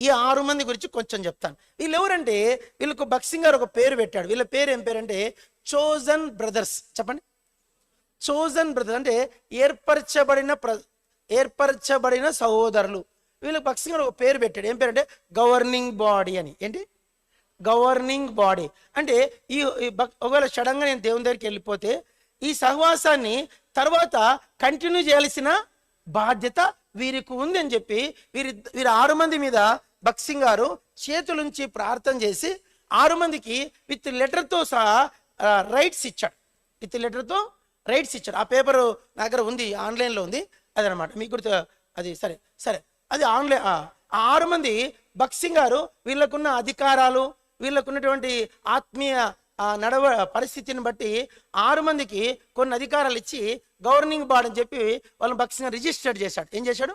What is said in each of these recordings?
ఈ 6 మంది గురించి కొంచెం చెప్తాను. వీళ్ళు ఎవరంటే వీళ్ళకు భక్సింగ్ గారు ఒక పేరు పెట్టాడు. వీళ్ళ పేరు ఏం పేరంటే చోజన్ బ్రదర్స్. చెప్పండి. చోజన్ బ్రదర్స్ అంటే ఏర్పరచబడిన సహోదరులు. వీళ్ళకి భక్సింగ్ గారు ఒక పేరు పెట్టాడు. ఏం పేరంటే గవర్నింగ్ బాడీ అని. ఏంటి గవర్నింగ్ బాడీ అంటే ఒకవేళ సడన్గా నేను దేవుని దగ్గరికి వెళ్ళిపోతే ఈ సహవాసాన్ని తర్వాత కంటిన్యూ చేయాల్సిన బాధ్యత వీరికి ఉంది అని చెప్పి వీరి 6 మంది మీద భక్సింగ్ గారు చేతులుంచి ప్రార్థన చేసి 6 మందికి విత్ లెటర్తో సహా రైట్స్ ఇచ్చాడు. ఆ పేపరు నా దగ్గర ఉంది, ఆన్లైన్లో ఉంది. అదనమాట మీకు గుర్తు అది. సరే అది ఆన్లైన్. 6 మంది భక్సింగ్ గారు వీళ్ళకున్న అధికారాలు, వీళ్ళకున్నటువంటి ఆత్మీయ పరిస్థితిని బట్టి 6 మందికి కొన్ని అధికారాలు ఇచ్చి గవర్నింగ్ బాడీ అని చెప్పి వాళ్ళని భక్సింగ్ గారు రిజిస్టర్ చేశాడు. ఏం చేశాడు?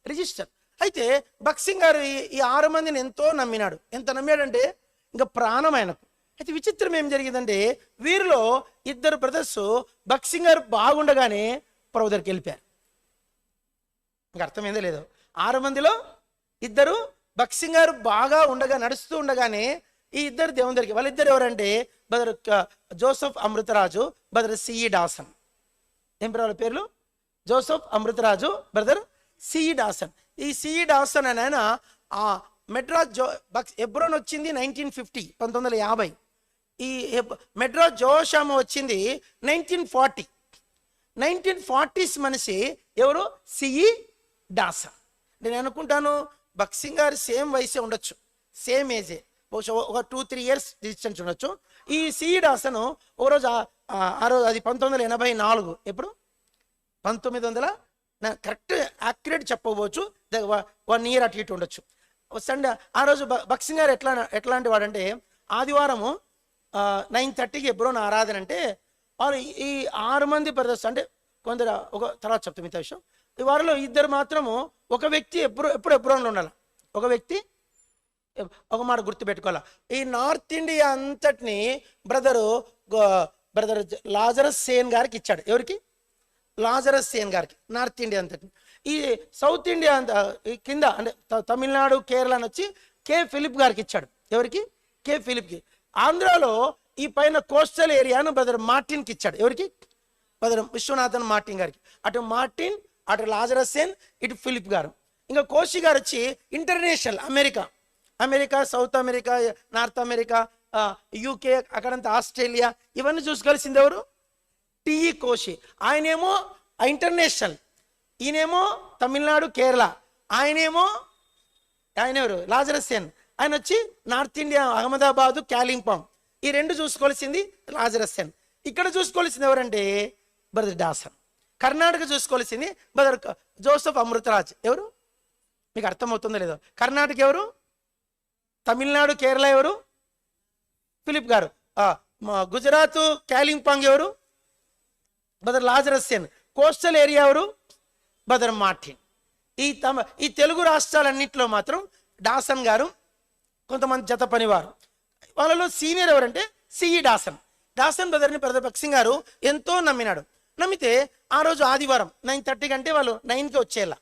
రిజిస్టర్. అయితే భక్సింగ్ గారు ఈ 6 మందిని ఎంతో నమ్మినాడు. ఎంత నమ్మాడంటే ఇంకా ప్రాణం ఆయనకు. అయితే విచిత్రం ఏం జరిగిందంటే వీరిలో 2 బ్రదర్స్ భక్సింగ్ గారు బాగుండగానే ప్రభు దగ్గరికి వెళ్ళిపోయారు. ఇంకా అర్థమైందో లేదో, 6 మందిలో 2 భక్సింగ్ గారు బాగా నడుస్తూ ఉండగానే ఈ 2 దేవుని దగ్గరికి. వాళ్ళిద్దరు ఎవరంటే brother Joseph Amrutharaju, brother CE Dawson. ఏం వాళ్ళ పేర్లు? Joseph Amrutharaju, brother CE Dawson. ఈ సిఈ డాసన్ అని ఆయన మెడ్రాస్ హెబ్రోన్ వచ్చింది 1950, 1950. ఈ మెడ్రాస్ జోషామ వచ్చింది 1940. 1940s మనిషి ఎవరు? C E Dawson. నేను అనుకుంటాను భక్సింగ్ గారు సేమ్ వయసే ఉండొచ్చు, సేమ్ ఏజే, ఒక 2-3 years డిస్టెన్స్ ఉండొచ్చు. ఈ సిఈ డాసన్ ఓ రోజు ఆ రోజు అది 1984. ఎప్పుడు? 1900 కరెక్ట్ యాక్యురేట్ చెప్పవచ్చు, 1 year అటు ఇటు ఉండొచ్చు. సండే ఆ రోజు భక్సింగ్ గారు ఎట్లాంటి వాడంటే ఆదివారము 9:30కి ఎబ్రోన్ ఆరాధన అంటే వాళ్ళు ఈ 6 మంది బ్రదర్స్ అంటే కొందరు ఒక తర్వాత చెప్తాం మిగతా విషయం. ఈ వారిలో 2 మాత్రము ఒక వ్యక్తి ఎప్పుడు ఎబ్రోన్లో ఉండాలి. ఒక వ్యక్తి ఒక మాట గుర్తుపెట్టుకోవాలి. ఈ నార్త్ ఇండియా అంతటిని బ్రదర్ లాజరస్ సేన్ గారికి ఇచ్చాడు. ఎవరికి? లాజరస్ సేన్ గారికి. నార్త్ ఇండియా అంతటిని. ఈ సౌత్ ఇండియా కింద అంటే తమిళనాడు, కేరళ వచ్చి కే ఫిలిప్ గారికి ఇచ్చాడు. ఎవరికి? కే ఫిలిప్కి. ఆంధ్రాలో ఈ పైన కోస్టల్ ఏరియాను బ్రదర్ మార్టిన్కి ఇచ్చాడు. ఎవరికి? బ్రదర్ విశ్వనాథన్ మార్టిన్ గారికి. అటు మార్టిన్, అటు లాజరస్ సేన్, ఇటు ఫిలిప్ గారు. ఇంకా కోషి గారు వచ్చి international America, south America, north America, UK, అక్కడంతా ఆస్ట్రేలియా, ఇవన్నీ చూసుకోవాల్సింది ఎవరు? టిఈ కోషి. ఆయనేమో ఇంటర్నేషనల్, ఈయనేమో తమిళనాడు, కేరళ. ఆయన ఎవరు? లాజరస్ సేన్. ఆయన వచ్చి నార్త్ ఇండియా, అహ్మదాబాదు, కాలింపాంగ్. ఈ 2 చూసుకోవాల్సింది లాజరస్ సేన్. ఇక్కడ చూసుకోవాల్సింది ఎవరంటే బ్రదర్ డాసన్. కర్ణాటక చూసుకోవాల్సింది బ్రదర్ జోసెఫ్ అమృతరాజ్. ఎవరు? మీకు అర్థమవుతుందో లేదో. కర్ణాటక ఎవరు? తమిళనాడు, కేరళ ఎవరు? ఫిలిప్ గారు. గుజరాత్, కాలింపాంగ్ ఎవరు? Brother Lazarus Sen. Coastal area ఎవరు? బ్రదర్ మార్టిన్. ఈ తెలుగు రాష్ట్రాలన్నింటిలో మాత్రం డాసన్ గారు కొంతమంది జత పనివారు. వాళ్ళలో సీనియర్ ఎవరంటే సిఈ డాసన్. బ్రదర్ని బ్రదర్ భక్సింగ్ గారు ఎంతో నమ్మితే ఆ రోజు ఆదివారం 9:30 కంటే వాళ్ళు 9కి వచ్చేలా.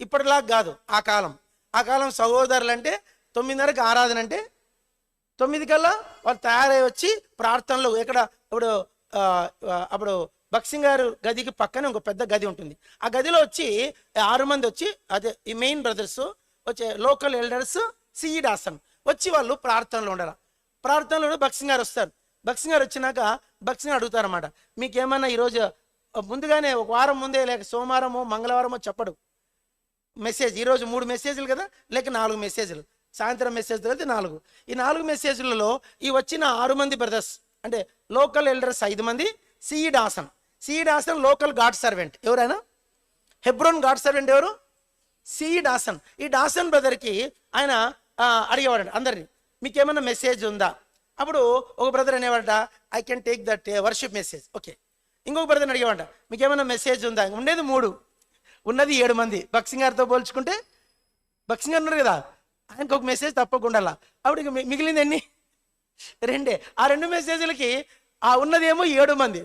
ఇప్పటిలాగా కాదు. ఆ కాలం సహోదరులు అంటే 9:30కి ఆరాధన అంటే 9 కల్లా వాళ్ళు తయారై వచ్చి ప్రార్థనలు అప్పుడు భక్సింగ్ గారు గదికి పక్కన ఇంకో పెద్ద గది ఉంటుంది. ఆ గదిలో వచ్చి 6 మంది వచ్చి, అదే ఈ మెయిన్ బ్రదర్స్ వచ్చే లోకల్ ఎల్డర్స్, సిఈ డాసన్ వచ్చి వాళ్ళు ప్రార్థనలో ఉండాలి. ప్రార్థనలో భక్సింగ్ గారు వస్తారు. భక్సింగ్ గారు వచ్చినాక భక్సింగ్ గారు అడుగుతారన్నమాట, మీకేమన్నా ఈరోజు ముందుగానే ఒక వారం ముందే లేక సోమవారమో మంగళవారమో చెప్పడు మెసేజ్. ఈరోజు 3 మెసేజ్లు కదా, లేక 4 మెసేజ్లు, సాయంత్రం మెసేజ్ కలిసి 4. ఈ 4 మెసేజ్లలో ఈ వచ్చిన 6 మంది బ్రదర్స్ అంటే లోకల్ ఎల్డర్స్ 5 మంది, C E Dawson local god servant. ఎవరైనా హెబ్రోన్ గాడ్ సర్వెంట్ ఎవరు? సిఈ డాసన్. ఈ డాసన్ బ్రదర్కి ఆయన అడిగేవాడంట అందరినీ, మీకేమన్నా మెసేజ్ ఉందా? అప్పుడు ఒక బ్రదర్ అనేవాడ, I can take that worship message. Okay. ఇంకొక బ్రదర్ని అడిగేవాడ, మీకేమన్నా మెసేజ్ ఉందా? ఉండేది 3, ఉన్నది 7 మంది. భక్సింగ్ గారితో పోల్చుకుంటే భక్సింగ్ గారు ఉన్నారు కదా, ఆయనకు ఒక మెసేజ్ తప్పకుండా. అప్పుడు ఇక మిగిలింది ఎన్ని? 2. ఆ 2 మెసేజ్లకి ఉన్నదేమో 7 మంది.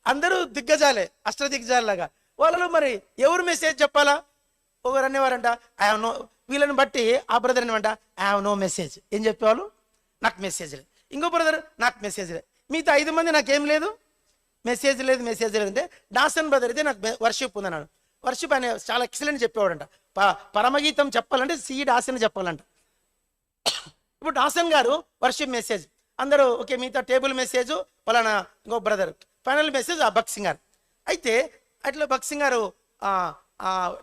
అందరూ దిగ్గజాలే, అష్టదిగ్గజాలలాగా. వాళ్ళలో మరి ఎవరు మెసేజ్ చెప్పాలా? ఒకరు అనేవారంట, వీళ్ళని బట్టి ఆ బ్రదర్ అనమాట ఐ హ్యావ్ నో మెసేజ్. ఏం చెప్పేవాళ్ళు? నాకు మెసేజ్ లేదు. ఇంకో బ్రదర్ నాకు మెసేజ్ లేదు. మిగతా 5 మంది నాకేం లేదు, మెసేజ్ లేదు, మెసేజ్ లేదు. అంటే డాసన్ బ్రదర్ అయితే నాకు వర్షిప్ ఉందన్నాడు. వర్షిప్ ఆయన చాలా ఎక్సలెంట్ చెప్పేవాడంట. పరమగీతం చెప్పాలంటే డాసన్ చెప్పాలంట. ఇప్పుడు డాసన్ గారు వర్షిప్ మెసేజ్, అందరూ ఓకే, మిగతా టేబుల్ మెసేజ్ పలానా ఇంకో బ్రదర్, ఫైనల్ మెసేజ్ ఆ భక్సింగ్ గారు. అయితే అట్లా భక్సింగ్ గారు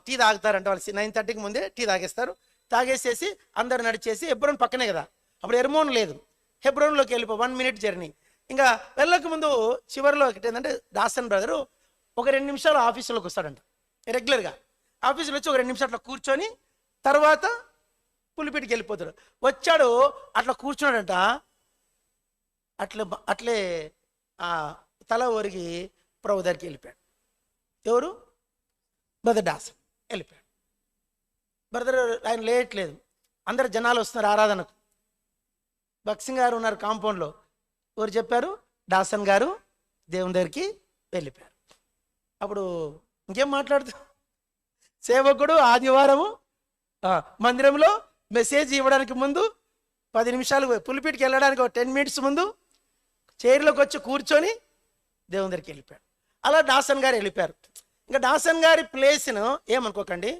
టీ తాగుతారంట. వాళ్ళు 9:30కి ముందే టీ తాగేస్తారు. తాగేసేసి అందరు నడిచేసి హెబ్రోన్ పక్కనే కదా, అప్పుడు ఎర్మోన్ లేదు, హెబ్రోన్లోకి వెళ్ళిపో 1 minute జర్నీ. ఇంకా వెళ్ళక ముందు చివరిలో ఏంటంటే డాసన్ బ్రదరు ఒక 2 నిమిషాలు ఆఫీసులోకి వస్తాడంట. రెగ్యులర్గా ఆఫీసులో వచ్చి ఒక 2 నిమిషాలు అట్లా కూర్చొని తర్వాత పులిపిటికి వెళ్ళిపోతాడు. వచ్చాడు అట్లా కూర్చున్నాడంట. అట్లే తల ఒరిగి ప్రభు దగ్గరికి వెళ్ళిపోయాడు. ఎవరు? బ్రదర్ డాసన్ వెళ్ళిపోయాడు. బ్రదర్ ఆయన లేట్లేదు, అందరు జనాలు వస్తున్నారు ఆరాధనకు. భక్సింగ్ గారు ఉన్నారు కాంపౌండ్లో. ఎవరు చెప్పారు? డాసన్ గారు దేవుని దగ్గరికి వెళ్ళిపోయారు. అప్పుడు ఇంకేం మాట్లాడుతూ, సేవకుడు ఆదివారము మందిరంలో మెసేజ్ ఇవ్వడానికి ముందు 10 నిమిషాలు, పులిపిటికి వెళ్ళడానికి ఒక 10 minutes ముందు చైర్లోకి వచ్చి కూర్చొని దేవుని దగ్గరికి వెళ్ళిపోయాడు. అలా డాసన్ గారు వెళ్ళిపోయారు. ఇంకా డాసన్ గారి ప్లేస్ను ఏమనుకోకండి,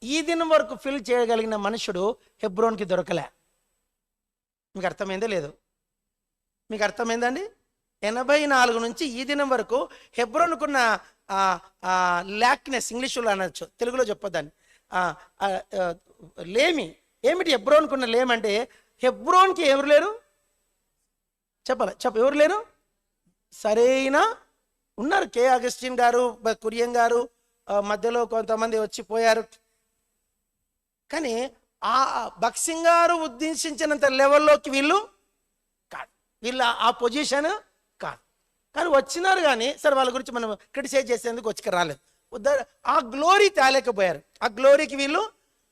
ఈ దినం వరకు ఫిల్ చేయగలిగిన మనుషుడు హెబ్రోన్కి దొరకలే. మీకు అర్థమైందో లేదు? మీకు అర్థమైందండి? 84 నుంచి ఈ దినం వరకు హెబ్రోన్కున్న ల్యాక్నెస్, ఇంగ్లీషులో అనొచ్చు, తెలుగులో చెప్పొద్దని, లేమి ఏమిటి హెబ్రోన్కున్న లేమి అంటే, హెబ్రోన్కి ఎవరు లేరు చెప్పాలి, ఎవరు లేరు? సరైన ఉన్నారు. కే అగస్టిన్ గారు, కురియన్ గారు, మధ్యలో కొంతమంది వచ్చిపోయారు. కానీ ఆ భక్సింగ్ గారు ఉద్దేశించినంత లెవెల్లోకి వీళ్ళు కాదు, వీళ్ళ ఆ పొజిషన్ కాదు. కానీ వచ్చినారు. కానీ సరే, వాళ్ళ గురించి మనం క్రిటిసైజ్ చేసేందుకు వచ్చి రాలేదు. ఆ గ్లోరీ తేలేకపోయారు. ఆ గ్లోరీకి వీళ్ళు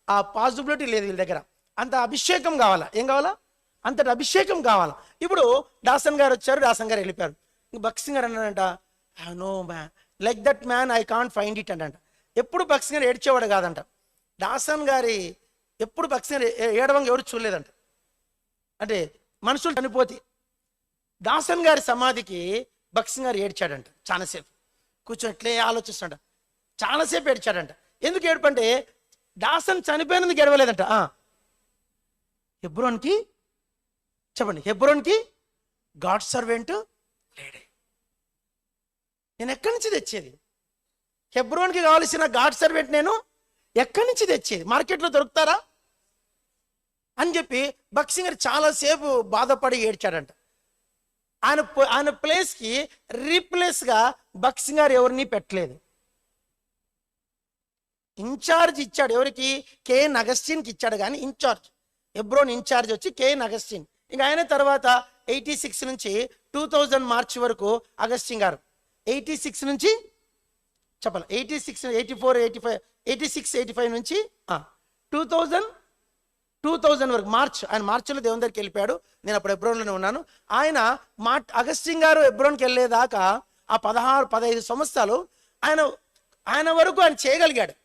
ఆ పాసిబిలిటీ లేదు వీళ్ళ దగ్గర. అంత అభిషేకం కావాలా? ఏం కావాలా? అంతటి అభిషేకం కావాలా? ఇప్పుడు డాసన్ గారు వచ్చారు, డాసన్ గారు వెళ్ళిపోయారు. భక్సింగ్ గారు అన్నాడంట, no man, like that man I can't find it అంట. ఎప్పుడు భక్సింగ్ గారు ఏడ్చేవాడు కాదంట. డాసన్ గారి ఎప్పుడు భక్సింగ్ గారు ఏడవంగా ఎవరు చూడలేదంట. అంటే మనుషులు చనిపోతే డాసన్ గారి సమాధికి భక్సింగ్ గారు ఏడ్చాడంట. చాలాసేపు కూర్చొని ఇట్లే ఆలోచిస్తాడంట. చాలాసేపు ఏడ్చాడంట. ఎందుకు ఏడుపంటే డాసన్ చనిపోయినందుకు ఏడవలేదంట. హెబ్రోన్కి చెప్పండి, హెబ్రోన్కి గాడ్ సర్వెంట్ లేడే. నేను ఎక్కడి నుంచి తెచ్చేది? హెబ్రోన్కి కావాల్సిన గాడ్ సర్వెంట్ నేను ఎక్కడి నుంచి తెచ్చేది? మార్కెట్లో దొరుకుతారా అని చెప్పి భక్సింగ్ గారు చాలాసేపు బాధపడి ఏడ్చాడంట. ఆయన ప్లేస్కి రీప్లేస్గా భక్సింగ్ గారు ఎవరిని పెట్టలేదు. ఇన్ఛార్జ్ ఇచ్చాడు. ఎవరికి? కేఎన్ అగస్టిన్కి ఇచ్చాడు. కానీ ఇన్ఛార్జ్, హెబ్రోన్ ఇన్ఛార్జ్ వచ్చి కేఎన్ అగస్టిన్. ఇంకా ఆయన తర్వాత 86 నుంచి 2000 మార్చి వరకు అగస్టిన్ గారు. 86 నుంచి చెప్పాలి, 86, 84, 85, 86, 85 నుంచి 2000 వరకు మార్చ్. ఆయన మార్చిలో దేవుని దగ్గరికి వెళ్ళిపోయాడు. నేను అప్పుడు హెబ్రోన్లోనే ఉన్నాను. ఆయన అగస్టిన్ గారు హెబ్రోన్కి వెళ్ళేదాకా ఆ 16-15 సంవత్సరాలు ఆయన వరకు ఆయన చేయగలిగాడు.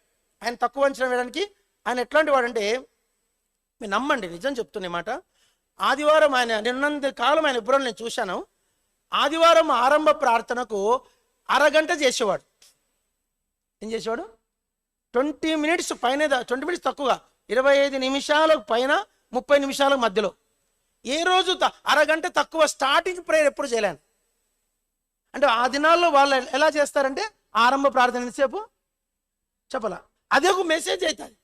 ఆయన తక్కువ అంచనా వేయడానికి ఆయన ఎట్లాంటి వాడంటే, మీరు నమ్మండి, నిజం చెప్తున్న మాట. ఆదివారం ఆయన నిన్నంత కాలం ఆయన హెబ్రోన్ నేను చూశాను. ఆదివారం ఆరంభ ప్రార్థనకు అరగంట చేసేవాడు. ఏం చేసేవాడు? 20 minutes పైన, 20 minutes తక్కువగా, 25 నిమిషాలకు పైన, 30 నిమిషాల మధ్యలో. ఏ రోజు అరగంట తక్కువ స్టార్టింగ్ ప్రేయర్ ఎప్పుడు చేయలేను. అంటే ఆ దినాల్లో వాళ్ళు ఎలా చేస్తారంటే ఆరంభ ప్రార్థన ఎంతసేపు చెప్పాలా, అదే ఒక మెసేజ్ అవుతుంది.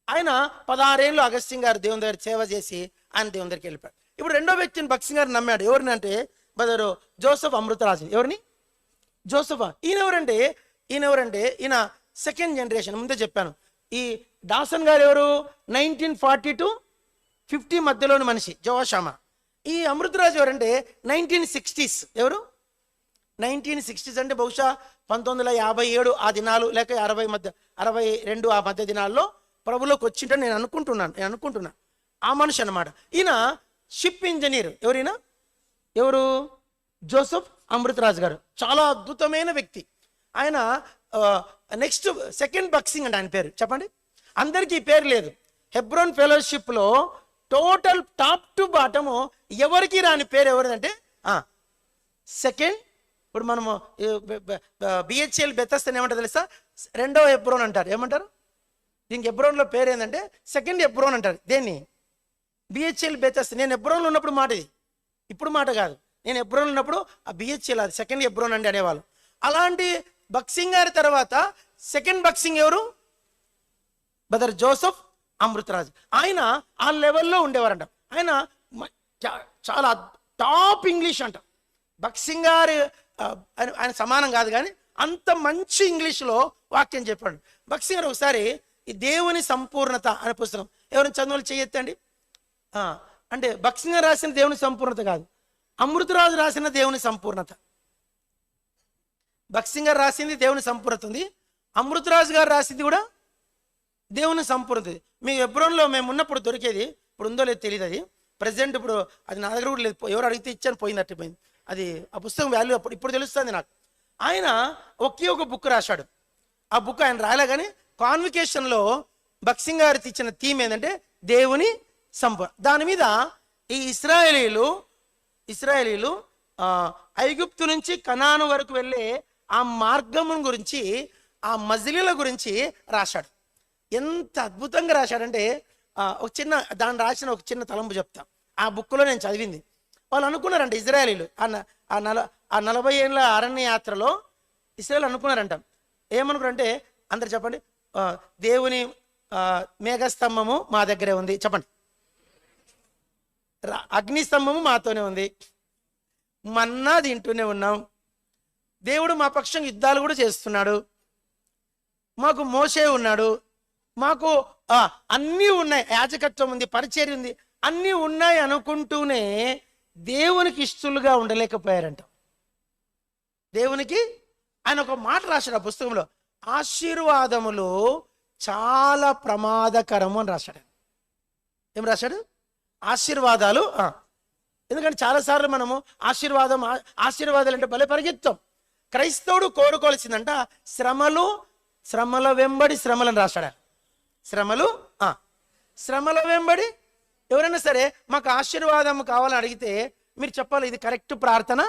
ఆయన 16 ఏళ్ళు అగస్టిన్ గారు దేవుని దగ్గర సేవ చేసి ఆయన దేవుని దగ్గరికి వెళ్ళిపోయాడు. ఇప్పుడు రెండో వ్యక్తిని భక్సింగ్ గారు నమ్మాడు. ఎవరిని అంటే బ్రదరు జోసెఫ్ అమృతరాజు. ఎవరిని? జోసెఫ్. ఈయన సెకండ్ జనరేషన్. ముందే చెప్పాను. ఈ డాసన్ గారు ఎవరు? 1940 to 50 మధ్యలోని మనిషి, జోషామా. ఈ అమృతరాజు ఎవరంటే 1960s. ఎవరు? 1960s అంటే బహుశా 1957 ఆ దినాలు, లేక 62 ఆ మధ్య దినాల్లో ప్రభులోకి వచ్చింటే నేను అనుకుంటున్నాను. ఆ మనిషి అన్నమాట. ఈయన షిప్ ఇంజనీర్. ఎవరు? జోసెఫ్ అమృతరాజు గారు. చాలా అద్భుతమైన వ్యక్తి ఆయన. నెక్స్ట్ సెకండ్ భక్సింగ్ అంటే ఆయన పేరు చెప్పండి. అందరికీ ఈ పేరు లేదు. హెబ్రోన్ ఫెలోషిప్లో టోటల్ టాప్ టు బాటము ఎవరికి రాని పేరు ఎవరిదంటే సెకండ్, ఇప్పుడు మనము బిహెచ్ఎల్ బెతస్తా ఏమంటారు తెలుసా, రెండో హెబ్రోన్ అంటారు. ఏమంటారు దీనికి? హెబ్రోన్లో పేరు ఏంటంటే సెకండ్ హెబ్రోన్ అంటారు. దేన్ని? బిహెచ్ఎల్ బెతస్తా. నేను హెబ్రోన్లో ఉన్నప్పుడు మాట ఇది, ఇప్పుడు మాట కాదు. నేను హెబ్రోన్లో ఉన్నప్పుడు ఆ బిహెచ్ఎల్ అది సెకండ్ హెబ్రోన్ అండి అనేవాళ్ళు. అలాంటి బక్సింగ్ గారి తర్వాత సెకండ్ బక్సింగ్ ఎవరు? Brother Joseph Amritraj. ఆయన ఆ లెవెల్లో ఉండేవారంట. ఆయన చాలా టాప్ ఇంగ్లీష్ అంట. బక్సింగ్ గారు ఆయన సమానం కాదు, కానీ అంత మంచి ఇంగ్లీష్లో వాక్యం చెప్పాడు. బక్సింగ్ గారు ఒకసారి ఈ దేవుని సంపూర్ణత అనే పుస్తకం ఎవరైనా చదువులు చేయొద్దండి. అంటే బక్సింగ్ గారు రాసిన దేవుని సంపూర్ణత కాదు, అమృతరాజు రాసిన దేవుని సంపూర్ణత. బక్సింగ్ గారు రాసింది దేవుని సంపూర్ణత ఉంది, అమృతరాజు గారు రాసింది కూడా దేవుని సంపూర్ణత. మీ హెబ్రోన్లో మేము ఉన్నప్పుడు దొరికేది, ఇప్పుడు ఉందో లేదో తెలియదు. అది ప్రజెంట్ ఇప్పుడు అది నా దగ్గర కూడా లేదు, ఎవరు అడిగితే ఇచ్చాను, పోయింది. అది ఆ పుస్తకం వాల్యూ ఇప్పుడు తెలుస్తుంది నాకు. ఆయన ఒకే ఒక బుక్ రాశాడు. ఆ బుక్ ఆయన రాయలే, కానీ కాన్వికేషన్లో బక్సింగ్ గారికి ఇచ్చిన థీమ్ ఏంటంటే దేవుని సంపూర్ణ. దాని మీద ఈ ఇస్రాయేలీలు ఐగుప్తు నుంచి కనాను వరకు వెళ్ళే ఆ మార్గం గురించి, ఆ మజిలీల గురించి రాశాడు. ఎంత అద్భుతంగా రాశాడంటే ఒక చిన్న దాన్ని రాసిన ఒక చిన్న తలంపు చెప్తా. ఆ బుక్లో నేను చదివింది. వాళ్ళు అనుకున్నారంట ఇజ్రాయేలీలు ఆ 40 ఏళ్ళ అరణ్య యాత్రలో ఇస్రాయేల్ అనుకున్నారంట. ఏమనుకున్నారంటే అందరు చెప్పండి, దేవుని మేఘస్తంభము మా దగ్గరే ఉంది. చెప్పండి. అగ్నిస్తంభము మాతోనే ఉంది, మన్నా తింటూనే ఉన్నాం, దేవుడు మా పక్షం యుద్ధాలు కూడా చేస్తున్నాడు, మాకు మోషే ఉన్నాడు, మాకు అన్నీ ఉన్నాయి, యాజకత్వం ఉంది, పరిచర్య ఉంది, అన్నీ ఉన్నాయి అనుకుంటూనే దేవునికి ఇష్టలుగా ఉండలేకపోయారంట. దేవునికి ఆయన ఒక మాట రాశాడు ఆ పుస్తకంలో, ఆశీర్వాదములు చాలా ప్రమాదకరము అని రాశాడు. ఏం రాశాడు? ఆశీర్వాదాలు. ఎందుకంటే చాలాసార్లు మనము ఆశీర్వాదాలు అంటే భలే పరిగెత్తాం. క్రైస్తవుడు కోరుకోవాల్సిందంట శ్రమల వెంబడి శ్రమలను రాశాడు. శ్రమల వెంబడి. ఎవరైనా సరే మాకు ఆశీర్వాదం కావాలని అడిగితే మీరు చెప్పాలి, ఇది కరెక్ట్ ప్రార్థన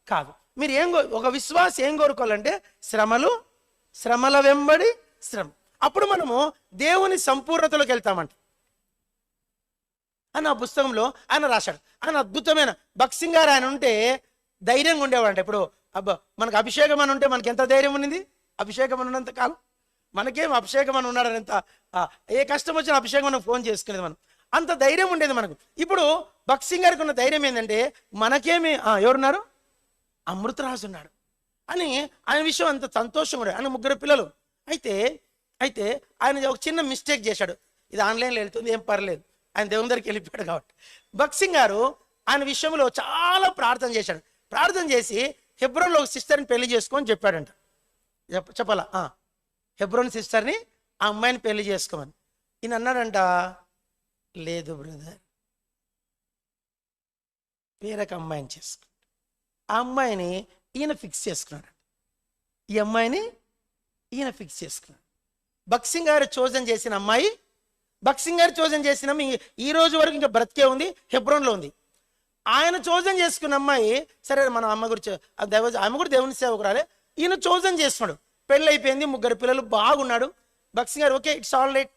కాదు. మీరు ఒక విశ్వాసం ఏం కోరుకోవాలంటే శ్రమల వెంబడి శ్రమ. అప్పుడు మనము దేవుని సంపూర్ణతలోకి వెళ్తామంట అని ఆ పుస్తకంలో ఆయన రాశాడు. ఆయన అద్భుతమైన బక్సింగ్ గారు ఆయన ఉంటే ధైర్యంగా ఉండేవాడంట. ఇప్పుడు మనకు అభిషేకం అని ఉంటే మనకి ఎంత ధైర్యం ఉన్నది? అభిషేకం అని ఉన్నంత కాలం మనకేం అభిషేకం అని ఉన్నాడని ఎంత, ఏ కష్టం వచ్చిన అభిషేకం మనం ఫోన్ చేసుకునేది, మనం అంత ధైర్యం ఉండేది మనకు. ఇప్పుడు బక్సింగ్ గారికి ఉన్న ధైర్యం ఏంటంటే మనకేమి ఎవరున్నారు? అమృతరాజు ఉన్నాడు అని ఆయన విషయం అంత సంతోషంగా ఉన్నాడు. ఆయన 3 పిల్లలు. అయితే ఆయన ఒక చిన్న మిస్టేక్ చేశాడు. ఇది ఆన్లైన్లో వెళ్తుంది, ఏం పర్లేదు, ఆయన దేవుని దగ్గరికి వెళ్ళిపోయాడు కాబట్టి. బక్సింగ్ గారు ఆయన విషయంలో చాలా ప్రార్థన చేశాడు. ప్రార్థన చేసి హెబ్రోన్లో ఒక సిస్టర్ని పెళ్లి చేసుకొని చెప్పాడంట. చెప్పాలా? హెబ్రోన్ సిస్టర్ని, ఆ అమ్మాయిని పెళ్లి చేసుకోమని. ఈయన అన్నాడంట, లేదు బ్రదర్, వేరొక అమ్మాయిని చేసుకున్నాడు. ఆ అమ్మాయిని ఈయన ఫిక్స్ చేసుకున్నాడు. ఈ అమ్మాయిని ఈయన ఫిక్స్ చేసుకున్నాడు. బక్సింగ్ గారు చోజన్ చేసిన అమ్మాయి, బక్సింగ్ గారు చోజన్ చేసిన ఈ రోజు వరకు ఇంకా బ్రతికే ఉంది, హెబ్రోన్లో ఉంది. ఆయన చోజన్ చేసుకున్న అమ్మాయి, సరే మన అమ్మ గురించి ఆమె కూడా దేవుని సేవకురాలే, ఈయన చోజన్ చేస్తున్నాడు. పెళ్ళి అయిపోయింది, 3 పిల్లలు, బాగున్నాడు. బక్సింగ్ గారు okay, it's all right,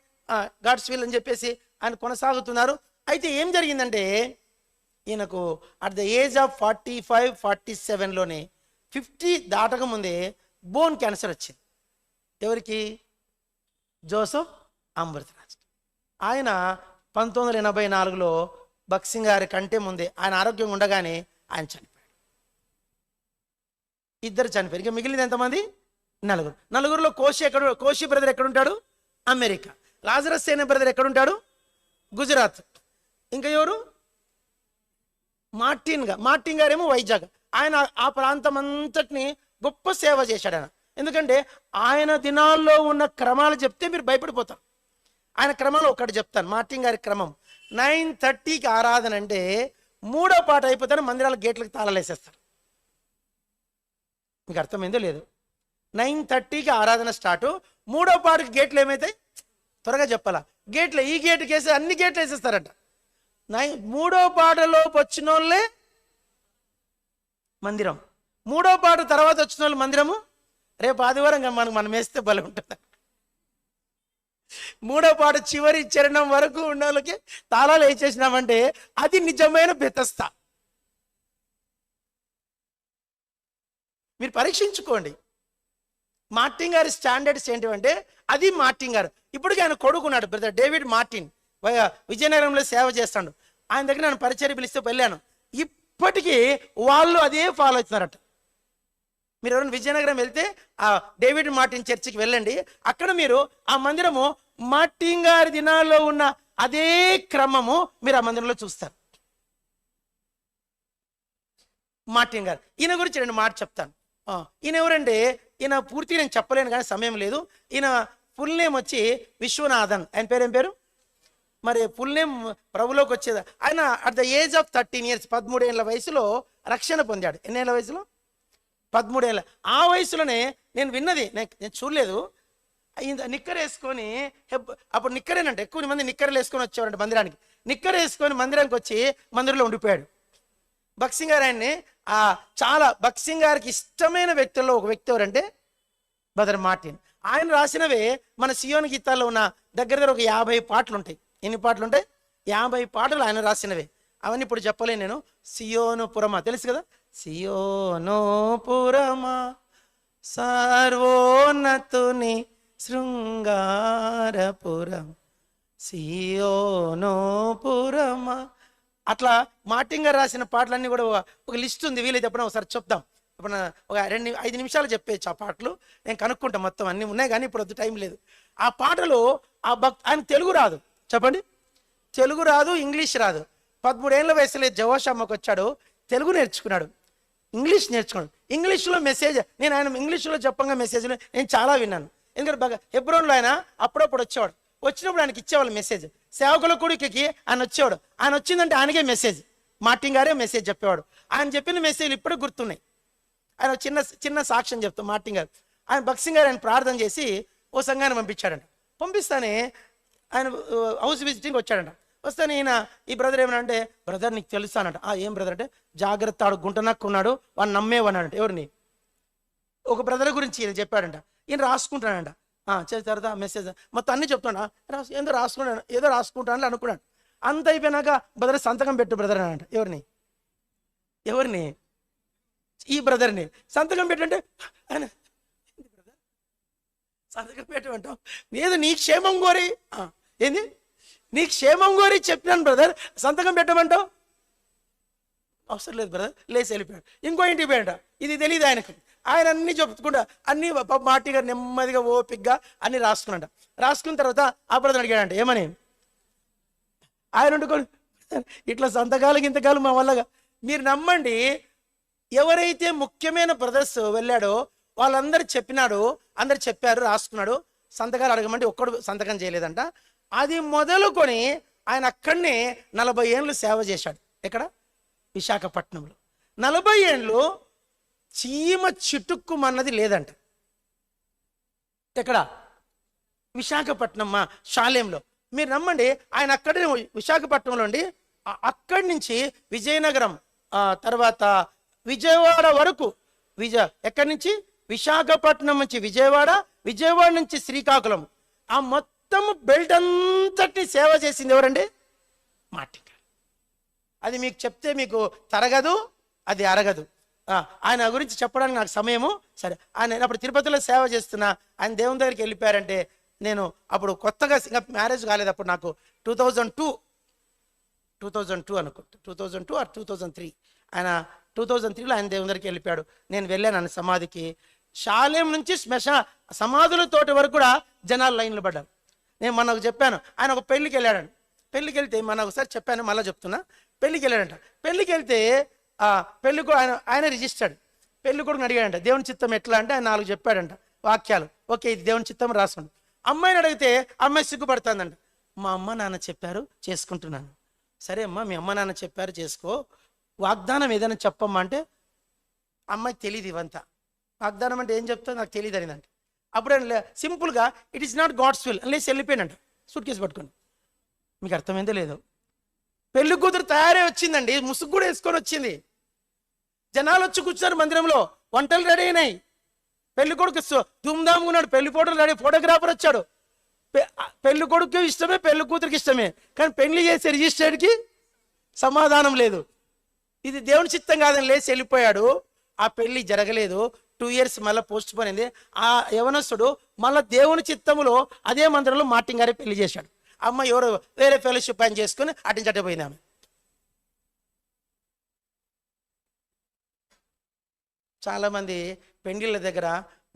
God's will అని చెప్పేసి ఆయన కొనసాగుతున్నారు. అయితే ఏం జరిగిందంటే ఈయనకు అట్ ద ఏజ్ ఆఫ్ 45-47లోనే 50 దాటక ముందే బోన్ క్యాన్సర్ వచ్చింది. ఎవరికి? జోసెఫ్ అమృతరాజ్. ఆయన 1984లో బక్సింగ్ గారి కంటే ముందే ఆయన ఆరోగ్యంగా ఉండగానే ఆయన చనిపోయాడు. 2 చనిపోయారు. ఇంకా మిగిలింది ఎంతమంది? 4. 4లో కోషి బ్రదర్ ఎక్కడుంటాడు? అమెరికా. లాజరస్ సేన బ్రదర్ ఎక్కడుంటాడు? గుజరాత్. ఇంకా ఎవరు? మార్టిన్ గారేమో వైజాగ్. ఆయన ఆ ప్రాంతం అంతటిని గొప్ప సేవ చేశాడు ఆయన. ఎందుకంటే ఆయన దినాల్లో ఉన్న క్రమాలు చెప్తే మీరు భయపడిపోతారు. ఆయన క్రమంలో ఒకటి చెప్తాను. మార్టిన్ గారి క్రమం 9:30కి ఆరాధన అంటే 3వ పాట అయిపోతాను మందిరాల గేట్లకు తాళాలేసేస్తారు. మీకు అర్థమైందో లేదు? 9:30కి ఆరాధన స్టార్టు, 3వ పాటకి గేట్లు ఏమవుతాయి? త్వరగా చెప్పాలా? గేట్లు ఈ గేటుకి వేసి అన్ని గేట్లు వేసేస్తారట. మూడో పాటలోపు వచ్చిన వాళ్ళే మందిరం, మూడో పాట తర్వాత వచ్చిన వాళ్ళు మందిరము. రేపు ఆదివారం మనం వేస్తే బలం ఉంటుంది. మూడో పాట చివరి చరణం వరకు ఉన్న వాళ్ళకి తాళాలు వేసేసినామంటే అది నిజమైన బెతస్తా. మీరు పరీక్షించుకోండి. మార్టిన్ గారి స్టాండర్డ్స్ ఏంటివంటే అది మార్టిన్ గారు. ఇప్పటికీ ఆయన కొడుకున్నాడు, బ్రదర్ డేవిడ్ మార్టిన్, విజయనగరంలో సేవ చేస్తాడు. ఆయన దగ్గర నన్ను పరిచర్య పిలిస్తే వెళ్ళాను. ఇప్పటికీ వాళ్ళు అదే ఫాలో అవుతున్నారట. మీరు ఎవరైనా విజయనగరం వెళ్తే ఆ డేవిడ్ మార్టిన్ చర్చికి వెళ్ళండి. అక్కడ మీరు ఆ మందిరము మార్టిన్ గారి దినాల్లో ఉన్న అదే క్రమము మీరు ఆ మందిరంలో చూస్తారు. మార్టిన్ గారు, ఈయన గురించి 2 మాటలు చెప్తాను. ఈయన ఎవరంటే, ఈయన పూర్తిగా నేను చెప్పలేను కానీ సమయం లేదు. ఈయన ఫుల్ నేమ్ వచ్చి విశ్వనాథన్. ఆయన పేరు ఏం పేరు? మరి ఫుల్ నేమ్ ప్రభులోకి వచ్చేది ఆయన at the age of 13 years, 13 ఏళ్ళ వయసులో రక్షణ పొందాడు. ఎన్నేళ్ళ వయసులో? 13 ఏళ్ళ. ఆ వయసులోనే నేను విన్నది, నేను చూడలేదు, నిక్కర్ వేసుకొని, అప్పుడు నిక్కరేనంట, ఎక్కువ మంది నిక్కర్లు వేసుకొని వచ్చేవారంట మందిరానికి. నిక్కర్ వేసుకొని మందిరానికి వచ్చి మందిరంలో ఉండిపోయాడు. భక్సింగ్ గారు ఆయన్ని చాలా భక్సింగ్ గారికి ఇష్టమైన వ్యక్తుల్లో ఒక వ్యక్తి ఎవరంటే బ్రదర్ మార్టిన్. ఆయన రాసినవే మన సియోను గీతాల్లో ఉన్న దగ్గర ఒక 50 పాటలు ఉంటాయి. ఎన్ని పాటలు ఉంటాయి? 50 పాటలు ఆయన రాసినవే. అవన్నీ ఇప్పుడు చెప్పలేను నేను. సియోను పురమా తెలుసు కదా, సియోను పురమా సర్వోన్నతుని శృంగారపురం సియోను పురమా. అట్లా మార్టిన్ గారు రాసిన పాటలన్నీ కూడా ఒక లిస్ట్ ఉంది. వీలైతే ఎప్పుడైనా ఒకసారి చెప్దాం. ఇప్పుడు ఒక 5 నిమిషాలు చెప్పేచ్చు ఆ పాటలు. నేను కనుక్కుంటా, మొత్తం అన్నీ ఉన్నాయి కానీ ఇప్పుడు టైం లేదు. ఆ పాటలు ఆయన తెలుగు రాదు, చెప్పండి, తెలుగు రాదు, ఇంగ్లీష్ రాదు. 13 ఏళ్ళ వయసులో జవాషమ్మకు వచ్చాడు, తెలుగు నేర్చుకున్నాడు, ఇంగ్లీష్ నేర్చుకున్నాడు. ఇంగ్లీష్లో మెసేజ్ నేను ఆయన ఇంగ్లీష్లో చెప్పంగా మెసేజ్లు నేను చాలా విన్నాను. ఎందుకంటే బాగా హెబ్రోన్లో ఆయన అప్పుడప్పుడు వచ్చేవాడు. వచ్చినప్పుడు ఆయనకి ఇచ్చేవాళ్ళు మెసేజ్. సేవకుల కొడుకుకి ఆయన వచ్చేవాడు. ఆయన వచ్చిందంటే ఆయనకే మెసేజ్, మార్టిన్ గారే మెసేజ్ చెప్పేవాడు. ఆయన చెప్పిన మెసేజ్లు ఇప్పుడు గుర్తున్నాయి. ఆయన చిన్న సాక్ష్యం చెప్తాం. మార్టిన్ గారు ఆయన భక్సింగ్ గారు ఆయన ప్రార్థన చేసి ఓ సంఘాన్ని పంపించాడంట. పంపిస్తానే ఆయన హౌస్ విజిటింగ్ వచ్చాడంట. వస్తానే ఈయన ఈ బ్రదర్ ఏమనంటే, బ్రదర్ నీకు తెలుస్తానంట. ఏం బ్రదర్ అంటే, జాగ్రత్త, ఆడు గుంటనక్కున్నాడు, వాడు నమ్మేవన్నాడంట. ఎవరిని? ఒక బ్రదర్ గురించి ఈయన చెప్పాడంట. ఈయన రాసుకుంటాడంట. చేసిన తర్వాత మెసేజ్ మొత్తం అన్నీ చెప్తాడా, ఏదో రాసుకుంటాను అనుకున్నాడు. అంత అయిపోయినాక బ్రదర్ సంతకం పెట్టు బ్రదర్ అని అంట. ఎవరిని? ఈ బ్రదర్ని. సంతకం పెట్టంటే ఆయన సంతకం పెట్టమంటావు, ఏదో నీ క్షేమం కోరి, ఏంది నీ క్షేమం కోరి చెప్పినాను బ్రదర్, సంతకం పెట్టమంటావు, అవసరం లేదు బ్రదర్, లేచి వెళ్ళిపోయాడు. ఇంకో ఇంటికి పోయాడ. ఇది తెలియదు ఆయనకు. ఆయన అన్ని చెప్పుకుంటా అన్ని మార్టిన్ గారు నెమ్మదిగా ఓపిగ్గా అన్ని రాసుకున్నాడ. రాసుకున్న తర్వాత ఆ బ్రదర్ అడిగాడంట, ఏమని? ఆయన వండుకొని ఇట్లా సంతకాలకి ఇంతకాలం మా వల్లగా. మీరు నమ్మండి, ఎవరైతే ముఖ్యమైన బ్రదర్స్ వెళ్ళాడో వాళ్ళందరూ చెప్పినాడు, అందరు చెప్పారు, రాసుకున్నాడు. సంతకాలు అడగమంటే ఒక్కడు సంతకం చేయలేదంట. అది మొదలుకొని ఆయన అక్కడనే 40 ఏళ్ళు సేవ చేశాడు. ఎక్కడ? విశాఖపట్నంలో 40 ఏళ్ళు చీమ చిటుక్కుమన్నది లేదంట. ఎక్కడ? విశాఖపట్నం షాలేంలో. మీరు నమ్మండి, ఆయన అక్కడే విశాఖపట్నంలో ఉండి అక్కడి నుంచి విజయనగరం, తర్వాత విజయవాడ వరకు, ఎక్కడి నుంచి? విశాఖపట్నం నుంచి విజయవాడ, విజయవాడ నుంచి శ్రీకాకుళం, ఆ మొత్తం బెల్ట్ అంతటి సేవ చేసింది ఎవరండి? మార్టిన్ గారు. అది మీకు చెప్తే మీకు తరగదు, అది అరగదు. ఆయన గురించి చెప్పడానికి నాకు సమయము సరే. ఆయన అప్పుడు తిరుపతిలో సేవ చేస్తున్నా, ఆయన దేవుని దగ్గరికి వెళ్ళిపోయారంటే, నేను అప్పుడు కొత్తగా ఇంకా మ్యారేజ్ కాలేదు. అప్పుడు నాకు 2002 అనుకుంటా, 2002 or 2003. ఆయన 2003లో ఆయన దేవుని దగ్గరికి వెళ్ళిపోయాడు. నేను వెళ్ళాను ఆయన సమాధికి. షాలేం నుంచి సమాధుల తోటి వరకు కూడా జనాలు లైన్లు పడ్డారు. నేను మనకు చెప్పాను, ఆయన ఒక పెళ్ళికి వెళ్ళాడంట. పెళ్ళికి వెళ్తే మన ఒకసారి చెప్పాను, మళ్ళీ చెప్తున్నా. పెళ్ళికి వెళ్ళాడంట. పెళ్ళికి వెళ్తే పెళ్ళి కూడా ఆయన రిజిస్టర్డ్. పెళ్ళి కొడుకుని అడిగాడంట, దేవుని చిత్తం ఎట్లా అంటే ఆయన 4 చెప్పాడంట వాక్యాలు. ఓకే, ఇది దేవుని చిత్తం రాసుకోండి. అమ్మాయిని అడిగితే అమ్మాయి సిగ్గుపడుతుందంట. మా అమ్మ నాన్న చెప్పారు, చేసుకుంటున్నాను. సరే అమ్మ, మీ అమ్మ నాన్న చెప్పారు, చేసుకో. వాగ్దానం ఏదైనా చెప్పమ్మా అంటే అమ్మాయికి తెలియదు ఇవంతా. వాగ్దానం అంటే ఏం చెప్తా నాకు తెలియదు అనిందంట. అప్పుడు సింపుల్గా it is not God's will అనేసి వెళ్ళిపోయానంట, సూట్ కేసు పట్టుకొని. మీకు అర్థమైందో లేదో? పెళ్లి కూతురు తయారై వచ్చిందండి, ముసుగు కూడా వేసుకొని వచ్చింది. జనాలు వచ్చి కూర్చున్నారు మందిరంలో, వంటలు రెడీ అయినాయి. పెళ్లి కొడుకు ధూమ్ధామ్గా ఉన్నాడు, పెళ్లి ఫోటోలు రెడీ, ఫోటోగ్రాఫర్ వచ్చాడు. పెళ్లి కొడుకు ఇష్టమే, పెళ్లి కూతురికి ఇష్టమే, కానీ పెళ్లి చేసే రిజిస్టర్కి సమాధానం లేదు. ఇది దేవుని చిత్తం కాదని లేచి వెళ్ళిపోయాడు. ఆ పెళ్లి జరగలేదు. 2 years మళ్ళీ పోస్ట్ పోన్ అయింది. ఆ యవనస్తుడు మళ్ళీ దేవుని చిత్తములో అదే మందిరంలో మార్టిన్ గారే పెళ్లి చేశాడు. అమ్మ ఎవరు వేరే ఫెలోషిప్ ఆయన చేసుకుని అటించటపోయింది ఆమె. చాలామంది పెండిళ్ళ దగ్గర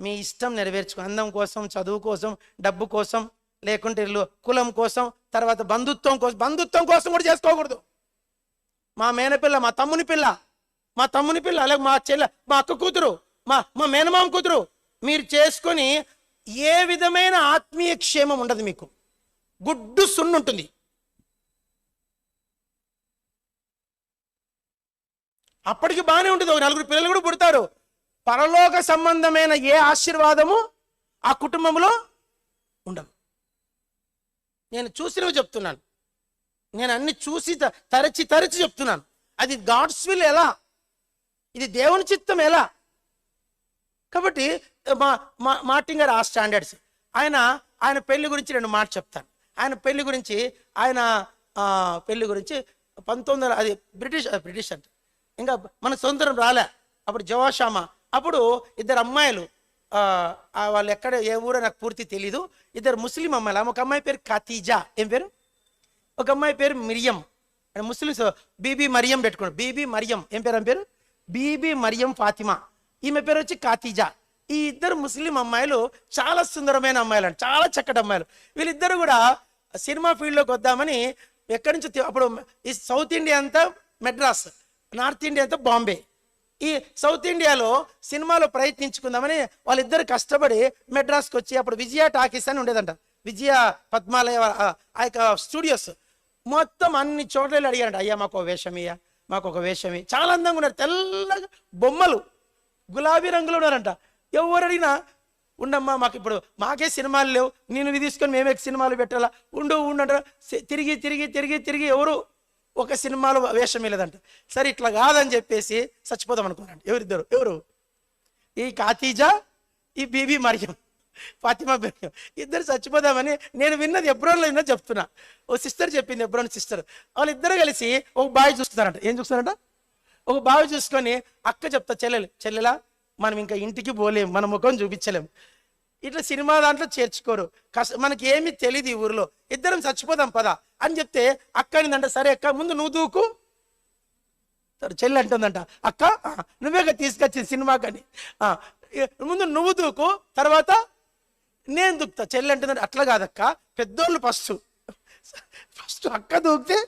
మీ ఇష్టం నెరవేర్చుకో, అందం కోసం, చదువు కోసం, డబ్బు కోసం, లేకుంటే కులం కోసం, తర్వాత బంధుత్వం కోసం కూడా చేసుకోకూడదు. మా మేనపిల్ల, మా తమ్ముని పిల్ల, అలాగే మా చెల్లె, మా అక్క కూతురు, మా మేనమామ కూతురు మీరు చేసుకొని ఏ విధమైన ఆత్మీయ క్షేమం ఉండదు. మీకు గుడ్డు సున్ను ఉంటుంది. అప్పటికి బాగానే ఉంటుంది, ఒక 4 పిల్లలు కూడా పుడతారు. పరలోక సంబంధమైన ఏ ఆశీర్వాదము ఆ కుటుంబంలో ఉండదు. నేను చూసినవి చెప్తున్నాను, నేను అన్ని చూసి తరచి చెప్తున్నాను. అది గాడ్స్ విల్ ఎలా, ఇది దేవుని చిత్తం ఎలా. కాబట్టి మార్టిన్ గారు ఆ స్టాండర్డ్స్. ఆయన పెళ్లి గురించి 2 మాటలు చెప్తాను. ఆయన పెళ్లి గురించి 1900 అది బ్రిటిష్ అంటే ఇంకా మన స్వతంత్రం రాలే అప్పుడు. జవాషామ అప్పుడు 2 అమ్మాయిలు, వాళ్ళు ఎక్కడ ఏ ఊరో నాకు పూర్తి తెలీదు, 2 ముస్లిం అమ్మాయిలు. ఒక అమ్మాయి పేరు ఖతీజా, ఏం పేరు, ఒక అమ్మాయి పేరు మిరియం. ముస్లిమ్స్ బీబీ మరియం పెట్టుకున్నాడు. బీబీ మరియం, ఏం పేరు, ఆమె పేరు బీబీ మరియం ఫాతిమా, ఈమె పేరు వచ్చి ఖతీజా. ఈ 2 ముస్లిం అమ్మాయిలు చాలా సుందరమైన అమ్మాయిలు అండి, చాలా చక్కటి అమ్మాయిలు. వీళ్ళిద్దరు కూడా సినిమా ఫీల్డ్లోకి వద్దామని ఎక్కడి నుంచి, అప్పుడు ఈ సౌత్ ఇండియా అంతా మెడ్రాస్, నార్త్ ఇండియా అంతా బాంబే. ఈ సౌత్ ఇండియాలో సినిమాలో ప్రయత్నించుకుందామని వాళ్ళిద్దరు కష్టపడి మెడ్రాస్కి వచ్చి, అప్పుడు విజయ టాకీస్ అని ఉండేదంట, విజయ పద్మాలయ ఆ యొక్క స్టూడియోస్ మొత్తం అన్ని చోట్ల అడిగారంట, అయ్యా మాకు ఒక వేషం ఇయ్యా, మాకు ఒక వేషం. చాలా అందంగా ఉన్నారు, తెల్లగా బొమ్మలు, గులాబీ రంగులో ఉన్నారంట. ఎవరు అడిగినా ఉండమ్మా మాకు ఇప్పుడు మాకే సినిమాలు లేవు, నేను తీసుకొని మేమే సినిమాలు పెట్టాలా, ఉండంటారా. తిరిగి ఎవరు ఒక సినిమాలో వేషం లేదంట. సరే ఇట్లా కాదని చెప్పేసి చచ్చిపోదాం అనుకున్నాడు. ఎవరు ఈ ఖతీజా, ఈ బీబీ మరియం ఫాతిమా బేగం, ఇద్దరు చచ్చిపోదామని నేను విన్నది, ఎబ్రోన్లో విన్నది చెప్తున్నా. ఓ సిస్టర్ చెప్పింది, ఎబ్రోన్ సిస్టర్. వాళ్ళిద్దరు కలిసి ఒక బావి చూస్తున్నారంట. ఏం చూస్తున్నారంట, ఒక బావి చూసుకొని అక్క చెప్తా, చెల్లెలా మనం ఇంకా ఇంటికి పోలేం, మన ముఖం చూపించలేం, ఇట్లా సినిమా దాంట్లో చేర్చుకోరు, మనకి ఏమీ తెలియదు ఈ ఊరిలో, ఇద్దరం చచ్చిపోదాం పదా అని చెప్తే అక్క అనిందంట, సరే అక్క ముందు నువ్వు దూకు. చెల్లి అంటుందంట, అక్క నువ్వేగా తీసుకొచ్చింది సినిమాకని, ముందు నువ్వు దూకు, తర్వాత నేను దూకుతా. చెల్లి అంటుందంట, అట్లా కాదక్క, పెద్దోళ్ళు ఫస్ట్ అక్క దూకితే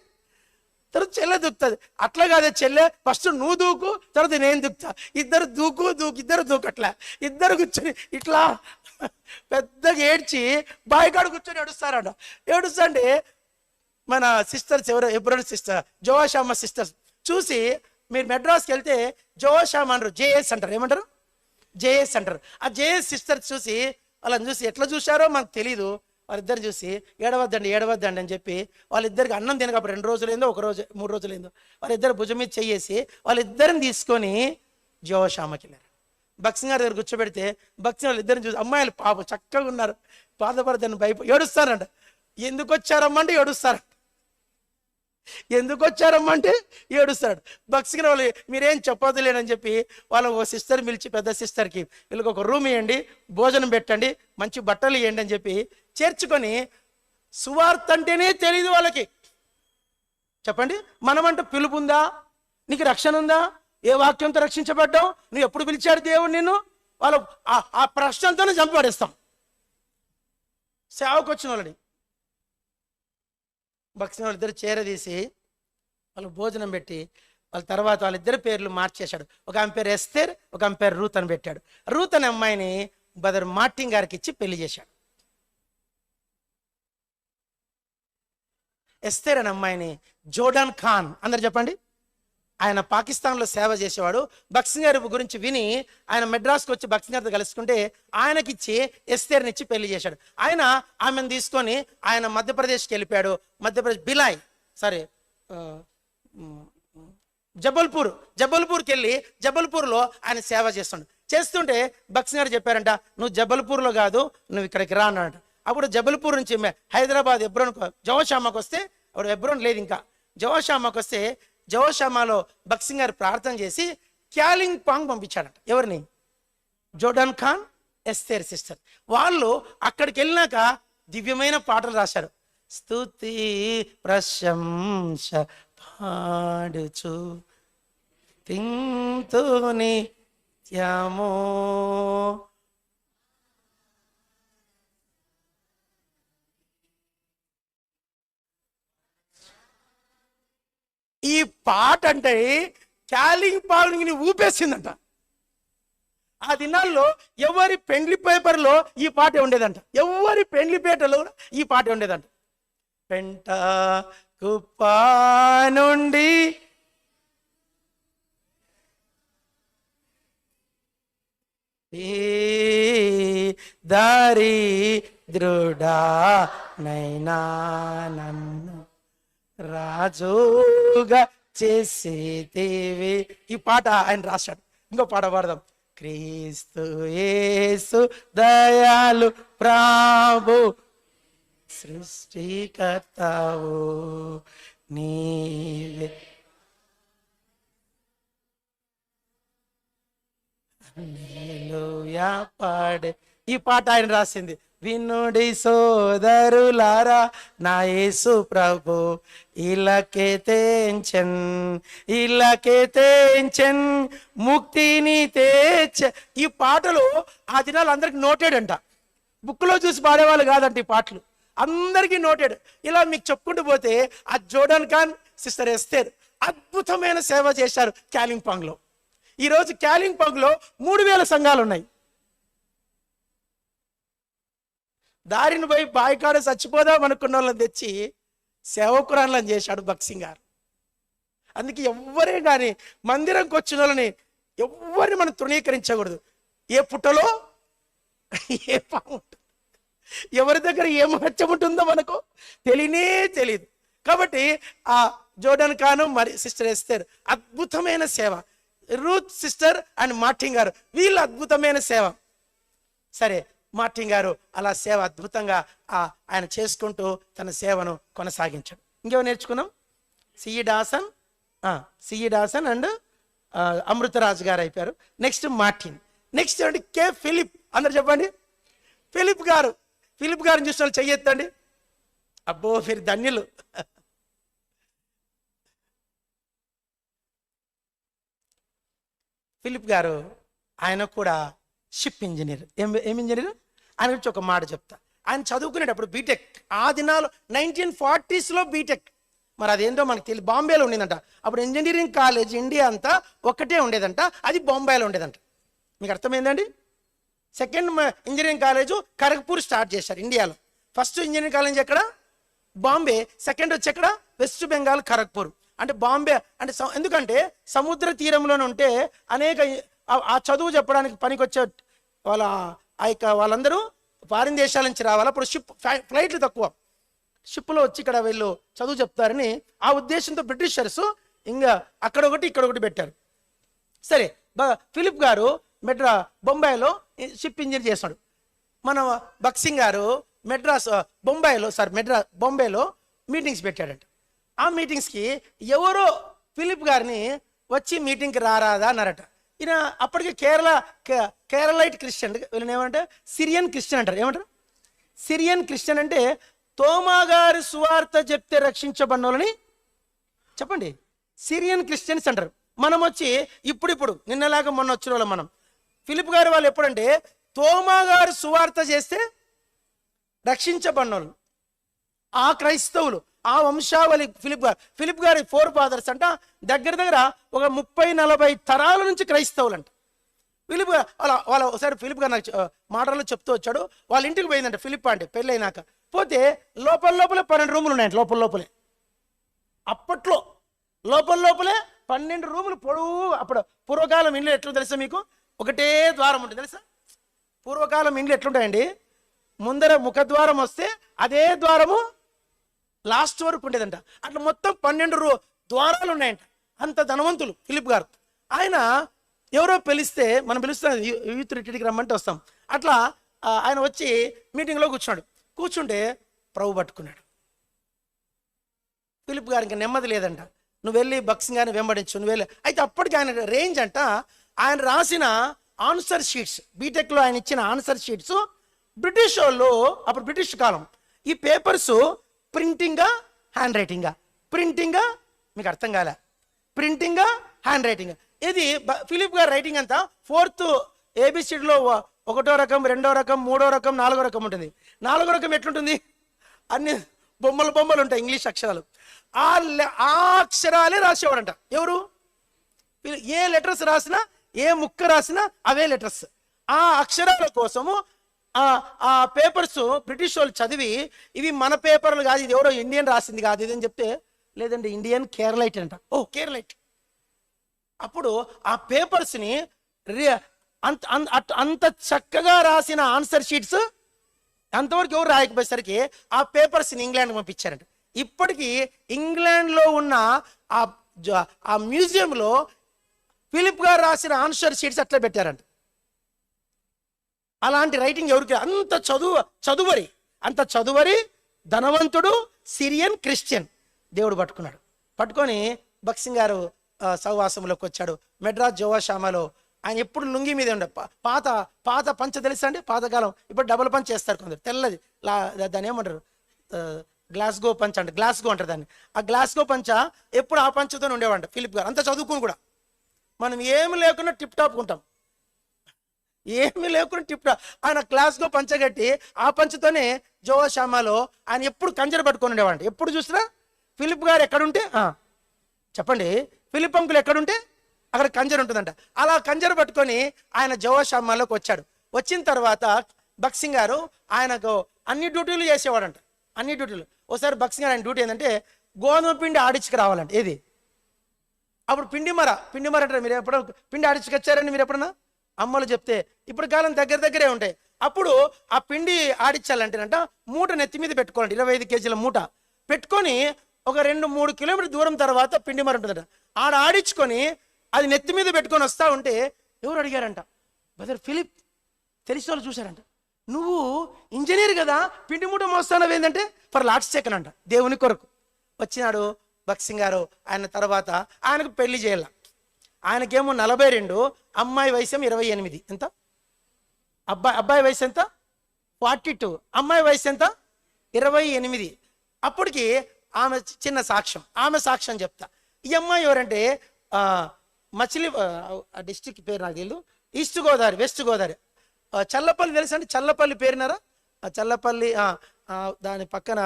తర్వాత చెల్లె దూకుతుంది, అట్లా కాదే చెల్లె ఫస్ట్ నువ్వు దూకు తర్వాత నేను దూకుతా. ఇద్దరు దూకు అట్లా ఇద్దరు కూర్చొని ఇట్లా పెద్దగా ఏడ్చి బాయికాడు కూర్చొని ఏడుస్తాంటే మన సిస్టర్స్ ఎవరు, ఎబ్రోన్ సిస్టర్, జోషామ సిస్టర్స్ చూసి, మీరు మెడ్రాస్కి వెళ్తే జోషామ అంటారు, జేఎస్ అంటారు, ఏమంటారు జేఎస్ అంటారు. ఆ జేఎస్ సిస్టర్స్ చూసి, వాళ్ళని చూసి ఎట్లా చూశారో మనకు తెలీదు, వాళ్ళిద్దరు చూసి ఏడవద్దండి అని చెప్పి వాళ్ళిద్దరికి అన్నం తినకపోతే 2 రోజులైందో, 1 రోజు 3 రోజులైందో, వాళ్ళిద్దరు భుజం మీద చెయ్యేసి వాళ్ళిద్దరిని తీసుకొని జోషామకి వెళ్ళారు. భక్సింగ్ గారి దగ్గర కూర్చోబెడితే భక్సింగ్ వాళ్ళిద్దరిని చూసి, అమ్మాయిలు పాప చక్కగా ఉన్నారు, బాధపడతాను ఏడుస్తారంట. ఎందుకు వచ్చారమ్మా అంటే ఏడుస్తాడు. భక్సింగ్ వాళ్ళు మీరేం చెప్పదులేనని చెప్పి వాళ్ళ ఒక సిస్టర్ పిలిచి, పెద్ద సిస్టర్కి, వీళ్ళకి ఒక రూమ్ ఇవ్వండి, భోజనం పెట్టండి, మంచి బట్టలు ఇవ్వండి అని చెప్పి చేర్చుకొని, సువార్త అంటేనే తెలియదు వాళ్ళకి. చెప్పండి, మనమంటే పిలుపు ఉందా, నీకు రక్షణ ఉందా, ఏ వాక్యంతో రక్షించబడ్డావు, నువ్వు ఎప్పుడు పిలిచాడు దేవుడు నిన్ను, వాళ్ళు ఆ ప్రశ్నతోనే చంపబడేస్తాం. సేవకు వచ్చిన వాళ్ళని భక్సిన వాళ్ళిద్దరు చేరదీసి వాళ్ళు భోజనం పెట్టి, వాళ్ళ తర్వాత వాళ్ళిద్దరి పేర్లు మార్చేశాడు. ఒక ఆమె పేరు ఎస్తేర్, ఒక ఆమె పేరు రూత్ అని పెట్టాడు. రూత్ అనే అమ్మాయిని బ్రదర్ మార్టిన్ గారికి ఇచ్చి పెళ్లి చేశాడు. ఎస్తేర్ అనే అమ్మాయిని జోర్డాన్ ఖాన్, అందరు చెప్పండి, ఆయన పాకిస్తాన్లో సేవ చేసేవాడు. భక్సింగ్ గారి గురించి విని ఆయన మెడ్రాస్కి వచ్చి భక్సింగ్ గారితో కలుసుకుంటే ఆయనకిచ్చి ఎస్తేర్నిచ్చి పెళ్లి చేశాడు. ఆయన ఆమెను తీసుకొని ఆయన మధ్యప్రదేశ్కి వెళ్ళిపోయాడు. మధ్యప్రదేశ్ బిలాయ్ సారీ జబల్పూర్కి వెళ్ళి జబల్పూర్లో ఆయన సేవ చేస్తుంటే భక్సింగ్ గారు చెప్పారంట, నువ్వు జబల్పూర్లో కాదు, నువ్వు ఇక్కడికి రా అన్నాడు. అప్పుడు జబల్పూర్ నుంచి హైదరాబాద్ ఎబ్రోన్ జవషామాకి వస్తే, అప్పుడు ఎబ్రోన్ లేదు ఇంకా, జవషామాకి వస్తే జవషామాలో భక్సింగ్ గారు ప్రార్థన చేసి క్యాలింగ్ పాంగ్ పంపించాడట. ఎవరిని? Jordan Khan, Esther sister. వాళ్ళు అక్కడికి వెళ్ళినాక దివ్యమైన పాటలు రాశారు. స్తుతి ప్రశంస పాడుచు తింతుని త్యామో. ఈ పాట అంటే క్యాలింగ్ పాంగ్ని ఊపేసిందంట. ఆ దినాల్లో ఎవరి పెండ్లి పేపర్లో ఈ పాట ఉండేదంట, ఎవరి పెండ్లి పేటలో ఈ పాట ఉండేదంట. పెంట కుప్పా నుండి దారి దృఢా నైనా నన్ను రాజుగా చేసేదేవి. ఈ పాట ఆయన రాశాడు. ఇంకో పాట పాడదాం. క్రీస్తు యేసు దయాలు ప్రభు సృష్టికర్తావు నీవే హల్లెలూయా పాడే. ఈ పాట ఆయన రాసింది. వినుడి సోదరులారా నా యేసు ప్రభు ఇలాకే తెంచెన్ ముక్తిని తెచ్చ. ఈ పాటలు ఆ దినాలు అందరికి నోటెడ్ అంట. బుక్లో చూసి పాడేవాళ్ళు కాదంట ఈ పాటలు, అందరికీ నోటెడ్. ఇలా మీకు చెప్పుకుంటూ పోతే ఆ జోర్డాన్ ఖాన్, సిస్టర్ ఎస్తేర్ అద్భుతమైన సేవ చేశారు క్యాలింగ్ పాంగ్లో. ఈరోజు క్యాలింగ్ పాంగ్లో 3000 సంఘాలు ఉన్నాయి. దారిని పోయి బాయికాడ చచ్చిపోదాం అనుకున్న వాళ్ళని తెచ్చి సేవకురాలను చేశాడు భక్సింగ్ గారు. అందుకే ఎవ్వరే కానీ మందిరంకి వచ్చిన వాళ్ళని ఎవ్వరిని మనం తృణీకరించకూడదు. ఏ పుట్టలో ఏ పాము ఉంటుంది, ఎవరి దగ్గర ఏ మహత్యం ఉంటుందో మనకు తెలియదు. కాబట్టి ఆ జోర్డాన్ ఖాను మరి సిస్టర్ ఎస్తేర్ అద్భుతమైన సేవ, రూత్ సిస్టర్ అండ్ మార్టిన్ గారు వీళ్ళు అద్భుతమైన సేవ. సరే, మార్టిన్ గారు అలా సేవ అద్భుతంగా ఆయన చేసుకుంటూ తన సేవను కొనసాగించాడు. ఇంకేమో నేర్చుకున్నాం. సిఈ డాసన్ అండ్ అమృతరాజు గారు అయిపోయారు. Next Martin. నెక్స్ట్ ఏమంటే కే ఫిలిప్. అందరు చెప్పండి. ఫిలిప్ గారిని చూసిన వాళ్ళు చెయ్యెత్తండి. అబ్బో మీరు ధన్యులు. ఫిలిప్ గారు ఆయన కూడా షిప్ ఇంజనీర్. ఏం ఇంజనీర్? ఆయన గురించి ఒక మాట చెప్తా. ఆయన చదువుకునేటప్పుడు బీటెక్, ఆ దినాలు 1940s బీటెక్. మరి అదేంటో మనకు తెలియదు. బాంబేలో ఉండేదంట అప్పుడు ఇంజనీరింగ్ కాలేజ్. ఇండియా అంతా ఒక్కటే ఉండేదంట, అది బాంబేలో ఉండేదంట. మీకు అర్థమైందండి? Second engineering college Kharagpur start చేశారు ఇండియాలో. ఫస్ట్ ఇంజనీరింగ్ కాలేజ్ ఎక్కడ? బాంబే. సెకండ్ వచ్చి ఎక్కడ? వెస్ట్ బెంగాల్ ఖరగ్పూర్. అంటే బాంబే అంటే ఎందుకంటే సముద్ర తీరంలోనే ఉంటే అనేక ఆ చదువు చెప్పడానికి పనికొచ్చే వాళ్ళందరూ ఫారిన్ దేశాల నుంచి రావాలి. అప్పుడు ఫ్లైట్లు తక్కువ, షిప్లో వచ్చి ఇక్కడ వీళ్ళు చదువు చెప్తారని ఆ ఉద్దేశంతో బ్రిటిషర్స్ ఇంకా అక్కడ ఒకటి ఇక్కడ ఒకటి పెట్టారు. సరే, ఫిలిప్ గారు బొంబాయిలో షిప్ ఇంజనీర్ చేస్తాడు. మన భక్సింగ్ గారు బొంబాయిలో మీటింగ్స్ పెట్టాడంట. ఆ మీటింగ్స్కి ఎవరో ఫిలిప్ గారిని వచ్చి మీటింగ్కి రారాదా అన్నారట. ఈయన అప్పటికి కేరళైట్ క్రిస్టియన్, వీళ్ళని ఏమంటే సిరియన్ క్రిస్టియన్ అంటారు. ఏమంటారు? సిరియన్ క్రిస్టియన్ అంటే తోమా గారు సువార్త చెప్తే రక్షించబడిన వాళ్ళని చెప్పండి సిరియన్ క్రిస్టియన్స్ అంటారు. మనం వచ్చి ఇప్పుడు నిన్నలాగా మొన్న వచ్చిన వాళ్ళం మనం. ఫిలిప్ గారు వాళ్ళు ఎప్పుడంటే తోమా గారు సువార్త చేస్తే రక్షించబడిన వాళ్ళు, ఆ క్రైస్తవులు, ఆ వంశావళి. ఫిలిప్ గారి 4 ఫాదర్స్ అంట. దగ్గర ఒక 30-40 తరాల నుంచి క్రైస్తవులు అంట. ఫిలిప్ గారు వాళ్ళ ఒకసారి ఫిలిప్ గారు నాకు మాటల్లో చెప్తూ వచ్చాడు. వాళ్ళ ఇంటికి పోయిందంట ఫిలిప్ అంటే పెళ్ళైనాక. పోతే లోపలే 12 రూములు ఉన్నాయంట. లోపలే అప్పట్లో లోపలే 12 రూములు పొడవు. అప్పుడు పూర్వకాలం ఇండ్లు ఎట్లా తెలుసా మీకు? ఒకటే ద్వారం ఉంటుంది తెలుసా? పూర్వకాలం ఇండ్లు ఎట్లుంటాయండి? ముందర ముఖద్వారం వస్తే అదే ద్వారము లాస్ట్ వరకు ఉండేదంట. అట్లా మొత్తం 12 ద్వారాలు ఉన్నాయంట. అంత ధనవంతులు ఫిలిప్ గారు. ఆయన ఎవరో పిలిస్తే, మనం పిలుస్తాం యూత్ రిట్రీట్కి రమ్మంటే వస్తాం. అట్లా ఆయన వచ్చి మీటింగ్లో కూర్చుంటే ప్రభు పట్టుకున్నాడు. ఫిలిప్ గారు ఇంకా నెమ్మది లేదంట. నువ్వు వెళ్ళి బక్సింగ్ గారిని వెంబడించు, నువ్వు వెళ్ళి. అయితే అప్పటికి ఆయన రేంజ్ అంట, ఆయన రాసిన ఆన్సర్ షీట్స్, బీటెక్లో ఆయన ఇచ్చిన ఆన్సర్ షీట్స్ బ్రిటిష్ వాళ్ళు, అప్పుడు బ్రిటిష్ కాలం, ఈ పేపర్స్ ప్రింటింగా హ్యాండ్ రైటింగా, ప్రింటింగా, మీకు అర్థం కాలే, ప్రింటింగా హ్యాండ్ రైటింగ్. ఇది ఫిలిప్ గారి రైటింగ్ అంతా 4th ABCDలో 1వ రకం, 2వ రకం, 3వ రకం, 4వ రకం ఉంటుంది. 4వ రకం ఎట్లుంటుంది? అన్ని బొమ్మలు ఉంటాయి, ఇంగ్లీష్ అక్షరాలు. ఆ అక్షరాలే రాసేవాడంట. ఎవరు? ఏ లెటర్స్ రాసినా, ఏ ముక్క రాసినా అవే లెటర్స్. ఆ అక్షరాల కోసము ఆ పేపర్స్ బ్రిటిష్ వాళ్ళు చదివి, ఇవి మన పేపర్లు కాదు, ఇది ఎవరో ఇండియన్ రాసింది కాదు ఇది అని చెప్తే, లేదండి ఇండియన్ కేరళైట్ అంట. ఓ కేరళైట్. అప్పుడు ఆ పేపర్స్ని అంత చక్కగా రాసిన ఆన్సర్ షీట్స్ అంతవరకు ఎవరు రాయకపోయేసరికి ఆ పేపర్స్ని ఇంగ్లాండ్కి పంపించారంట. ఇప్పటికీ ఇంగ్లాండ్లో ఉన్న ఆ మ్యూజియంలో ఫిలిప్ గారు రాసిన ఆన్సర్ షీట్స్ అట్లా పెట్టారంట. అలాంటి రైటింగ్ ఎవరికి? అంత చదువరి ధనవంతుడు సిరియన్ క్రిస్టియన్ దేవుడు పట్టుకొని బక్సింగ్ గారు సహవాసంలోకి వచ్చాడు. మెడ్రాస్ జోవాషామాలో ఆయన ఎప్పుడు లుంగి మీదే ఉండే పాత పంచ తెలుసా అండి? పాతకాలం. ఇప్పుడు డబుల్ పంచ్ చేస్తారు కొందరు, తెల్లది, దాన్ని ఏమంటారు, గ్లాస్గో పంచ అంటే, గ్లాస్గో అంటారు దాన్ని. ఆ గ్లాస్గో పంచ ఎప్పుడు ఆ పంచతో ఉండేవాడు ఫిలిప్ గారు. అంత చదువుకుని కూడా మనం ఏమి లేకుండా టిప్ టాప్ ఉంటాం, ఏమి లేకుండా టిప్ టాప్. ఆయన గ్లాస్గో పంచగట్టి ఆ పంచతోనే జోవాషామాలో ఆయన ఎప్పుడు కంజర పట్టుకొని ఉండేవాడు. ఎప్పుడు చూసినా ఫిలిప్ గారు ఎక్కడుంటే, చెప్పండి, ఫిలిప్ అంకుల్ ఎక్కడుంటే అక్కడ కంజర ఉంటుందంట. అలా కంజర పట్టుకొని ఆయన జోవాషామాలోకి వచ్చాడు. వచ్చిన తర్వాత బక్సింగ్ గారు ఆయనకు అన్ని డ్యూటీలు చేసేవాడంట, అన్ని డ్యూటీలు. ఒకసారి బక్సింగ్ గారు ఆయన డ్యూటీ ఏంటంటే గోధుమ పిండి ఆడించుకు రావాలంట. ఏది? అప్పుడు పిండిమర అంటారు. మీరు ఎప్పుడైనా పిండి ఆడించుకొచ్చారండి మీరు ఎప్పుడన్నా? అమ్మలు చెప్తే ఇప్పుడు కాలం దగ్గరే ఉంటాయి. అప్పుడు ఆ పిండి ఆడించాలంటేనంట మూట నెత్తి మీద పెట్టుకోవాలంట, 25 కేజీల మూట పెట్టుకొని ఒక 2-3 కిలోమీటర్ దూరం తర్వాత పిండిమర ఉంటుందట. ఆడ ఆడించుకొని అది నెత్తి మీద పెట్టుకొని వస్తూ ఉంటే ఎవరు అడిగారంట, బ్రదర్ ఫిలిప్, తెలిసిన వాళ్ళు చూశారంట, నువ్వు ఇంజనీర్ కదా, పిండి మూట మోస్తానవి ఏంటంటే ఫర్ లాస్ట్ సెకండ్ అంట, దేవుని కొరకు. వచ్చినాడు బక్సింగ్ గారు. ఆయన తర్వాత ఆయనకు పెళ్లి చేయాల. ఆయనకేమో 42, అమ్మాయి వయసు 28. ఎంత? అబ్బాయి వయసు ఎంత? 42, అమ్మాయి వయసు ఎంత? 28. అప్పటికి ఆమె చిన్న సాక్ష్యం, ఆమె సాక్ష్యం చెప్తా. ఈ అమ్మాయి ఎవరంటే మచిలీ డిస్టిక్ పేరు నాకు తెలియదు, ఈస్ట్ గోదావరి, వెస్ట్ గోదావరి, చల్లపల్లి తెలుసా అండి? చల్లపల్లి పేరున్నారా? చల్లపల్లి, దాని పక్కన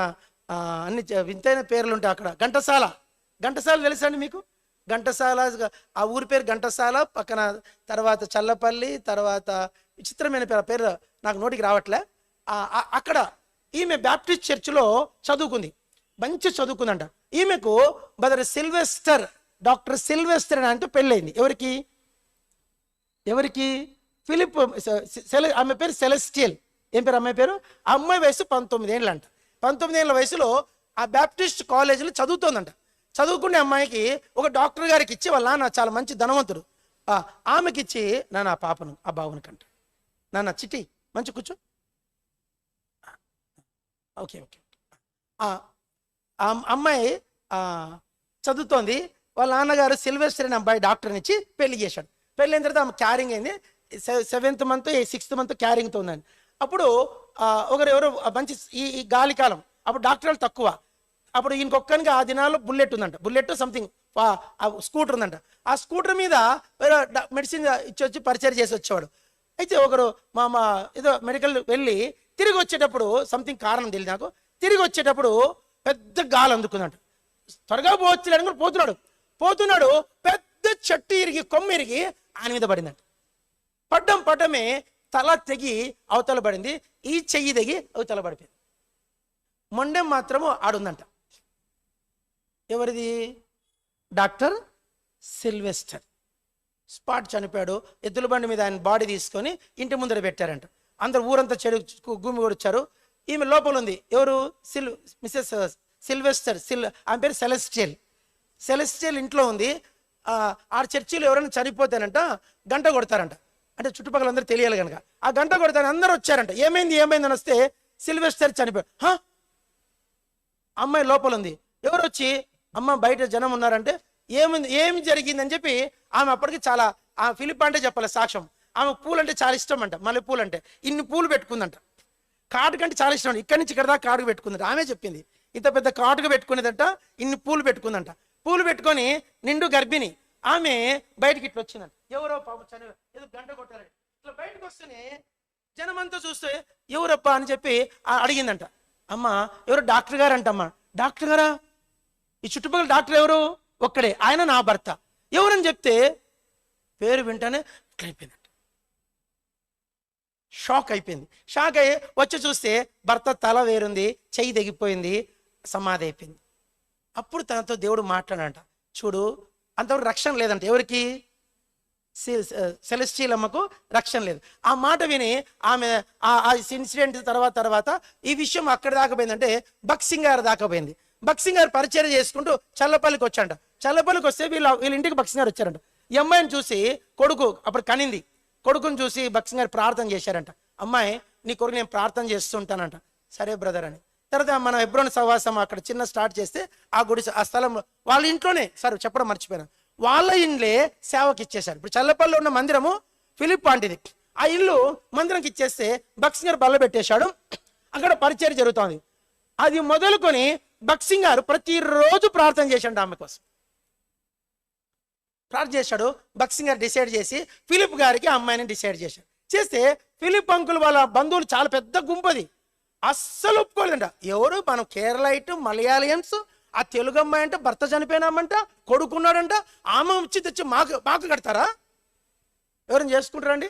అన్ని వింతైన పేర్లు ఉంటాయి అక్కడ. ఘంటసాల తెలుసా అండి మీకు? ఘంటసాల, ఆ ఊరి పేరు ఘంటసాల, పక్కన తర్వాత చల్లపల్లి, తర్వాత విచిత్రమైన పేరు నాకు నోటికి రావట్లే. అక్కడ ఈమె బ్యాప్టిస్ట్ చర్చిలో చదువుకుంది, మంచి చదువుకుందంట. ఈమెకు బ్రదర్ సిల్వెస్టర్, డాక్టర్ సిల్వెస్టర్ అని అంటే పెళ్ళయింది. ఎవరికి? ఫిలిప్. ఆమె పేరు సెలెస్టియల్. ఏం పేరు అమ్మాయి పేరు? ఆ అమ్మాయి వయసు 19 ఏళ్ళు అంట. 19 ఏళ్ళ వయసులో ఆ బ్యాప్టిస్ట్ కాలేజీలో చదువుతోందంట. చదువుకునే అమ్మాయికి ఒక డాక్టర్ గారికి ఇచ్చి, వాళ్ళ నాన్న చాలా మంచి ధనవంతుడు, ఆమెకి ఇచ్చి, నాన్న ఆ పాపను, ఆ బావుని కంట, నాన్న చిట్టి మంచి కూర్చో, ఓకే. ఆ అమ్మాయి చదువుతోంది. వాళ్ళ నాన్నగారు సిల్వెస్టర్ అనే అబ్బాయి డాక్టర్ని ఇచ్చి పెళ్లి చేశాడు. పెళ్ళి అయిన తర్వాత ఆమె క్యారింగ్ అయింది. 7th మంత్ 6th మంత్ క్యారింగ్తో ఉందండి. అప్పుడు ఎవరు మంచి ఈ గాలి కాలం, అప్పుడు డాక్టర్లు తక్కువ. అప్పుడు ఇంకొక్కరికి ఆ దినాల్లో బుల్లెట్ ఉందంట, బుల్లెట్ సంథింగ్ స్కూటర్ ఉందంట. ఆ స్కూటర్ మీద మెడిసిన్ ఇచ్చి పరిచయం చేసి వచ్చేవాడు. అయితే ఒకరు మా ఏదో మెడికల్ వెళ్ళి తిరిగి వచ్చేటప్పుడు సంథింగ్ కారణం తెలియదు నాకు, తిరిగి వచ్చేటప్పుడు పెద్ద గాలి అందుకుందంట. త్వరగా పోవచ్చు పోతున్నాడు పెద్ద చెట్టు ఇరిగి, కొమ్మ ఇరిగి ఆయన మీద పడిందంట. పడ్డమే తల తెగి అవతల పడింది, ఈ చెయ్యి తెగి అవతల పడిపోయింది. మొండెం మాత్రము ఆడుందంట. ఎవరిది? డాక్టర్ సిల్వెస్టర్ స్పాట్ చనిపోయాడు. ఎద్దుల బండి మీద ఆయన బాడీ తీసుకొని ఇంటి ముందర పెట్టారంట. అందరు ఊరంతా చెడు గుమ్మి కొడిచారు. ఈమె లోపల ఉంది. ఎవరు? Mrs Sylvester. ఆమె పేరు సెలెస్టియల్ ఇంట్లో ఉంది. ఆ చర్చిలో ఎవరైనా చనిపోతేనంట గంట కొడతారంట. అంటే చుట్టుపక్కల అందరూ తెలియాలి కనుక ఆ గంట కొడతారని అందరూ వచ్చారంట. ఏమైంది అని వస్తే సిల్వెస్టర్ చనిపోయాడు. అమ్మాయి లోపల ఉంది. ఎవరు వచ్చి అమ్మ బయట జనం ఉన్నారంటే ఏమి జరిగిందని చెప్పి ఆమె అప్పటికి చాలా ఫిలిప్ అంటే చెప్పాలి సాక్ష్యం. ఆమె పూలు అంటే చాలా ఇష్టం అంట. మళ్ళీ పూలు అంటే ఇన్ని పూలు పెట్టుకుందంట. కాటుకు అంటే చాలా ఇష్టం అంట. ఇక్కడి నుంచి ఇక్కడ దాకా కాటుకు పెట్టుకుందంట. ఆమె చెప్పింది ఇంత పెద్ద కాటుకు పెట్టుకునేదంట. ఇన్ని పూలు పెట్టుకుందంట. పూలు పెట్టుకొని నిండు గర్భిణి ఆమె బయటికి ఇట్లా వచ్చిందంట. ఎవరో పాప ఏదో గంట కొట్టారంట. ఇట్లా బయటకు వస్తేనే జనమంతా చూస్తే ఎవరప్పా అని చెప్పి అడిగిందంట. అమ్మ ఎవరు? డాక్టర్ గారు అంటమ్మ. డాక్టర్ గారా? ఈ చుట్టుపక్కల డాక్టర్ ఎవరు? ఒక్కడే, ఆయన నా భర్త. ఎవరని చెప్తే పేరు వింటానే అయిపోయిందంట. షాక్ అయిపోయింది. షాక్ అయ్యి వచ్చి చూస్తే భర్త తల వేరుంది, చెయ్యి తెగిపోయింది, సమాధి అయిపోయింది. అప్పుడు తనతో దేవుడు మాట్లాడంట. చూడు, అంతవరకు రక్షణ లేదంట. ఎవరికి? సెలెస్టియల్ అమ్మకు రక్షణ లేదు. ఆ మాట విని ఆమె ఆ ఇన్సిడెంట్ తర్వాత ఈ విషయం అక్కడ దాకపోయిందంటే బక్సింగ్ గారు దాకపోయింది. బక్సింగ్ గారు పరిచయం చేసుకుంటూ చల్లపల్లికి వచ్చాడంట. చల్లపల్లికి వస్తే వీళ్ళ ఇంటికి బక్సింగ్ గారు వచ్చారంట. ఈ అమ్మాయిని చూసి కొడుకు అప్పుడు కనింది. కొడుకుని చూసి బక్సింగ్ గారు ప్రార్థన చేశారంట. అమ్మాయి నీ కొడుకు నేను ప్రార్థన చేస్తుంటానంట. సరే బ్రదర్ అని. తర్వాత మనం హెబ్రోన్ సహవాసం అక్కడ చిన్న స్టార్ట్ చేస్తే ఆ గుడి ఆ స్థలం వాళ్ళ ఇంట్లోనే, సరే చెప్పడం మర్చిపోయాను, వాళ్ళ ఇండ్లే సేవకి ఇచ్చేశారు. ఇప్పుడు చల్లపల్లిలో ఉన్న మందిరము ఫిలిప్ ఆంటీది. ఆ ఇల్లు మందిరంకి ఇచ్చేస్తే బక్సింగ్ గారు బల్ల పెట్టేశాడు. అక్కడ పరిచయం జరుగుతోంది. అది మొదలుకొని బక్సింగ్ గారు ప్రతిరోజు ప్రార్థన చేశాడు. ఆమె కోసం ప్రార్థన చేశాడు. బక్సింగ్ గారు డిసైడ్ చేసి ఫిలిప్ గారికి అమ్మాయిని డిసైడ్ చేశాడు. చేస్తే ఫిలిప్ అంకుల్ వాళ్ళ బంధువులు చాలా పెద్ద గుంపది, అస్సలు ఒప్పుకోలేదంట. ఎవరు? మనం కేరళైట్ మలయాళియన్స్, ఆ తెలుగు అమ్మాయి అంటే భర్త చనిపోయినామంట, కొడుకున్నాడంట, ఆమె వచ్చి తెచ్చి మాకు కడతారా? ఎవరైనా చేసుకుంటారండి?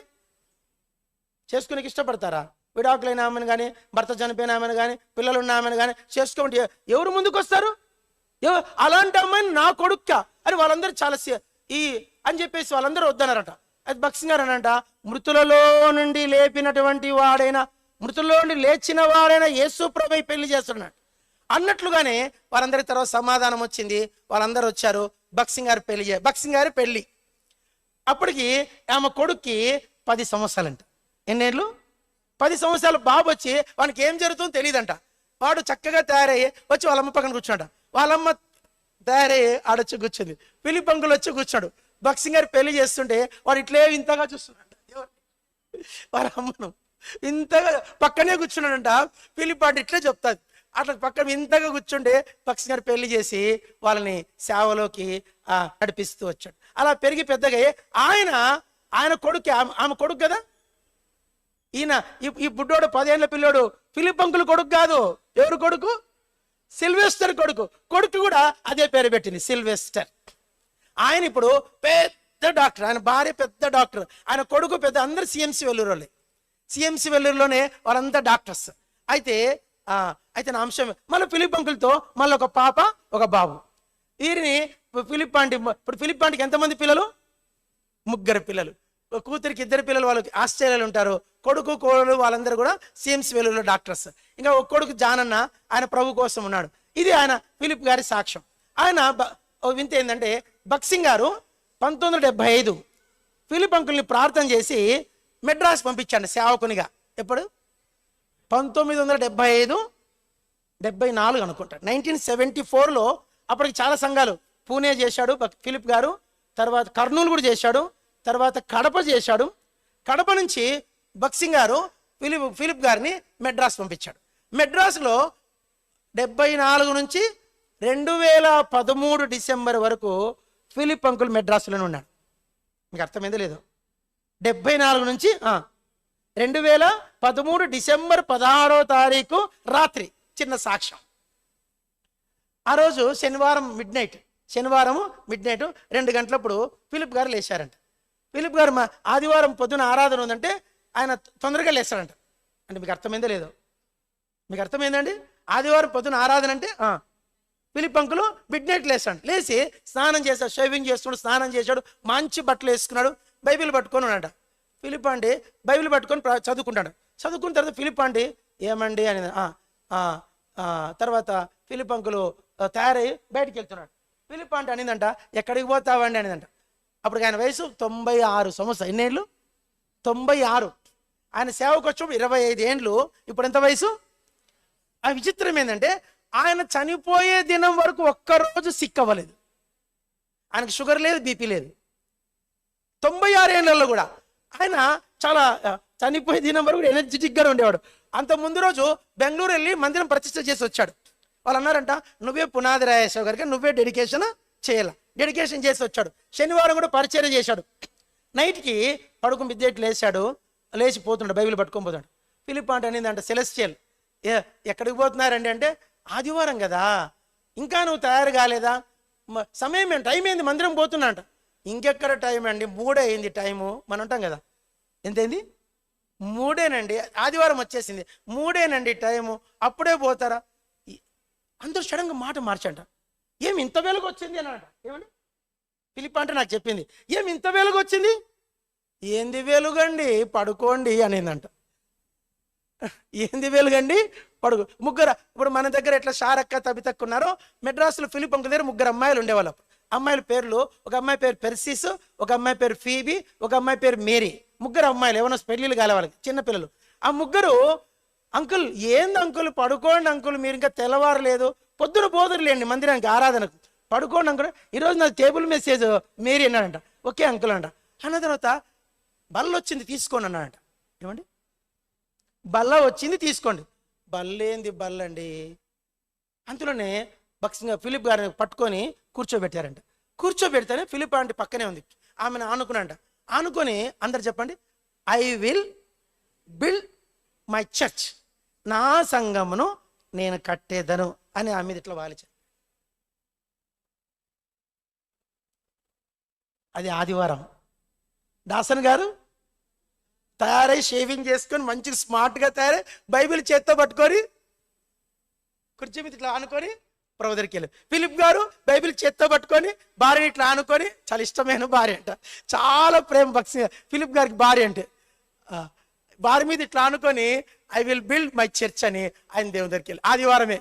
చేసుకునేకి ఇష్టపడతారా? విడాకులైన ఆమెను కానీ, భర్త చనిపోయిన ఆమెను కానీ, పిల్లలు ఉన్న ఆమెను కానీ చేసుకోండి. ఎవరు ముందుకు వస్తారు? అలాంటి అమ్మాయిని నా కొడుక్క అని వాళ్ళందరూ చాలా అని చెప్పేసి వాళ్ళందరూ వద్దన్నారట. అది బక్సింగ్ గారు అనంట, మృతులలో నుండి లేపినటువంటి వాడైనా, మృతుల్లో నుండి లేచిన వాడైనా యేసు ప్రభువై పెళ్లి చేస్తున్నాడు అన్నట్లుగానే వారందరి తర్వాత సమాధానం వచ్చింది. వాళ్ళందరూ వచ్చారు. బక్సింగ్ గారి పెళ్లి అప్పటికి ఆమె కొడుక్కి 10 సంవత్సరాలంట. ఎన్నేళ్ళు? 10 సంవత్సరాలు బాబు వచ్చి వానికి ఏం జరుగుతుందో తెలియదంట. వాడు చక్కగా తయారయ్యి వచ్చి వాళ్ళమ్మ పక్కన కూర్చున్నాడు. వాళ్ళమ్మ తయారయ్యి ఆడొచ్చి కూర్చుంది. ఫిలిప్ అంకుల్ వచ్చి కూర్చోడు. బక్సింగ్ గారు పెళ్లి చేస్తుంటే వాడు ఇట్లే ఇంతగా చూస్తున్నాడు. వాళ్ళ అమ్మను ఇంతగా పక్కనే కూర్చున్నాడంట. ఫిలిప్ అంటే ఇట్లే చెప్తాది. అట్లా పక్కన ఇంతగా కూర్చుంటే బక్సింగ్ గారు పెళ్లి చేసి వాళ్ళని సేవలోకి నడిపిస్తూ వచ్చాడు. అలా పెరిగి పెద్దగా ఆయన కొడుకు, ఆమె కొడుకు కదా ఈయన. ఈ బుడ్డోడు 10 ఏళ్ళ పిల్లోడు ఫిలిప్ అంకుల్ కొడుకు కాదు. ఎవరు కొడుకు? సిల్వెస్టర్ కొడుకు. కొడుకు కూడా అదే పేరు పెట్టింది, సిల్వెస్టర్. ఆయన ఇప్పుడు పెద్ద డాక్టర్. ఆయన భార్య పెద్ద డాక్టర్. ఆయన కొడుకు పెద్ద. అందరు సిఎంసి వెల్లూరు వాళ్ళే. సిఎంసి వెల్లూరులోనే వాళ్ళంతా డాక్టర్స్. అయితే నా అంశం మళ్ళీ ఫిలిప్ అంకుల్తో మళ్ళీ ఒక పాప ఒక బాబు. వీరిని ఫిలిప్ ఆంటీ, ఇప్పుడు ఫిలిప్ ఆంటీకి ఎంతమంది పిల్లలు? 3 పిల్లలు. కూతురికి 2 పిల్లలు, వాళ్ళకి ఆస్ట్రేలియాలో ఉంటారు. కొడుకు కోడలు వాళ్ళందరూ కూడా సిఎంసి వెల్లూరులో డాక్టర్స్. ఇంకా ఒక కొడుకు జానన్న, ఆయన ప్రభు కోసం ఉన్నాడు. ఇది ఆయన ఫిలిప్ గారి సాక్ష్యం. ఆయన వింత ఏంటంటే బక్సింగ్ గారు 1975 ఫిలిప్ అంకుల్ని ప్రార్థన చేసి మెడ్రాస్ పంపించాడు సేవకునిగా. ఎప్పుడు? 1975-74 అనుకుంటా. 1974లో అప్పటికి చాలా సంఘాలు పూణే చేశాడు ఫిలిప్ గారు. తర్వాత కర్నూలు కూడా చేశాడు. తర్వాత కడప చేశాడు. కడప నుంచి బక్సింగ్ గారు ఫిలిప్ గారిని మెడ్రాస్ పంపించాడు. మెడ్రాస్లో 74 నుంచి 2013 డిసెంబర్ వరకు ఫిలిప్ అంకుల్ మెడ్రాస్లోనే ఉన్నాడు. మీకు అర్థమైందో లేదో? 74 నుంచి 2013 డిసెంబర్ 16వ తారీఖు రాత్రి చిన్న సాక్ష్యం. ఆ రోజు శనివారం మిడ్ నైట్ 2 గంటలప్పుడు ఫిలిప్ గారు లేచారంట. ఫిలిప్ గారు ఆదివారం పొద్దున ఆరాధన ఉందంటే ఆయన తొందరగా లేస్తాడంట. అంటే మీకు అర్థమైందో లేదో? మీకు అర్థమైందండి? ఆదివారం పొద్దున ఆరాధన అంటే ఫిలిప్ అంకులు మిడ్ నైట్ లేచాడు, లేచి స్నానం చేశాడు, షేవింగ్ చేస్తున్నాడు, స్నానం చేశాడు, మంచి బట్టలు వేసుకున్నాడు, బైబిల్ పట్టుకొని ఉన్నాడు. ఫిలిప్ అండి బైబిల్ పట్టుకొని చదువుకుంటాడు. చదువుకున్న తర్వాత ఫిలిప్ అండి ఏమండి అని తర్వాత ఫిలిప్ అంకులు తయారై బయటికి వెళ్తున్నాడు. ఫిలిప్ అంటే అనిందంట, ఎక్కడికి పోతావండి అనిందంట. అప్పుడు ఆయన వయసు 96 సంవత్సరాలు. ఎన్నేళ్ళు? 96. ఆయన సేవకు వచ్చి 25 ఏండ్లు. ఇప్పుడు ఎంత వయసు? ఆ విచిత్రం ఏంటంటే ఆయన చనిపోయే దినం వరకు ఒక్కరోజు సిక్ అవ్వలేదు. ఆయనకు షుగర్ లేదు, బీపీ లేదు. 96 ఏళ్ళలో కూడా ఆయన చాలా చనిపోయే దినం వరకు ఎనర్జెటిక్గానే ఉండేవాడు. అంత ముందు రోజు బెంగళూరు వెళ్ళి మందిరం ప్రతిష్ఠ చేసి వచ్చాడు. వాళ్ళు అన్నారంట, నువ్వే పునాది రాయేశ్వర గారికి నువ్వే డెడికేషన్ చేయాల. డెడికేషన్ చేసి వచ్చాడు. శనివారం కూడా పరిచయం చేశాడు. నైట్కి పడుకుని మిద్దెట్లు లేచాడు, లేచిపోతున్నాడు, బైబిల్ పట్టుకొని పోతాడు. ఫిలిప్ అంటే అనిందంట, సెలెస్టియల్ ఎక్కడికి పోతున్నారండి అంటే, ఆదివారం కదా, ఇంకా నువ్వు తయారు కాలేదా? సమయం ఏంటి, టైం ఏంది, మందిరం పోతున్నా అంట. ఇంకెక్కడ టైం అండి, 3 అయింది టైము. మనం ఉంటాం కదా, ఎంతైంది? 3 ఆదివారం వచ్చేసింది, 3 టైము, అప్పుడే పోతారా? అందరూ సడన్గా మాట మార్చంట. ఏమి ఇంత వెలుగు వచ్చింది అని అంట. ఏమండి ఫిలిప్ అంటే నాకు చెప్పింది, ఏమి ఇంత వెలుగు వచ్చింది? ఏంది వెలుగండి, పడుకోండి అనేందంట. ఏంది వెలుగండి, పడుకో. ముగ్గురు ఇప్పుడు మన దగ్గర ఎట్లా షారక్క తబితక్క ఉన్నారో, మెడ్రాస్లో ఫిలిప్ అంకుల్ దగ్గర 3 అమ్మాయిలు ఉండేవాళ్ళు. అమ్మాయిల పేర్లు, ఒక అమ్మాయి పేరు పెర్సిస్, ఒక అమ్మాయి పేరు ఫీబీ, ఒక అమ్మాయి పేరు మేరీ. 3 అమ్మాయిలు, ఏమన్నా పెళ్ళిళ్ళు కాలే వాళ్ళకి, చిన్నపిల్లలు. ఆ 3 అంకుల్ ఏంది అంకుల్, పడుకోండి అంకుల్, మీరు ఇంకా తెల్లవారలేదు, పొద్దున పోదురులేండి మందిరానికి ఆరాధనకు, పడుకోండి అంకుల్, ఈరోజు నాకు టేబుల్ మెసేజ్ మేరీ అన్నాడంట. ఓకే అంకుల్ అంట. అన్న తర్వాత బల్ల వచ్చింది తీసుకోండి అన్నాడంట. ఏమండి బల్ల వచ్చింది తీసుకోండి. బల్లేంది బల్లండి. అంతలోనే భక్సింగా ఫిలిప్ గారిని పట్టుకొని కూర్చోబెట్టారంట. కూర్చోబెడితేనే ఫిలిప్ ఆంటీ పక్కనే ఉంది, ఆమెను ఆనుకున్నాంట. ఆనుకొని అందరు చెప్పండి, I will build my church, నా సంఘమును నేను కట్టేదను అని ఆమె మీద ఇట్లా వాలిచాను. అది ఆదివారం. దాసన్ గారు తయారై షేవింగ్ చేసుకొని మంచిగా స్మార్ట్గా తయారై బైబిల్ చేత్తో పట్టుకొని కుర్చీ మీద ఇట్లా ఆనుకొని ప్రభు దగ్గరికి వెళ్ళి, ఫిలిప్ గారు బైబిల్ చేత్తో పట్టుకొని భార్యని ఇట్లా ఆనుకొని, చాలా ఇష్టమైన భార్య అంట, చాలా ప్రేమ భక్తి ఫిలిప్ గారికి భార్య అంటే, భార్య మీద ఇట్లా ఆనుకొని I will build my church అని ఆయన దేవుని దగ్గరికి వెళ్ళి. ఆదివారమే.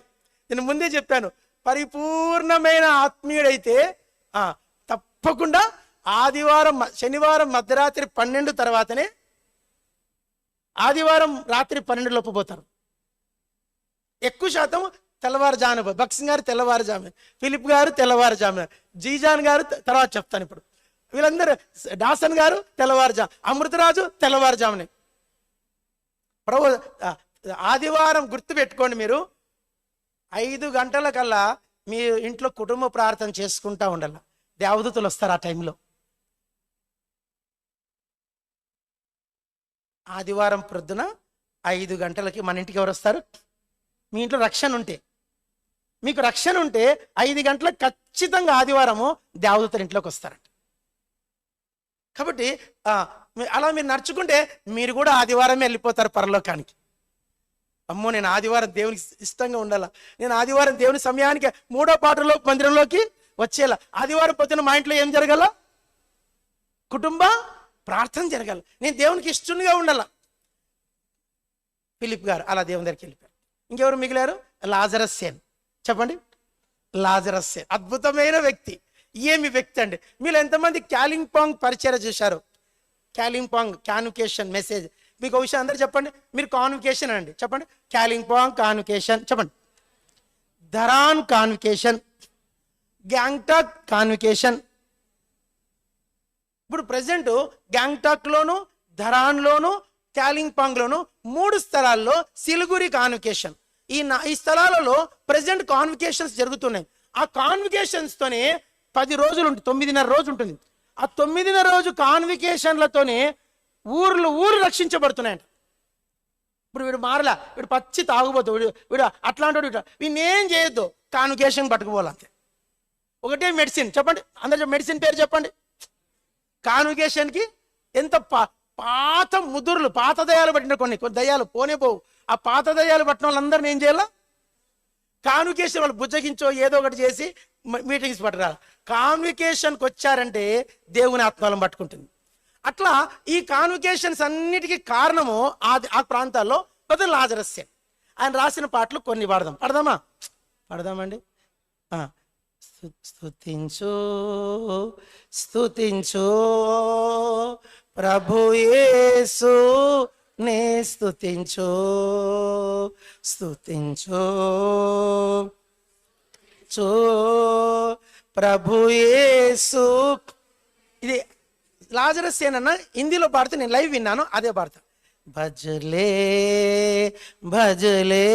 నేను ముందే చెప్పాను, పరిపూర్ణమైన ఆత్మీయుడైతే తప్పకుండా ఆదివారం శనివారం మధ్యరాత్రి 12 తర్వాతనే ఆదివారం రాత్రి 12 లోపు పోతారు. ఎక్కువ శాతం తెల్లవారుజామున. భక్సింగ్ గారు తెల్లవారుజామున, ఫిలిప్ గారు తెల్లవారుజామున, జీజాన్ గారు తర్వాత చెప్తాను ఇప్పుడు, వీళ్ళందరూ డాసన్ గారు తెల్లవారుజాము, అమృతరాజు తెల్లవారుజామునే. ప్రభు ఆదివారం గుర్తుపెట్టుకోండి, మీరు 5 గంటల కల్లా మీ ఇంట్లో కుటుంబ ప్రార్థన చేసుకుంటా ఉండాలి. దేవదూతలు వస్తారు ఆ టైంలో. ఆదివారం ప్రొద్దున 5 గంటలకి మన ఇంటికి ఎవరు వస్తారు? మీ ఇంట్లో రక్షణ ఉంటే, మీకు రక్షణ ఉంటే 5 గంటలకు ఖచ్చితంగా ఆదివారము దేవదూతలు ఇంట్లోకి వస్తారంట. కాబట్టి అలా మీరు నడుచుకుంటే మీరు కూడా ఆదివారమే వెళ్ళిపోతారు పరలోకానికి. అమ్మో, నేను ఆదివారం దేవునికి ఇష్టంగా ఉండాలా, నేను ఆదివారం దేవుని సమయానికి 3వ పాటలో మందిరంలోకి వచ్చేలా, ఆదివారం పొద్దున మా ఇంట్లో ఏం జరగాల? కుటుంబ ప్రార్థన జరగాలి, నేను దేవునికి ఇష్టంగా ఉండాల. ఫిలిప్ గారు అలా దేవుని దగ్గరికి వెళ్ళిపోయారు. ఇంకెవరు మిగిలారు? లాజరస్ సేన్. చెప్పండి, లాజరస్ సేన్ అద్భుతమైన వ్యక్తి. ఏమి వ్యక్తి అండి. మీరు ఎంతమంది క్యాలింపాంగ్ పరిచయం చూశారు? క్యాలింపాంగ్ కాన్వకేషన్ మెసేజ్. మీకు ఒక విషయం అందరూ చెప్పండి, మీరు కాన్వకేషన్ అండి చెప్పండి. క్యాలింపాంగ్ కాన్వకేషన్ చెప్పండి, ధరాన్ కాన్వకేషన్, గ్యాంగ్టాక్ కాన్వకేషన్. ఇప్పుడు ప్రజెంట్ గ్యాంగ్టాక్లోను, ధరాన్లోను, క్యాలింపాంగ్లోను 3 స్థలాల్లో సిలిగురి కాన్వకేషన్. ఈ స్థలాలలో ప్రజెంట్ కాన్వకేషన్స్ జరుగుతున్నాయి. ఆ కాన్వకేషన్స్తోనే 10 రోజులు ఉంటుంది, 9.5 రోజు ఉంటుంది. ఆ 9.5 రోజు కాన్వకేషన్లతోనే ఊరు రక్షించబడుతున్నాయంట. ఇప్పుడు వీడు మారలా, వీడు పచ్చి తాగుబోతు, వీడు అట్లాంటి వీడినేం చేయొద్దు, కాన్వకేషన్ పట్టుకుపోవాలంతే. ఒకటే మెడిసిన్ చెప్పండి, అందరూ మెడిసిన్ పేరు చెప్పండి. కాన్వకేషన్కి ఎంత పాత ముదురులు, పాత దయ్యాలు పట్టిన కొన్ని దయ్యాలు పోనే పోవు. ఆ పాత దయ్యాలు పట్టిన వాళ్ళందరినీ ఏం చేయాలా? కాన్వికేషన్ వాళ్ళు బుజ్జగించో ఏదో ఒకటి చేసి మీటింగ్స్ పట్టరాలి. కాన్వికేషన్కి వచ్చారంటే దేవుని ఆత్మలను పట్టుకుంటుంది. అట్లా ఈ కాన్వికేషన్స్ అన్నిటికీ కారణము ఆ ప్రాంతాల్లో మొదలు లాజరస్. ఆయన రాసిన పాటలు కొన్ని పాడదామండి. స్తుతించు స్తుతించు ప్రభు యేసు నే స్తుతించు స్తుతించు ప్రభు యేసు. ఇది లాజరస్ ఏనన్నా హిందీలో పాడితే నేను లైవ్ విన్నాను, అదే పాడతా. భజలే భజలే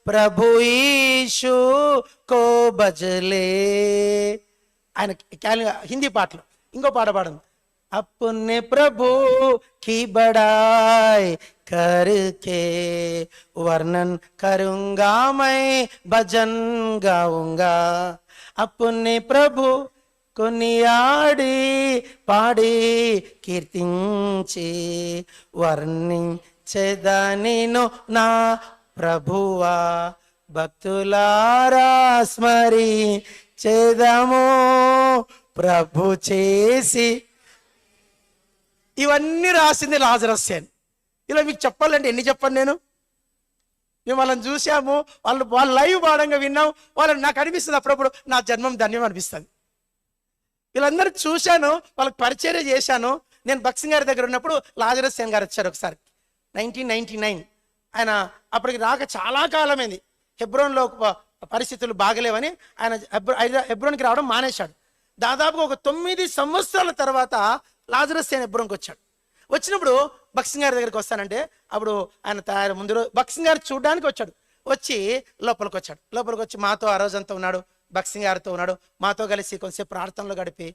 ప్రభు యీశు కో భజలే. ఆయన హిందీ పాటలు. ఇంకో పాట పాడండి. अपने प्रभु की बड़ाई करके वर्णन करूंगा मैं भजन गाऊंगा. अपने प्रभु కొనియాడి పాడి కీర్తించి వర్ణించెదనిను నా ప్రభువా. భక్తులారా స్మరించెదము ప్రభు చేసి. ఇవన్నీ రాసింది లాజరస్. ఇలా మీకు చెప్పాలంటే ఎన్ని చెప్పను నేను. మేము వాళ్ళని చూసాము, వాళ్ళు లైవ్ పాడంగా విన్నాం. వాళ్ళని నాకు అనిపిస్తుంది అప్పుడప్పుడు నా జన్మం ధన్యం అనిపిస్తుంది. వీళ్ళందరూ చూశాను, వాళ్ళకి పరిచర్య చేశాను. నేను బక్సింగ్ గారి దగ్గర ఉన్నప్పుడు లాజరస్ సేన్ గారు వచ్చారు ఒకసారి 1999. ఆయన అప్పటికి రాక చాలా కాలమైంది. హెబ్రోన్లో పరిస్థితులు బాగలేవని ఆయన హెబ్రోన్కి రావడం మానేశాడు. దాదాపుగా ఒక 9 సంవత్సరాల తర్వాత లాజరస్ సేన్ హెబ్రోన్కి వచ్చాడు. వచ్చినప్పుడు బక్సింగ్ గారి దగ్గరికి వస్తానంటే అప్పుడు ఆయన తయారు ముందు రోజు బక్సింగ్ గారు చూడడానికి వచ్చాడు. వచ్చి లోపలికి వచ్చి మాతో ఆ రోజంతా ఉన్నాడు. బక్సింగ్ గారితో ఉన్నాడు, మాతో కలిసి కొంచెంసేపు ప్రార్థనలో గడిపి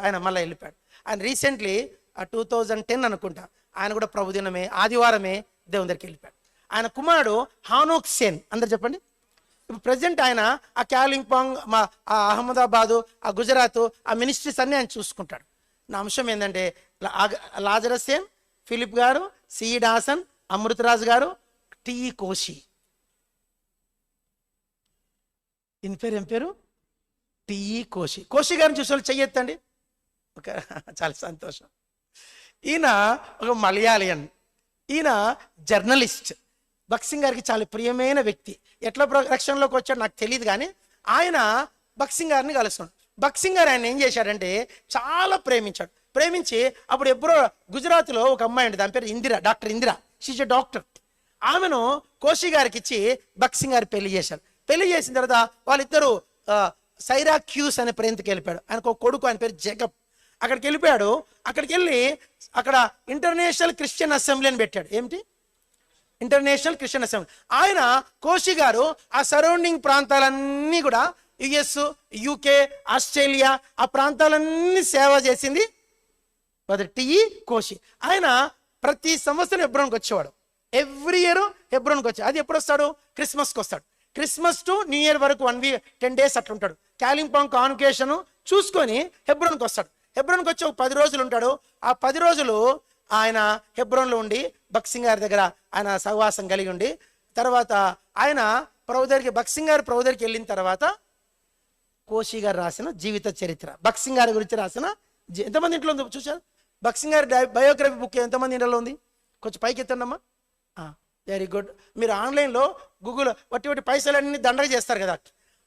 ఆయన మళ్ళీ వెళ్ళిపోయాడు. ఆయన రీసెంట్లీ 2010 అనుకుంటా ఆయన కూడా ప్రభుదినమే ఆదివారమే దేవుని దగ్గరికి వెళ్ళిపోయాడు. ఆయన కుమారుడు హానోక్ సేన్. అందరు చెప్పండి. ఇప్పుడు ప్రజెంట్ ఆయన ఆ కాలింపాంగ్, ఆ అహ్మదాబాదు, ఆ గుజరాత్, ఆ మినిస్ట్రీస్ అన్నీ ఆయన చూసుకుంటాడు. నా అంశం ఏంటంటే లాజరస్ సేన్, ఫిలిప్ గారు, సిఈ డాసన్, అమృతరాజు గారు, టిఈ కోశి. ఈయన పేరు ఏం పేరు? టిఈ కోశి. కోశి గారిని చూసే వాళ్ళు చెయ్యొద్దండి. చాలా సంతోషం. ఈయన ఒక మలయాళియన్. ఈయన జర్నలిస్ట్. బక్సింగ్ గారికి చాలా ప్రియమైన వ్యక్తి. ఎట్లా రక్షణలోకి వచ్చాడు నాకు తెలియదు, కానీ ఆయన బక్సింగ్ గారిని కలుస్తున్నాడు. బక్సింగ్ గారు ఆయన ఏం చేశాడంటే చాలా ప్రేమించి అప్పుడు ఎప్పుడో గుజరాత్లో ఒక అమ్మాయి ఉంది, దాని పేరు Indira, doctor Indira. She's a doctor. ఆమెను కోశి గారికి ఇచ్చి బక్సింగ్ గారు పెళ్లి చేశారు. పెళ్లి చేసిన తర్వాత వాళ్ళిద్దరూ సైరాక్యూస్ అనే ప్రాంతానికి వెళ్ళిపోయాడు. ఆయనకు ఒక కొడుకు, ఆయన పేరు జేకబ్. అక్కడికి వెళ్ళిపోయాడు. అక్కడికి వెళ్ళి అక్కడ ఇంటర్నేషనల్ క్రిస్టియన్ అసెంబ్లీ అని పెట్టాడు. ఏమిటి? International Christian assembly. ఆయన కోశి గారు ఆ సరౌండింగ్ ప్రాంతాలన్నీ కూడా యుఎస్, యూకే, ఆస్ట్రేలియా ఆ ప్రాంతాలన్నీ సేవ చేసింది టిఈ కోశి. ఆయన ప్రతి సంవత్సరం హెబ్రోన్కి వచ్చేవాడు. ఎవ్రీ ఇయర్ హెబ్రోన్కి వచ్చాడు. అది ఎప్పుడు వస్తాడు? క్రిస్మస్కి వస్తాడు. క్రిస్మస్ టు న్యూ ఇయర్ వరకు 1 వీక్ 10 days అట్లా ఉంటాడు. కాలింపాంగ్ కాన్వకేషన్ చూసుకొని హెబ్రోన్కి వస్తాడు. హెబ్రోన్కి వచ్చి ఒక 10 రోజులు ఉంటాడు. ఆ 10 రోజులు ఆయన హెబ్రోన్లో ఉండి బక్సింగ్ గారి దగ్గర ఆయన సహవాసం కలిగి ఉండి తర్వాత ఆయన బక్సింగ్ గారు ప్రభు దగ్గరికి వెళ్ళిన తర్వాత కోశి గారు రాసిన జీవిత చరిత్ర, బక్సింగ్ గారి గురించి రాసిన ఎంతమంది ఇంట్లో ఉంది చూసారు? బక్సింగ్ గారి బయోగ్రఫీ బుక్ ఎంతమంది ఇంట్లో ఉంది? కొంచెం పైకి ఎత్తండమ్మా. Very good. మీరు ఆన్లైన్లో గూగుల్ వట్టి పైసలన్నీ దండగా చేస్తారు కదా,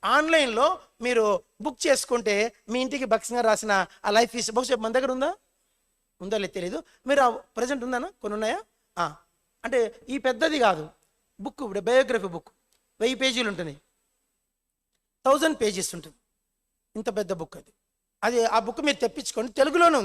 ఆన్లైన్లో మీరు బుక్ చేసుకుంటే మీ ఇంటికి బక్సింగ్ గారు రాసిన ఆ లైఫ్ హిస్టరీ బుక్స్ మన దగ్గర ఉందో లేదు తెలీదు. మీరు ప్రజెంట్ ఉందానా? కొన్ని ఉన్నాయా? అంటే ఈ పెద్దది కాదు బుక్, బయోగ్రఫీ బుక్ 1000 పేజీలు ఉంటుంది, 1000 pages ఉంటుంది. ఇంత పెద్ద బుక్ అది ఆ బుక్ మీరు తెప్పించుకోండి. తెలుగులోనే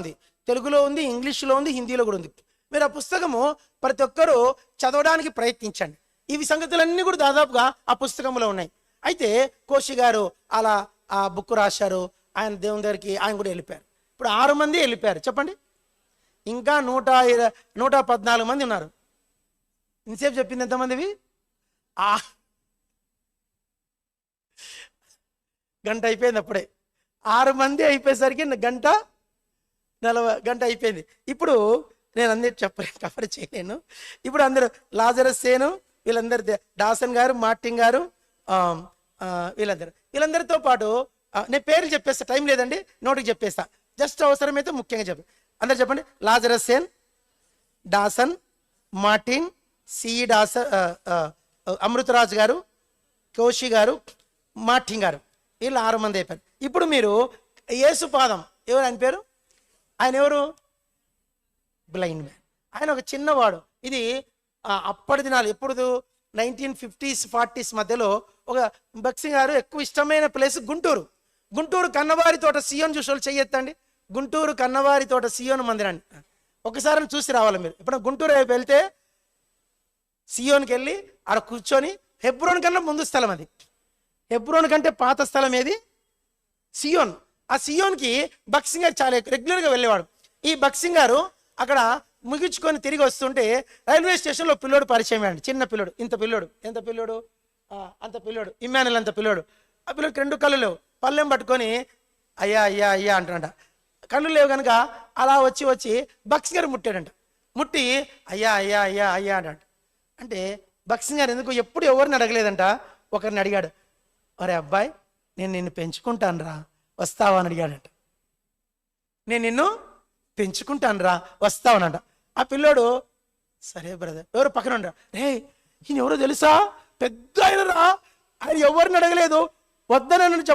ఉంది, ఇంగ్లీష్లో ఉంది, హిందీలో కూడా ఉంది. మీరు ఆ పుస్తకము ప్రతి ఒక్కరూ చదవడానికి ప్రయత్నించండి. ఇవి సంగతులన్నీ కూడా దాదాపుగా ఆ పుస్తకంలో ఉన్నాయి. అయితే కోశి గారు అలా ఆ బుక్ రాశారు. ఆయన దేవుని దగ్గరికి ఆయన కూడా వెళ్ళిపోయారు. ఇప్పుడు 6 మంది వెళ్ళిపోయారు. చెప్పండి. ఇంకా 114 మంది ఉన్నారు. ఇంతసేపు చెప్పింది ఎంతమందివి? గంట అయిపోయింది. అప్పుడే 6 మంది అయిపోయేసరికి గంట అయిపోయింది. ఇప్పుడు నేను అందరు కవర్ చేయలేను. ఇప్పుడు అందరూ లాజరస్ సేను, వీళ్ళందరూ డాసన్ గారు, మార్టిన్ గారు, ఆ, ఆ, వీళ్ళందరితో పాటు నేను పేర్లు చెప్పేస్తా, టైం లేదండి, నోటికి చెప్పేస్తా, జస్ట్ అవసరమైతే ముఖ్యంగా చెప్పి అందరు చెప్పండి. Lazarus Sen, Dawson, Martin, CE Dawson, Amritraj గారు, కోషి గారు, మార్టిన్ గారు, వీళ్ళు 6 మంది అయిపోయారు. ఇప్పుడు మీరు యేసు పాదం, ఎవరు ఆయన పేరు? ఆయన ఎవరు? Blind man. ఆయన ఒక చిన్నవాడు. ఇది అప్పటి దినాలు, ఎప్పుడు 1950s 40s మధ్యలో ఒక బక్సింగ్ గారు ఎక్కువ ఇష్టమైన ప్లేస్ గుంటూరు. గుంటూరు కన్నవారి తోట సియోన్ చూసి వాళ్ళు చెయ్యొద్దండి. గుంటూరు కన్నవారి తోట సియోన్ మందిరాన్ని ఒకసారి చూసి రావాలి మీరు. ఇప్పుడు గుంటూరు వైపు వెళ్తే సియోన్కి వెళ్ళి అక్కడ కూర్చొని, హెబ్రోన్ కన్నా ముందు స్థలం అది. హెబ్రోన్ కంటే పాత స్థలం ఏది? సియోన్. ఆ సియోన్కి బక్సింగ్ గారు చాలా రెగ్యులర్గా వెళ్ళేవాడు. ఈ బక్సింగ్ గారు అక్కడ ముగించుకొని తిరిగి వస్తుంటే రైల్వే స్టేషన్లో పిల్లోడు పరిచయం అయ్యాడు. చిన్న పిల్లోడు, ఇంత పిల్లోడు, ఎంత పిల్లోడు, అంత పిల్లోడు, ఇమ్మానుయల్ అంత పిల్లోడు. ఆ పిల్లోడికి 2 కళ్ళు లేవు, పళ్ళెం పట్టుకొని అయ్యా అయ్యా అయ్యా అంటాడంట. కళ్ళు లేవు కనుక అలా వచ్చి బక్సింగ్ గారు ముట్టాడంట. ముట్టి అయ్యా అయ్యా అయ్యా అయ్యా అంటాడు. అంటే బక్సింగ్ గారు ఎందుకు ఎప్పుడు ఎవరిని అడగలేదంట, ఒకరిని అడిగాడు, అరే అబ్బాయి నేను నిన్ను పెంచుకుంటాను రా, వస్తావా అని అడిగాడంట. నేను నిన్ను పెంచుకుంటాను రా, వస్తావనంట. ఆ పిల్లోడు సరే బ్రదర్, ఎవరు పక్కన ఉండరా, రే ఈయన ఎవరో తెలుసా, పెద్ద ఆయన రా, ఆయన ఎవరిని అడగలేదు, వద్దనని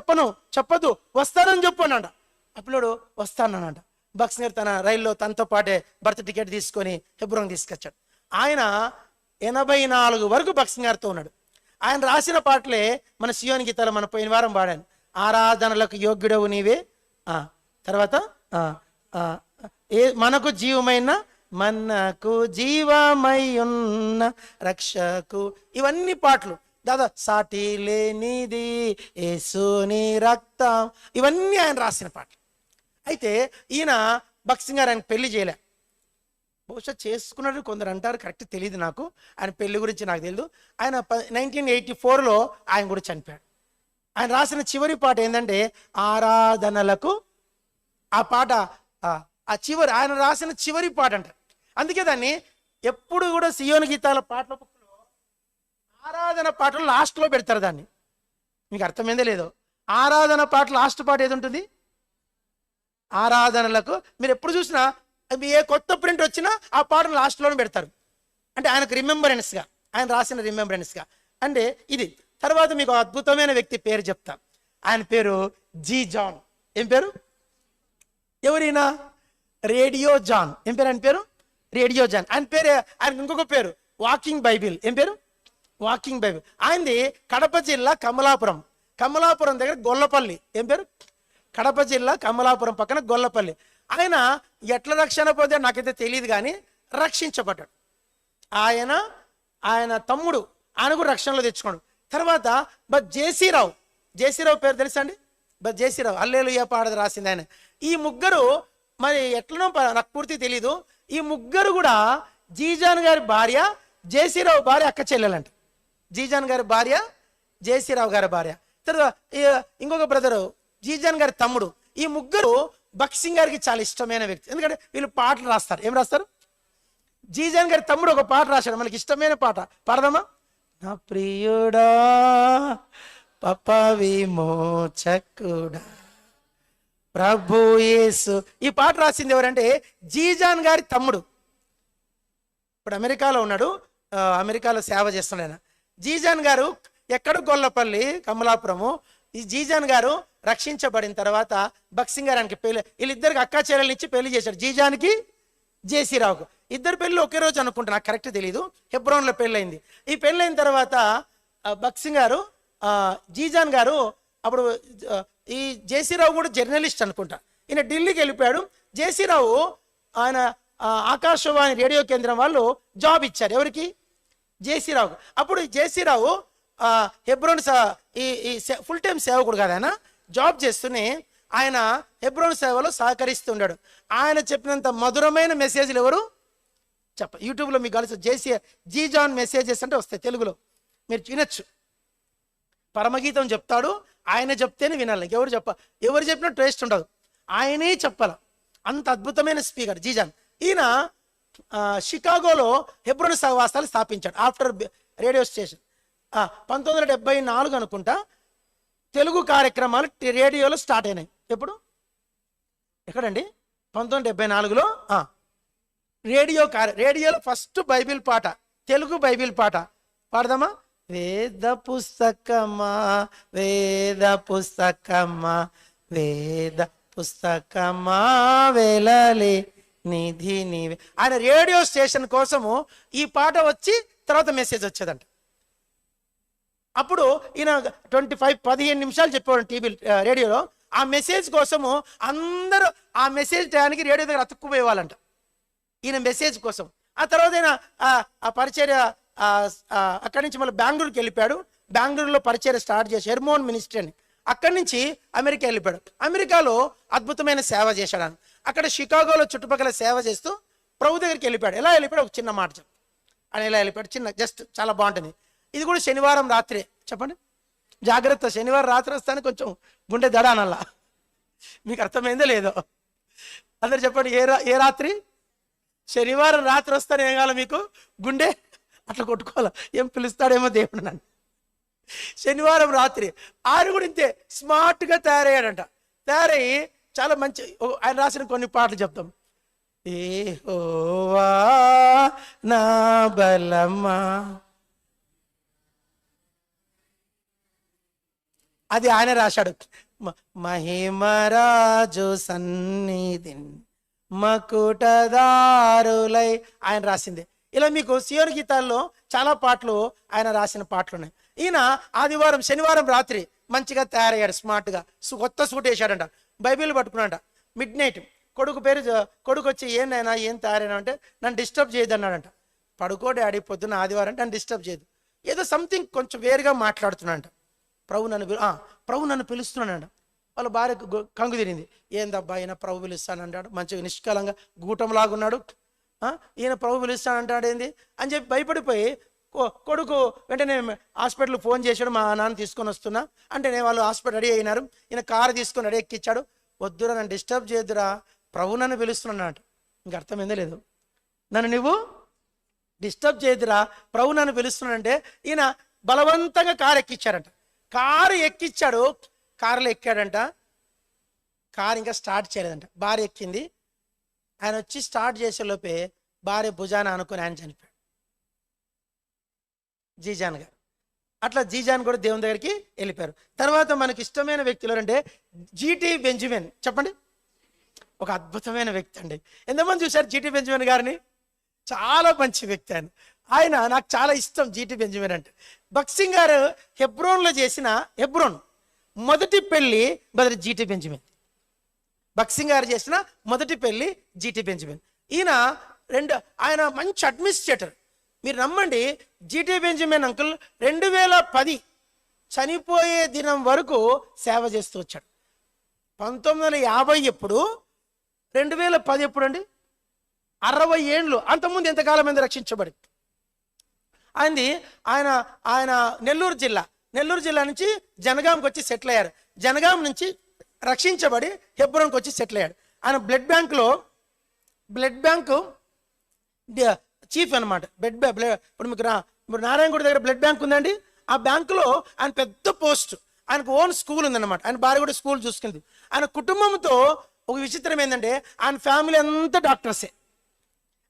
చెప్పదు, వస్తానని చెప్పానంట. ఆ పిల్లోడు వస్తానంట. బక్సింగ్ గారు తన రైల్లో తనతో పాటే బర్త్ టికెట్ తీసుకొని హెబ్రోన్ తీసుకొచ్చాడు. ఆయన 84 వరకు బక్సింగ్ గారితో ఉన్నాడు. ఆయన రాసిన పాటలే మన సియోన్ గీతాలు మన పోయిన వారం పాడాను. ఆరాధనలకు యోగ్యుడవు నీవే, తర్వాత మనకు జీవమైన మనకు జీవమై ఉన్న రక్షకు, ఇవన్నీ పాటలు దాదా సాటి లేనిది యేసుని రక్తం, ఇవన్నీ ఆయన రాసిన పాటలు. అయితే ఈయన బక్సింగ్ గారు ఆయన పెళ్లి చేయలే, బహుశా చేసుకున్నాడు కొందరు అంటారు, కరెక్ట్ తెలియదు నాకు, ఆయన పెళ్లి గురించి నాకు తెలియదు. ఆయన 1984లో ఆయన కూడా చనిపోయాడు. ఆయన రాసిన చివరి పాట ఏంటంటే ఆరాధనలకు, ఆ పాట ఆ చివరి ఆయన రాసిన చివరి పాట అంట. అందుకే దాన్ని ఎప్పుడు కూడా సియోన్ గీతాల పాటల బుక్లో ఆరాధన పాటలు లాస్ట్లో పెడతారు. దాన్ని మీకు అర్థమైందే లేదో, ఆరాధన పాట లాస్ట్ పాట ఏది ఉంటుంది? ఆరాధనలకు. మీరు ఎప్పుడు చూసినా ఏ కొత్త ప్రింట్ వచ్చినా ఆ పాటను లాస్ట్లోనే పెడతారు. అంటే ఆయనకు రిమెంబరెన్స్గా, ఆయన రాసిన రిమెంబరెన్స్గా. అంటే ఇది. తర్వాత మీకు అద్భుతమైన వ్యక్తి పేరు చెప్తా. ఆయన పేరు జీ జాన్. ఏం పేరు? ఎవరైనా రేడియో జాన్. ఏం పేరు ఆయన పేరు? Radio John. ఆయన పేరు, ఆయనకు ఇంకొక పేరు వాకింగ్ బైబిల్. ఏం పేరు? Walking Bible. ఆయనది కడప జిల్లా కమలాపురం. కమలాపురం దగ్గర గొల్లపల్లి. ఏం పేరు? కడప జిల్లా కమలాపురం పక్కన గొల్లపల్లి. ఆయన ఎట్లా రక్షణ పొందాడు నాకైతే తెలియదు, కానీ రక్షించబడ్డాడు. ఆయన తమ్ముడు, ఆయన కూడా రక్షణలో తెచ్చుకోండు. తర్వాత జేసీరావు. జేసీరావు పేరు తెలుసా అండి? జేసీరావు హల్లెలూయా పాడది రాసింది ఆయన. ఈ ముగ్గురు మరి ఎట్లనో నాకు పూర్తి తెలీదు. ఈ ముగ్గురు కూడా జీజాన్ గారి భార్య, జేసీరావు భార్య అక్క చెల్లెలంట. జీజాన్ గారి భార్య, జేసీరావు గారి భార్య. తర్వాత ఇంకొక బ్రదరు జీజాన్ గారి తమ్ముడు. ఈ ముగ్గురు బక్సింగ్ గారికి చాలా ఇష్టమైన వ్యక్తి. ఎందుకంటే వీళ్ళు పాటలు రాస్తారు. ఏం రాస్తారు? జీజాన్ గారి తమ్ముడు ఒక పాట రాశాడు, మనకి ఇష్టమైన పాట. పాడదామా? నా ప్రియుడా పాప విమోచకుడా ప్రభు యేసు. ఈ పాట రాసింది ఎవరంటే జీజాన్ గారి తమ్ముడు. ఇప్పుడు అమెరికాలో ఉన్నాడు, అమెరికాలో సేవ చేస్తున్నాడు ఆయన. జీజాన్ గారు ఎక్కడ? గొల్లపల్లి, కమలాపురము. ఈ జీజాన్ గారు రక్షించబడిన తర్వాత బక్సింగ్ గారికి పెళ్లి, వీళ్ళిద్దరికి అక్కా చెల్లెలు ఇచ్చి పెళ్లి చేశాడు. జీజానికి, జేసీరావుకు. ఇద్దరు పెళ్ళి ఒకే రోజు అనుకుంటా, నాకు కరెక్ట్ తెలీదు. హెబ్రోన్లో పెళ్ళయింది. ఈ పెళ్ళైన తర్వాత బక్సింగ్ గారు, జీజాన్ గారు, అప్పుడు ఈ జేసీరావు కూడా జర్నలిస్ట్ అనుకుంటా, ఈయన ఢిల్లీకి వెళ్ళిపోయాడు. జేసీరావు ఆయన ఆకాశవాణి రేడియో కేంద్రం వాళ్ళు జాబ్ ఇచ్చారు. ఎవరికి? జేసీరావుకు. అప్పుడు జేసీరావు హెబ్రోన్ ఈ ఫుల్ టైం సేవకుడు కాదు, ఆయన జాబ్ చేస్తూనే ఆయన హెబ్రోన్ సేవలో సహకరిస్తుండాడు. ఆయన చెప్పినంత మధురమైన మెసేజ్లు ఎవరు యూట్యూబ్లో మీకు కలిసి జీజాన్ మెసేజెస్ అంటే వస్తాయి, తెలుగులో మీరు వినొచ్చు. పరమగీతం చెప్తాడు, ఆయన చెప్తేనే వినాలి. ఎవరు చెప్పినా టేస్ట్ ఉండదు, ఆయనే చెప్పాల. అంత అద్భుతమైన స్పీకర్ జీజాన్. ఈయన షికాగోలో హెబ్రోన్ సహవాసాలు స్థాపించాడు ఆఫ్టర్ రేడియో స్టేషన్. 1974 అనుకుంటా తెలుగు కార్యక్రమాలు రేడియోలో స్టార్ట్ అయినాయి. ఎప్పుడు ఎక్కడండి? 1974లో రేడియోలో ఫస్ట్ బైబిల్ పాట, తెలుగు బైబిల్ పాట పాడదామా? వేద పుస్తకమా వేద పుస్తకమా వేద పుస్తకమా వేలలే నిధి నీవే. ఆయన రేడియో స్టేషన్ కోసము ఈ పాట వచ్చి తర్వాత మెసేజ్ వచ్చేదంట. అప్పుడు ఈయన 15 నిమిషాలు చెప్పేవాడు టీవీ రేడియోలో. ఆ మెసేజ్ కోసము అందరూ ఆ మెసేజ్ టయానికి రేడియో దగ్గర అతుక్కుపోయేవాళ్ళంట ఈయన మెసేజ్ కోసం. ఆ తర్వాత ఈయన ఆ పరిచర్య అక్కడి నుంచి మళ్ళీ బెంగళూరుకి వెళ్ళిపోయాడు. బెంగళూరులో పరిచర్య స్టార్ట్ చేసి హెర్మోన్ మినిస్ట్రీ అని. అక్కడి నుంచి అమెరికా వెళ్ళిపోయాడు. అమెరికాలో అద్భుతమైన సేవ చేశాడు ఆయన. అక్కడ షికాగోలో చుట్టుపక్కల సేవ చేస్తూ ప్రభు దగ్గరికి వెళ్ళిపోయాడు. ఎలా వెళ్ళిపోయాడు? ఒక చిన్న మాట చెప్పు. ఆయన ఎలా వెళ్ళిపోయాడు? చిన్న జస్ట్ చాలా బాగుంటుంది. ఇది కూడా శనివారం రాత్రే. చెప్పండి, జాగ్రత్త. శనివారం రాత్రి వస్తానే కొంచెం గుండె దడ అనల్లా. మీకు అర్థమైందో లేదో అందరు చెప్పండి. ఏ రాత్రి? శనివారం రాత్రి వస్తానే ఏం కావాలి మీకు? గుండె అట్లా కొట్టుకోవాలి. ఏం పిలుస్తాడేమో దేవుడు నన్ను. శనివారం రాత్రి ఆయన కూడా ఇంతే స్మార్ట్గా తయారయ్యాడంట. తయారయ్యి చాలా మంచి ఆయన రాసిన కొన్ని పాటలు చెప్తాం. యెహోవా నా బలమా, అది ఆయన రాశాడు. మహిమరాజు సన్నిధి మకుటదారులై ఆయన రాసింది. ఇలా మీకు సియోను గీతాల్లో చాలా పాటలు ఆయన రాసిన పాటలు ఉన్నాయి. ఈయన శనివారం రాత్రి మంచిగా తయారయ్యాడు, స్మార్ట్గా. కొత్త సూట్ వేసాడంట, బైబిల్ పట్టుకున్నాడంట. మిడ్ నైట్ కొడుకు వచ్చి ఏందైనా ఏం తయారైనా అంటే నన్ను డిస్టర్బ్ చేయదు అన్నాడంట. పడుకో డాడీ, పొద్దున్న ఆదివారం నన్ను డిస్టర్బ్ చేయదు. ఏదో సంథింగ్ కొంచెం వేరుగా మాట్లాడుతున్నాడంట. ప్రభు నన్ను పిలుస్తున్నాడంట. వాళ్ళ భార్య కంగు తిరిగింది. ఏందబ్బా ఈయన ప్రభు పిలుస్తానంటాడు, మంచిగా నిష్కలంగా గూటంలాగున్నాడు, ఈయన ప్రభు పిలుస్తానంటాడు ఏంది అని చెప్పి భయపడిపోయి కొడుకు వెంటనే హాస్పిటల్కి ఫోన్ చేశాడు. మా నాన్న తీసుకొని వస్తున్నా అంటే వాళ్ళు హాస్పిటల్ రెడీ అయినారు. ఈయన కారు తీసుకొని రెడీ ఎక్కిచ్చాడు. వద్దురా, నన్ను డిస్టర్బ్ చేయొద్దురా, ప్రభు నన్ను పిలుస్తున్నాడు. ఇంక అర్థమైందో లేదు, నన్ను నువ్వు డిస్టర్బ్ చేయొద్దురా, ప్రభు నన్ను పిలుస్తున్నాడంటే ఈయన బలవంతంగా కారు ఎక్కిచ్చాడంట. కారు ఎక్కిచ్చాడు, కారులో ఎక్కాడంట. కారు ఇంకా స్టార్ట్ చేయలేదంట. భార్య ఎక్కింది. ఆయన వచ్చి స్టార్ట్ చేసే లోపే భార్య భుజాన అనుకుని ఆయన చనిపోయాడు, జీజాన్ గారు. అట్లా జీజాన్ కూడా దేవుని దగ్గరికి వెళ్ళిపోయారు. తర్వాత మనకి ఇష్టమైన వ్యక్తులు అంటే జీటీ బెంజమిన్. చెప్పండి, ఒక అద్భుతమైన వ్యక్తి అండి. ఎంతమంది చూశారు జీటీ బెంజమిన్ గారిని? చాలా మంచి వ్యక్తి ఆయన నాకు చాలా ఇష్టం. జీటీ బెంజమిన్ అంటే బక్సింగ్ గారు హెబ్రోన్లో చేసిన మొదటి పెళ్లి బదులు జీటీ బెంజమిన్. బక్సింగ్ గారు చేసిన మొదటి పెళ్లి జీటీ బెంజమిన్. ఆయన మంచి అడ్మినిస్ట్రేటర్. మీరు నమ్మండి, జీటీ బెంజమిన్ అంకుల్ 2010 చనిపోయే దినం వరకు సేవ చేస్తూ వచ్చాడు. 1950 ఎప్పుడు, 2010 ఎప్పుడు అండి? 60 ఏండ్లు. అంతకుముందు ఎంతకాలం మీద రక్షించబడి ఆయన నెల్లూరు జిల్లా నుంచి జనగాంకి వచ్చి సెటిల్ అయ్యారు. జనగాం నుంచి రక్షించబడి హెబ్రోన్కి వచ్చి సెటిల్ అయ్యాడు. ఆయన బ్లడ్ బ్యాంకు చీఫ్ అనమాట. ఇప్పుడు మీకు ఇప్పుడు నారాయణగూడ దగ్గర బ్లడ్ బ్యాంక్ ఉందండి. ఆ బ్యాంకులో ఆయన పెద్ద పోస్ట్. ఆయనకు ఓన్ స్కూల్ ఉందన్నమాట. ఆయన భార్య కూడా స్కూల్ చూసుకుంది. ఆయన కుటుంబంతో ఒక విచిత్రం ఏంటంటే ఆయన ఫ్యామిలీ అంతా డాక్టర్సే.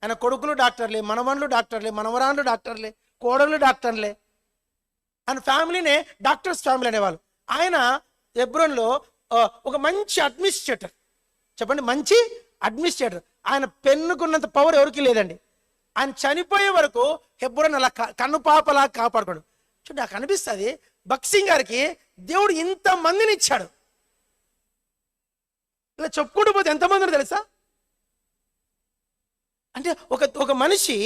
ఆయన కొడుకులు డాక్టర్లే, మనవన్లు డాక్టర్లే, మనవరాన్లు డాక్టర్లే, కోడళ్ళు డాక్టర్లే. ఆయన ఫ్యామిలీనే డాక్టర్స్ ఫ్యామిలీ అనేవాళ్ళు. ఆయన హెబ్రోన్లో ఒక మంచి అడ్మినిస్ట్రేటర్. చెప్పండి, మంచి అడ్మినిస్ట్రేటర్. ఆయన పెన్నుకున్నంత పవర్ ఎవరికి లేదండి. ఆయన చనిపోయే వరకు హెబ్రోన్ అలా కన్నుపాపలా కాపాడుకోడు. చూడండి, నాకు అనిపిస్తుంది బక్సింగ్ గారికి దేవుడు ఇంతమందిని ఇచ్చాడు. ఇలా చెప్పుకుంటూ పోతే ఎంతమందిని తెలుసా? అంటే ఒక మనిషి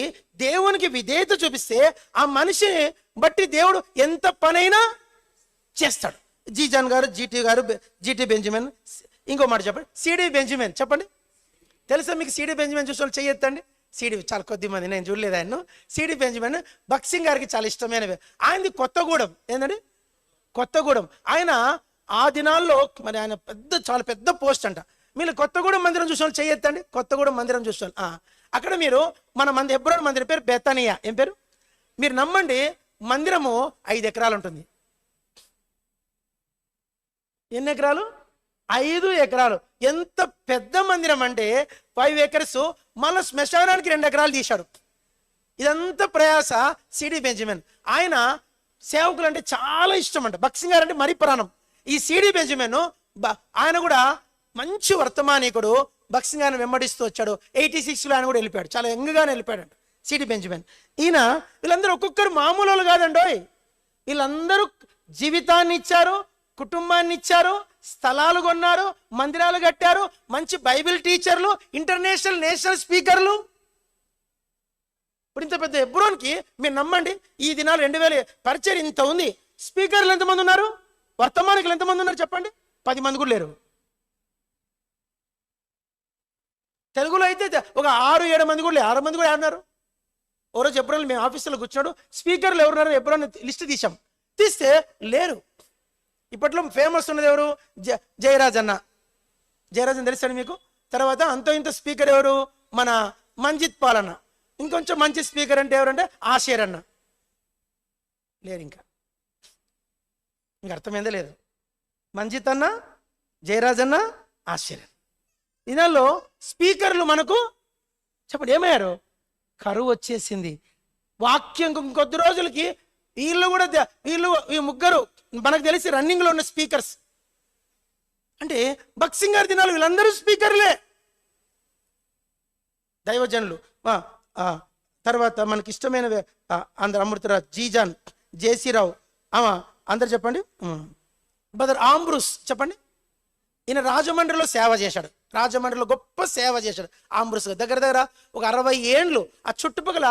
దేవునికి విధేయత చూపిస్తే ఆ మనిషిని బట్టి దేవుడు ఎంత పనైనా చేస్తాడు. జీజాన్ గారు, జీటీ బెంజమిన్. ఇంకో మాట చెప్పండి, సిడి బెంజమిన్. చెప్పండి, తెలుసా మీకు? సిడి బెంజమిన్ చూసిన వాళ్ళు చెయ్యొద్దండి. సిడి చాలా కొద్ది మంది, నేను చూడలేదు ఆయన. సిడి బెంజమిన్ బక్సింగ్ గారికి చాలా ఇష్టమైనవి. ఆయనది కొత్తగూడెం. ఏంటండి? కొత్తగూడెం. ఆయన ఆ దినాల్లో మరి ఆయన చాలా పెద్ద పోస్ట్ అంట. మీరు కొత్తగూడెం మందిరం చూసిన వాళ్ళు చెయ్యొద్దండి. కొత్తగూడెం మందిరం చూసిన అక్కడ మీరు హెబ్రోన్ మందిరం పేరు బెతనియా. ఏం పేరు? మీరు నమ్మండి, మందిరము 5 ఎకరాలు ఉంటుంది. ఎన్ని ఎకరాలు? 5 ఎకరాలు. ఎంత పెద్ద మందిరం అంటే 5 acres. మళ్ళీ శ్మశానానికి 2 ఎకరాలు తీశాడు. ఇదంతా ప్రయాస సిడి బెంజమిన్. ఆయన సేవకులు అంటే చాలా ఇష్టం అంట. భక్సింగ్ గారు అంటే మరీ ప్రాణం. ఈ సిడి బెంజమిన్ ఆయన కూడా మంచి వర్తమానికుడు. భక్సింగ్ గారిని వెంబడిస్తూ వచ్చాడు. 86లో ఆయన కూడా వెళ్ళిపోయాడు. చాలా యంగ్గానే వెళ్ళిపోయాడు అంట సిడి బెంజమిన్. ఈయన వీళ్ళందరూ ఒక్కొక్కరు మామూలు కాదండోయ్. వీళ్ళందరూ జీవితాన్ని ఇచ్చారు, కుటుంబాన్ని ఇచ్చారు, స్థలాలు కొన్నారు, మందిరాలు కట్టారు, మంచి బైబిల్ టీచర్లు, ఇంటర్నేషనల్ నేషనల్ స్పీకర్లు. ఇప్పుడు ఇంత పెద్ద హెబ్రోన్కి మీరు నమ్మండి, ఈ దినాలు 2000 పరిచయం ఇంత ఉంది. స్పీకర్లు ఎంతమంది ఉన్నారు? వర్తమానికులు ఎంతమంది ఉన్నారు చెప్పండి? 10 మంది కూడా లేరు. తెలుగులో అయితే ఒక 6-7 మంది కూడా లేరు. 6 మంది కూడా ఉన్నారు. ఓ రోజు ఎబ్రోన్ మేము ఆఫీసులో కూర్చున్నాడు, స్పీకర్లు ఎవరున్నారు ఎబ్రోన్ లిస్ట్ తీసాం. తీస్తే లేరు. ఇప్పట్లో ఫేమస్ ఉన్నది ఎవరు? జయరాజ్ అన్న. జయరాజ్ అని తెలుస్తాడు మీకు. తర్వాత అంతో ఇంత స్పీకర్ ఎవరు? మన మంజిత్ పాల్ అన్న. ఇంకొంచెం మంచి స్పీకర్ అంటే ఎవరంటే ఆషేర్ అన్న. లేరు. ఇంకా అర్థమైందే లేదు. మంజిత్ అన్న, జయరాజ్ అన్న, ఆషేర్. దీనిలో స్పీకర్లు మనకు చెప్పండి ఏమయ్యారు? కరువు వచ్చేసింది. వాక్యం ఇంకొద్ది రోజులకి వీళ్ళు కూడా ఈ ముగ్గురు మనకు తెలిసి రన్నింగ్లో ఉన్న స్పీకర్స్. అంటే భక్సింగ్ గారి దినాలు వీళ్ళందరూ స్పీకర్లే, దైవజనులు. తర్వాత మనకి ఇష్టమైన అందరు అమృతరాజ్, జీజాన్, జేసీరావు, అందరు చెప్పండి. బ్రదర్ ఆంబ్రూస్ చెప్పండి. ఈయన రాజమండ్రిలో సేవ చేశాడు. రాజమండ్రిలో గొప్ప సేవ చేశాడు ఆంబ్రూస్. దగ్గర ఒక 60 ఏండ్లు ఆ చుట్టుపక్కల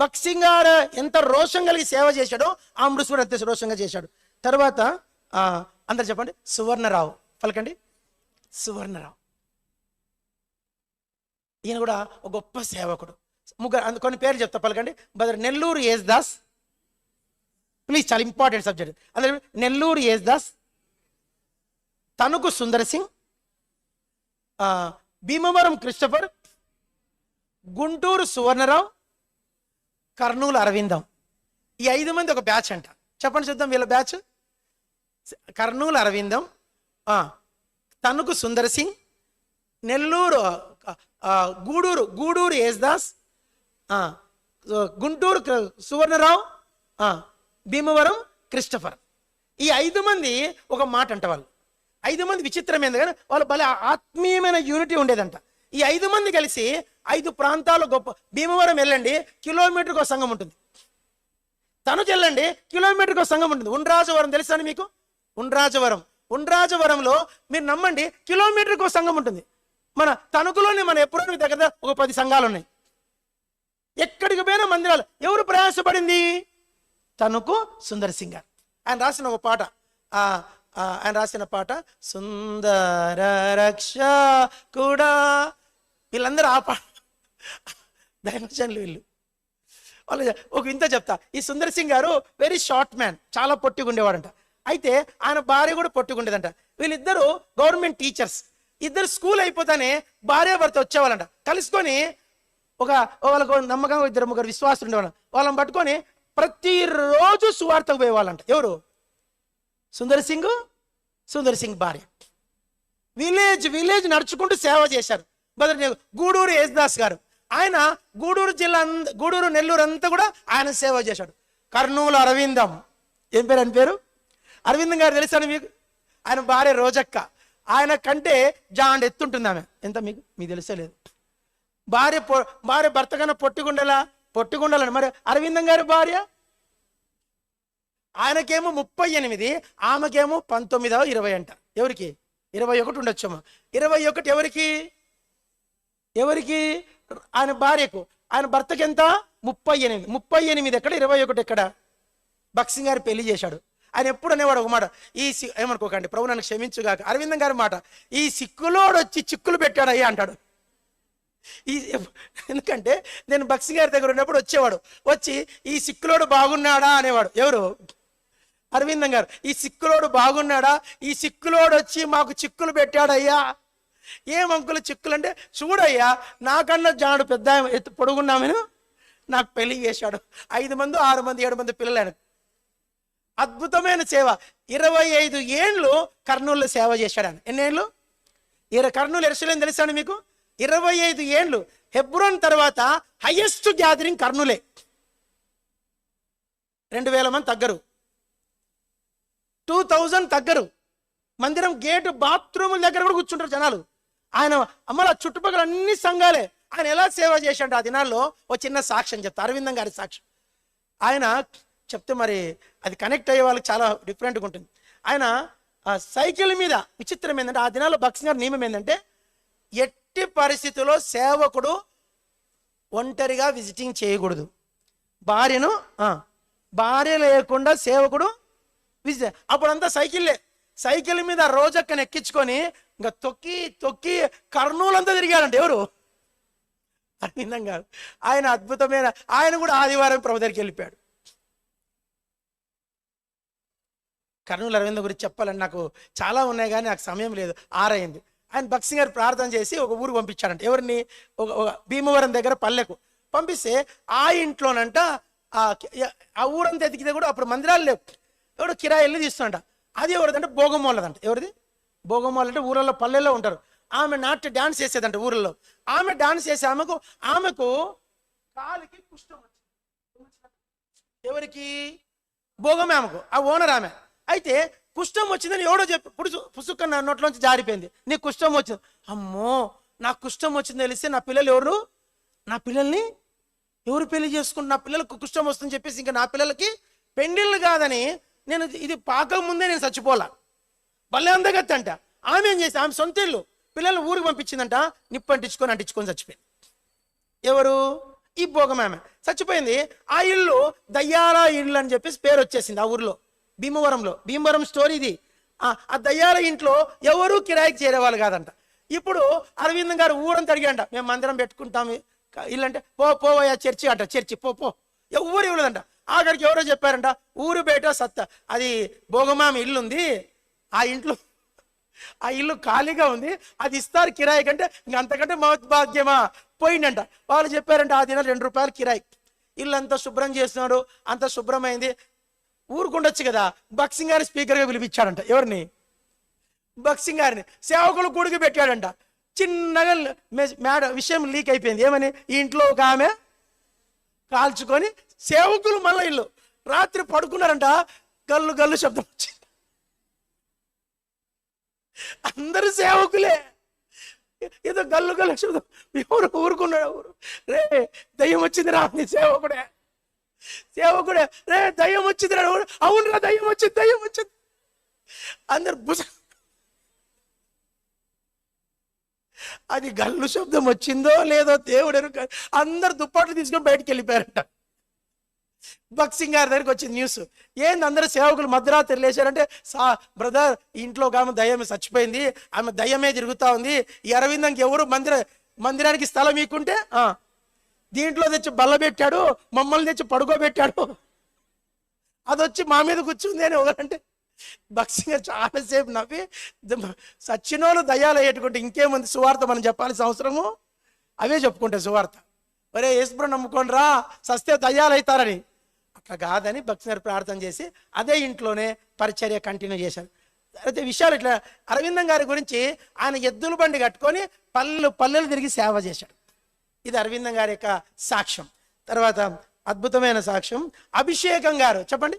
భక్సింగ్ గారు ఎంత రోషం కలిగి సేవ చేశాడో ఆంబ్రూస్ కూడా అంత రోషంగా చేశాడు. తర్వాత అందరు చెప్పండి. సువర్ణరావు పలకండి. సువర్ణరావు ఈయన కూడా ఒక గొప్ప సేవకుడు. ముగ్గురు కొన్ని పేర్లు చెప్తా పలకండి. బ్రదర్ నెల్లూరు యేసుదాస్, ప్లీజ్, చాలా ఇంపార్టెంట్ సబ్జెక్ట్. అందరూ నెల్లూరు యేసుదాస్, తణుకు సుందర్ సింగ్, భీమవరం క్రిస్టఫర్, గుంటూరు సువర్ణరావు, కర్నూలు అరవిందం. ఈ 5 మంది ఒక బ్యాచ్ అంట. చెప్పండి చూద్దాం వీళ్ళ బ్యాచ్. కర్నూలు అరవిందం, తణుకు సుందర్ సింగ్, నెల్లూరు గూడూరు యేసుదాస్, గుంటూరు సువర్ణరావు, భీమవరం క్రిస్టఫర్. ఈ 5 మంది ఒక మాట అంట. వాళ్ళు 5 మంది విచిత్రమైంది కానీ వాళ్ళు భలే ఆత్మీయమైన యూనిటీ ఉండేదంట. ఈ 5 మంది కలిసి 5 ప్రాంతాలు గొప్ప. భీమవరం వెళ్ళండి, కిలోమీటర్కి ఒక సంఘం ఉంటుంది. తణుకు వెళ్ళండి, కిలోమీటర్కి ఒక సంఘం ఉంటుంది. ఉండ్రాజవరం తెలుసా మీకు? ఉండ్రాజవరంలో మీరు నమ్మండి కిలోమీటర్కి ఒక సంఘం ఉంటుంది. మన తణుకులోనే మన ఎప్పుడో దగ్గర ఒక 10 సంఘాలు ఉన్నాయి. ఎక్కడికి పోయినా మందిరాలు. ఎవరు ప్రయాసపడింది? తణుకు సుందర్ సింగ్ గారు. ఆయన రాసిన ఒక పాట, ఆయన రాసిన పాట సుందర రక్ష కూడా. వీళ్ళందరూ ఆ పాట దైవజనులు వీళ్ళు. వాళ్ళు ఒక ఇంత చెప్తా. ఈ సుందర్ సింగ్ గారు వెరీ షార్ట్ మ్యాన్, చాలా పొట్టిగుండేవాడంట. అయితే ఆయన భార్య కూడా పొట్టిగుండేదంట. వీళ్ళిద్దరూ గవర్నమెంట్ టీచర్స్. ఇద్దరు స్కూల్ అయిపోతానే భార్యాభర్త వచ్చేవాళ్ళంట. కలుసుకొని వాళ్ళకు నమ్మకంగా 2-3 విశ్వాసులు ఉండేవాళ్ళం. వాళ్ళని పట్టుకొని ప్రతిరోజు సువార్తకు పోయేవాళ్ళంట. ఎవరు? సుందర్ సింగ్ భార్య. విలేజ్ నడుచుకుంటూ సేవ చేశారు. గూడూరు యేసుదాస్ గారు, ఆయన గూడూరు జిల్లా, గూడూరు నెల్లూరు అంతా కూడా ఆయన సేవ చేశాడు. కర్నూలు అరవిందం, ఏం పేరు ఆయన పేరు? అరవిందం గారు తెలుసాను మీకు? ఆయన భార్య రోజక్క. ఆయన కంటే జాండ్ ఎత్తుంటుంది ఆమె. ఎంత మీకు తెలిసే లేదు. భార్య భర్త కన్నా పొట్టిగుండాలని. మరి అరవిందం గారి భార్య, ఆయనకేమో 38, ఆమెకేమో 19, 20 అంట. ఎవరికి? 21 ఉండొచ్చేమో. 21 ఎవరికి? ఆయన భార్యకు. ఆయన భర్తకి ఎంత? 38 ఎక్కడ, 21 ఎక్కడ? భక్సింగ్ గారు పెళ్లి చేశాడు. ఆయన ఎప్పుడు అనేవాడు ఒక మాట, ఏమనుకోకండి, ప్రభు నన్ను క్షమించుగాక, అరవిందం గారి మాట, ఈ సిక్కులోడు వచ్చి చిక్కులు పెట్టాడు అయ్యా అంటాడు. ఎందుకంటే నేను భక్సింగ్ గారి దగ్గర ఉన్నప్పుడు వచ్చి ఈ సిక్కులోడు బాగున్నాడా అనేవాడు. ఎవరు? అరవిందం గారు. ఈ సిక్కులోడు బాగున్నాడా? ఈ సిక్కులోడు వచ్చి మాకు చిక్కులు పెట్టాడయ్యా. ఏం అంకులు చిక్కులు అంటే, చూడయ్యా నాకన్నా జాడు పెద్ద పొడుగున్నామని నాకు పెళ్లి చేశాడు. 5 మంది 6 మంది 7 మంది పిల్లలు ఆయన అద్భుతమైన సేవ. 25 ఏండ్లు కర్నూలులో సేవ చేశాడు ఆయన. ఎన్నేళ్ళు? కర్నూలు ఎరుసలేం తెలుసా మీకు? 25 ఏండ్లు. హెబ్రోన్ తర్వాత హైయెస్ట్ గ్యాదరింగ్ కర్నూలే. 2000 మంది తగ్గరు, 2000 తగ్గరు. మందిరం గేటు బాత్రూముల దగ్గర కూడా కూర్చుంటారు జనాలు. ఆయన అమ్మల చుట్టుపక్కల అన్ని సంఘాలే. ఆయన ఎలా సేవ చేశాడు ఆ దినాల్లో ఒక చిన్న సాక్ష్యం చెప్తా, అరవిందం గారి సాక్ష్యం. ఆయన చెప్తే మరి అది కనెక్ట్ అయ్యే వాళ్ళకి చాలా డిఫరెంట్గా ఉంటుంది. ఆయన సైకిల్ మీద, విచిత్రం ఏంటంటే ఆ దినాల్లో భక్సింగ్ గారి నియమం ఏంటంటే ఎట్టి పరిస్థితుల్లో సేవకుడు ఒంటరిగా విజిటింగ్ చేయకూడదు. భార్య లేకుండా సేవకుడు విజిట్. అప్పుడంతా సైకిల్ మీద రోజక్కని ఎక్కించుకొని ఇంకా తొక్కి తొక్కి కర్నూలు అంతా తిరిగాడంట. ఎవరు? అరవిందం గారు. ఆయన అద్భుతమైన, ఆయన కూడా ఆదివారం ప్రభు దగ్గరికి వెళ్ళిపోయాడు. కర్నూలు అరవిందం గురించి చెప్పాలని నాకు చాలా ఉన్నాయి కానీ నాకు సమయం లేదు. 6 అయింది. ఆయన భక్సింగ్ గారు ప్రార్థన చేసి ఒక ఊరు పంపించాడంట. ఎవరిని? ఒక భీమవరం దగ్గర పల్లెకు పంపిస్తే ఆ ఇంట్లోనంట ఆ ఊరంతా ఎతికితే కూడా అప్పుడు మందిరాలు లేవు. ఎవడో కిరాయి వెళ్ళి తీస్తుంట. అది ఎవరిదంటే భోగమోళ్ళదంట. ఎవరిది? భోగమోళ్ళు అంటే ఊళ్ళలో పల్లెల్లో ఉంటారు. ఆమె నాట్య డాన్స్ చేసేదంట ఊళ్ళలో. ఆమె డాన్స్ చేసే ఆమెకు కాలికి కుష్ఠం వచ్చింది. ఎవరికి? భోగమే ఆమెకు, ఆ ఓనర్ ఆమె. అయితే కుష్ఠం వచ్చిందని ఎవడో చెప్పి పుసుక్క నోట్లోంచి జారిపోయింది. నీకు కుష్ఠం వచ్చింది. అమ్మో, నాకు కుష్ఠం వచ్చింది తెలిస్తే నా పిల్లలు ఎవరు? నా పిల్లల్ని ఎవరు పెళ్లి చేసుకుంటు? నా పిల్లలకు కుష్ఠం వస్తుందని చెప్పేసి ఇంకా నా పిల్లలకి పెండిళ్ళు కాదని నేను ఇది పాకం ముందే నేను చచ్చిపోలా. భలే అందగత్తి అంట. ఆమె ఏం చేసి ఆమె సొంత ఇల్లు పిల్లల్ని ఊరికి పంపించిందంట. నిప్పు అంటించుకొని చచ్చిపోయింది. ఎవరు? ఈ భోగం ఆమె చచ్చిపోయింది. ఆ ఇల్లు దయ్యాల ఇల్లు అని చెప్పేసి పేరు వచ్చేసింది ఆ ఊర్లో, భీమవరం స్టోరీ ఇది. ఆ దయ్యాల ఇంట్లో ఎవరు కిరాయికి చేరేవాళ్ళు కాదంట. ఇప్పుడు అరవిందం గారు ఊరంతా అడిగాంట, మేము మందిరం పెట్టుకుంటాము ఇల్లు అంటే, పోవయ్యా చర్చి అంట. చర్చి పో ఎవరు ఇవ్వలేదంట. ఆఖరికి ఎవరో చెప్పారంట, ఊరు బయట అది భోగమామ ఇల్లు ఉంది, ఆ ఇల్లు ఖాళీగా ఉంది, అది ఇస్తారు కిరాయి కంటే, ఇంక అంతకంటే మహద్భాగ్యమా పోయిందంట. వాళ్ళు చెప్పారంట ఆ దిన 2 రూపాయలు కిరాయి. ఇల్లు అంతా శుభ్రం చేస్తున్నాడు, అంత శుభ్రమైంది. ఊరుకుండొచ్చు కదా. భక్సింగ్ గారి స్పీకర్గా పిలిపించాడంట. ఎవరిని? భక్సింగ్ గారిని. సేవకులు కూడికి పెట్టాడంట. చిన్నగా విషయం లీక్ అయిపోయింది. ఏమని? ఈ ఇంట్లో ఒక ఆమె కాల్చుకొని సేవకులు మళ్ళీ ఇల్లు రాత్రి పడుకున్నారంట. గల్లు గల్లు శబ్దం వచ్చింది. అందరూ సేవకులే. ఏదో గల్లు గల్లు శబ్దం. ఎవరు ఊరుకున్నాడు? ఎవరు? రే దయ్యం వచ్చింది రా. సేవకుడే రే దయ్యం వచ్చింది రా. అవునురా దయ్యం వచ్చింది. అందరు అది గల్లు శబ్దం వచ్చిందో లేదో దేవుడు అందరు దుప్పట్లు తీసుకొని బయటకు వెళ్ళిపోయారంట. భక్సింగ్ గారి దగ్గరికి వచ్చింది న్యూస్. ఏంది అందరూ సేవకులు మధ్యరాత్రి లేచారంటే, బ్రదర్ ఇంట్లో ఒక ఆమె దయ్యం చచ్చిపోయింది, ఆమె దయ్యమే తిరుగుతా ఉంది. ఈ అరవిందంకి ఎవరు మందిరానికి స్థలం ఇక్కుంటే దీంట్లో తెచ్చి బల్ల పెట్టాడు, మమ్మల్ని తెచ్చి పడుకోబెట్టాడు, అదొచ్చి మా మీద కూర్చుంది అని ఒకరంటే, భక్సింగ్ గారు చాలాసేపు నవ్వి, సచ్చినోళ్ళు దయ్యాలు అయ్యేట్టుకుంటే ఇంకేముంది, సువార్త మనం చెప్పాల్సిన అవసరము అవే చెప్పుకుంటే సువార్త. ఒరే యేసుప్రభుని నమ్ముకొని రా, సస్తే దయ్యాలు అవుతారని. అట్లా కాదని భక్సింగ్ గారు ప్రార్థన చేసి అదే ఇంట్లోనే పరిచర్య కంటిన్యూ చేశారు. అయితే విషయాలు ఇట్లా అరవిందం గారి గురించి, ఆయన ఎద్దుల బండి కట్టుకొని పల్లెలు తిరిగి సేవ చేశాడు. ఇది అరవిందం గారి యొక్క సాక్ష్యం. తర్వాత అద్భుతమైన సాక్ష్యం అభిషేకం గారు. చెప్పండి.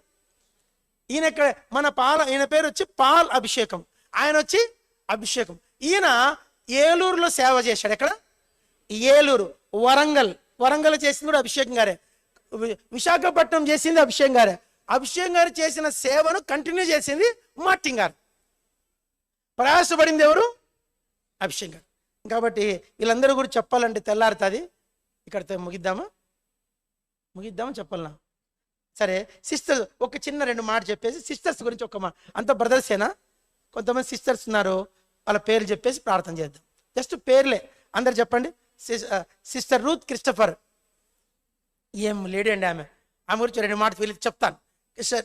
ఈయన పేరు వచ్చి పాల్ అభిషేకం. ఆయన వచ్చి అభిషేకం. ఈయన ఏలూరులో సేవ చేశాడు. ఎక్కడ? ఏలూరు, వరంగల్ చేసింది కూడా అభిషేకం గారే. విశాఖపట్నం చేసింది అభిషేకం గారే. అభిషేకం గారు చేసిన సేవను కంటిన్యూ చేసింది మార్టిన్ గారు. ప్రయాసపడింది ఎవరు? అభిషేకం గారు. కాబట్టి వీళ్ళందరూ కూడా చెప్పాలంటే తెల్లారుతుంది. ఇక్కడితో ముగిద్దామా చెప్పాలనా? సరే, సిస్టర్స్ ఒక చిన్న 2 మాట చెప్పేసి సిస్టర్స్ గురించి ఒక మాట. అంత బ్రదర్సేనా? కొంతమంది సిస్టర్స్ ఉన్నారు, వాళ్ళ పేర్లు చెప్పేసి ప్రార్థన చేద్దాం. జస్ట్ పేర్లే, అందరు చెప్పండి. Sister Ruth Christopher. ఏం లేడీ అండి ఆమె గురించి 2 మాట వీళ్ళకి చెప్తాను.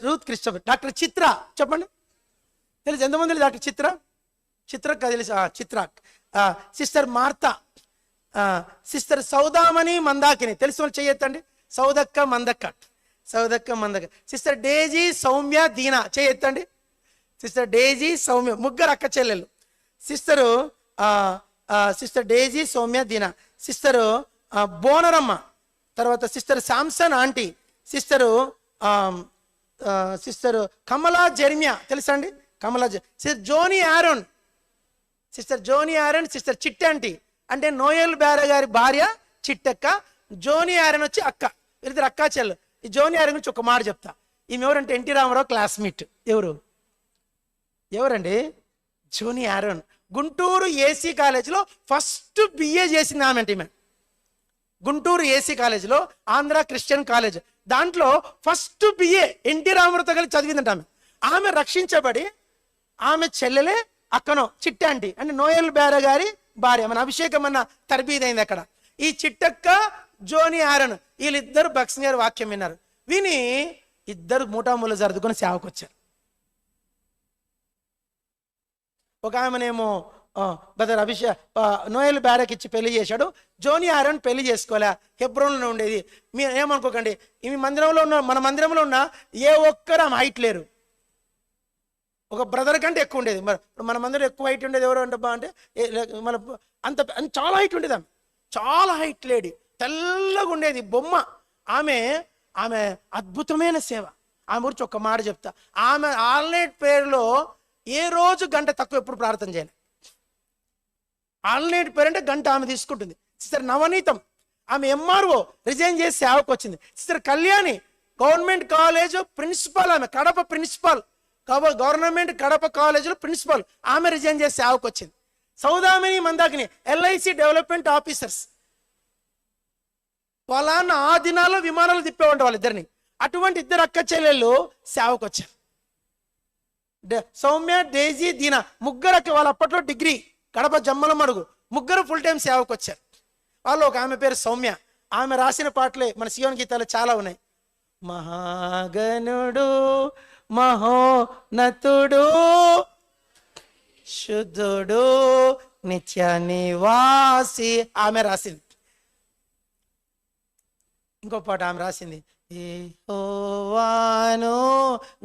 Ruth Christopher. డాక్టర్ చిత్ర చెప్పండి. తెలుసు ఎంతమంది? డాక్టర్ చిత్ర తెలుసు. చిత్ర. Sister Martha, sister Saudamani Mandakini. తెలిసిన వాళ్ళు చెయ్యొద్దండి. సౌదక్క మందక్క. సౌదక్క మందక. సిస్టర్ డేజీ, సౌమ్య, దీనా చేయెత్తండి. సిస్టర్ డేజీ, సౌమ్య, ముగ్గురు అక్క చెల్లెలు. Sister sister Daisy, Soumya, Deena. Sister Bonaramma, తర్వాత sister Samson aunty, sister sister Kamala Jeremiah తెలుసా అండి? Kamala sister Joni Aaron, sister Joni Aaron, sister Chittanti అంటే నోయల్ బేర గారి భార్య చిట్టక్క, జోనీ ఆరోన్ వచ్చి అక్క. వీరిద్దరు అక్కా చెల్లెలు. ఈ జోనీ ఆరోన్ గురించి ఒక మాట చెప్తా. ఈమె ఎవరంటే ఎన్టీ రామారావు క్లాస్మేట్. ఎవరండి? జోనీ ఆరోన్. గుంటూరు ఏసీ కాలేజీలో ఫస్ట్ బిఏ చేసింది ఆమె అంటే. ఈమె గుంటూరు ఏసీ కాలేజీలో, ఆంధ్ర క్రిస్టియన్ కాలేజ్, దాంట్లో ఫస్ట్ బిఏ ఎన్టీ రామారావుతో కలిసి చదివిందంట ఆమె. ఆమె రక్షించబడి ఆమె చెల్లెలే అక్కనో చిట్టంటి అంటే నోయల్ బేర గారి భార్య. మన అభిషేకం అన్న తర్బీదైంది అక్కడ. ఈ చిట్టక్క, జోనీ ఆరోన్ వీళ్ళిద్దరు భక్సింగ్ గారి వాక్యం విన్నారు. విని ఇద్దరు మూటామూల సర్దుకొని సేవకు వచ్చారు. ఒక ఆమెనేమో బ్రదర్ నోయల్ బ్యారక్ ఇచ్చి పెళ్లి చేశాడు. జోనీ ఆరోన్ పెళ్లి చేసుకోలే, హెబ్రోన్లో ఉండేది. మీరు ఏమనుకోకండి, ఈ మందిరంలో ఉన్న, మన మందిరంలో ఉన్న ఏ ఒక్కరు ఆమె హైట్ లేరు. ఒక బ్రదర్ కంటే ఎక్కువ ఉండేది. మన మందిరం ఎక్కువ హైట్ ఉండేది ఎవరు అంటే అంటే మన అంత చాలా హైట్ ఉండేది. ఆమె చాలా హైట్ లేడీ, తెల్లగా ఉండేది బొమ్మ. ఆమె అద్భుతమైన సేవ. ఆమె గురించి ఒక మాట చెప్తా. ఆమె ఆల్నైట్ పేరులో ఏ రోజు గంట తక్కువ ఎప్పుడు ప్రార్థన చేయాలి. ఆల్నైట్ పేరు అంటే గంట ఆమె తీసుకుంటుంది. సిస్టర్ నవనీతం ఆమె ఎంఆర్ఓ రిజైన్ చేసి సేవకు వచ్చింది. Sister Kalyani government college principal, ఆమె కడప ప్రిన్సిపాల్, గవర్నమెంట్ కడప కాలేజీలో ప్రిన్సిపాల్, ఆమె రిజైన్ చేసి సేవకు వచ్చింది. Saudamini, Mandakini LIC development officers. వాళ్ళ ఆ దినాల్లో విమానాలు తిప్పేవంట వాళ్ళిద్దరిని. అటువంటి ఇద్దరు అక్క చెల్లెళ్ళు సేవకు వచ్చారు. సౌమ్య, డేజీ, దీనా ముగ్గురు అక్క. వాళ్ళు అప్పట్లో డిగ్రీ, కడప జమ్మల మడుగు, ముగ్గురు ఫుల్ టైం సేవకు వచ్చారు. వాళ్ళు ఒక ఆమె పేరు సౌమ్య. ఆమె రాసిన పాటలే మన సియోన్ గీతాలు చాలా ఉన్నాయి. మహాగణుడు, మహోన్నతుడు, శుద్ధుడు, నిత్య నివాసి ఆమె రాసింది. ఇంకో పాట ఆమె రాసింది, యెహోవాను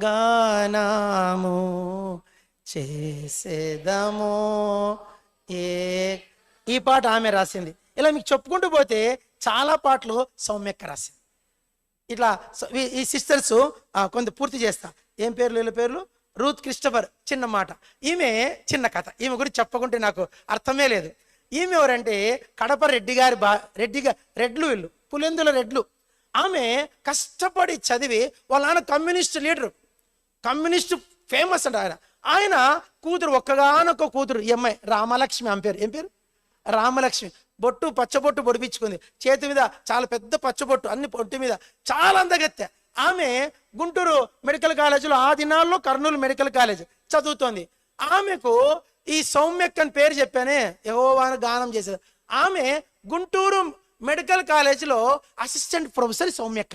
గానము చేసేదము. ఈ పాట ఆమె రాసింది. ఇలా మీకు చెప్పుకుంటూ పోతే చాలా పాటలు సౌమ్యక్క రాసింది. ఇట్లా ఈ సిస్టర్స్ కొంత పూర్తి చేస్తా. ఏం పేర్లు వీళ్ళ పేర్లు? Ruth Christopher. చిన్న మాట, ఈమె చిన్న కథ. ఈమె గురించి చెప్పకుంటే నాకు అర్థమే లేదు. ఈమె ఎవరంటే కడప రెడ్డి గారి రెడ్లు, వీళ్ళు పులిందుల రెడ్లు. ఆమె కష్టపడి చదివి వాళ్ళ నాన్న కమ్యూనిస్ట్ లీడరు, కమ్యూనిస్ట్ ఫేమస్ అంట. ఆయన కూతురు, ఒక్కగానొక్క కూతురు, ఈ అమ్మాయి రామలక్ష్మి. ఆమె పేరు ఏం పేరు? రామలక్ష్మి. బొట్టు, పచ్చబొట్టు పొడిపించుకుంది, చేతి మీద చాలా పెద్ద పచ్చబొట్టు, అన్ని పొట్టు మీద చాలా అందగత్తె. ఆమె గుంటూరు మెడికల్ కాలేజీలో, ఆ దినాల్లో కర్నూలు మెడికల్ కాలేజ్ చదువుతోంది. ఆమెకు ఈ సౌమ్యక్క అని పేరు చెప్పానే, యెహోవాను గానం చేసేది. ఆమె గుంటూరు మెడికల్ కాలేజీలో అసిస్టెంట్ ప్రొఫెసర్ సౌమ్యక్క.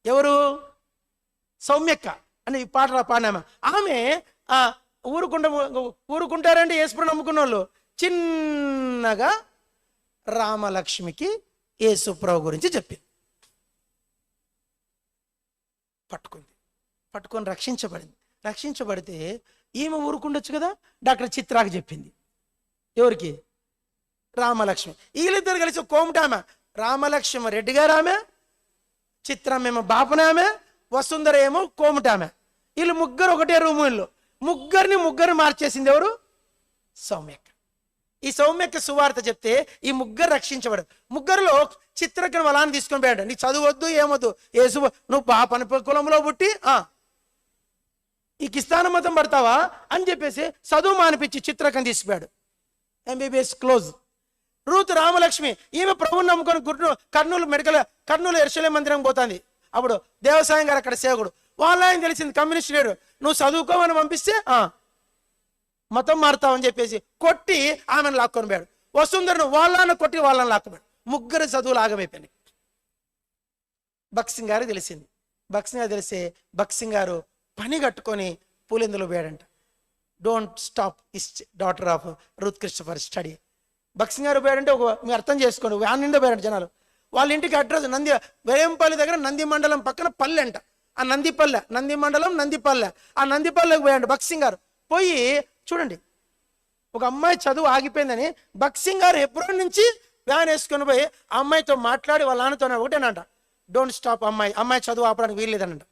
ఎవరు? సౌమ్యక్క అని ఈ పాట పాడినామా. ఆమె ఊరుకుంటారంటే యేసుప్రభు నమ్ముకున్న వాళ్ళు చిన్నగా రామలక్ష్మికి యేసుప్రభు గురించి చెప్పింది. పట్టుకొని రక్షించబడితే ఈమె ఊరుకుండొచ్చు కదా. డాక్టర్ చిత్రాకి చెప్పింది. ఎవరికి? రామలక్ష్మి. వీళ్ళిద్దరు కలిసి కోమటామె. రామలక్ష్మి రెడ్డి గారు ఆమె, చిత్రమేమో బాపనామె, వసుంధర ఏమో కోమటామె. వీళ్ళు ముగ్గురు ఒకటే రూము. వీళ్ళు ముగ్గురిని మార్చేసింది ఎవరు? సౌమ్యక్క. ఈ సౌమ్యక్క సువార్త చెప్తే ఈ ముగ్గురు రక్షించబడదు. ముగ్గురులో చిత్రకను వలాన్ని తీసుకొని పోయాడు. నీ చదువద్దు ఏమొద్దు, యేసు నువ్వు పాపని కులంలో పుట్టి ఈ కిస్తాన మతం పడతావా అని చెప్పేసి చదువు మానిపించి చిత్రకను తీసిపోయాడు. MBBS close. రూత్ రామలక్ష్మి ఈమె ప్రభుని నమ్ముకొని కర్నూలు యెరూషలేము మందిరం పోతుంది. అప్పుడు దేవసాయం గారు అక్కడ సేవకుడు. వాళ్ళ ఆయన తెలిసింది కమ్యూనిస్ట్ లేడు, నువ్వు చదువుకోమని పంపిస్తే మతం మారుతావని చెప్పేసి కొట్టి ఆమెను లాక్కొని పోయాడు. వసుంధరను వాళ్ళని కొట్టి వాళ్ళని లాక్కుపోయాడు. ముగ్గురు చదువులు ఆగమైపోయినాయి. భక్సింగ్ గారు తెలిసింది. తెలిసే భక్సింగ్ గారు పని కట్టుకొని పూలెందులో పోయాడంట. Don't stop his daughter of Ruth Christopher study. భక్సింగ్ గారు పోయాడంటే మీరు అర్థం చేసుకోండి, వ్యాన్ నిండా పోయాడు జనాలు. వాళ్ళ ఇంటికి అడ్రస్ వేయంపల్లి దగ్గర నంది మండలం పక్కన పల్లె అంట. ఆ నందిపల్లె, నంది మండలం నందిపల్లె. ఆ నందిపల్లెకి పోయాడు భక్సింగ్ గారు. పోయి చూడండి, ఒక అమ్మాయి చదువు ఆగిపోయిందని భక్సింగ్ గారు హెబ్రోన్ నుంచి వ్యాన్ వేసుకొని పోయి ఆ అమ్మాయితో మాట్లాడి వాళ్ళ నాన్నతో ఒకటేనంట, డోంట్ స్టాప్, అమ్మాయి చదువు ఆపడానికి వీల్లేదనంట.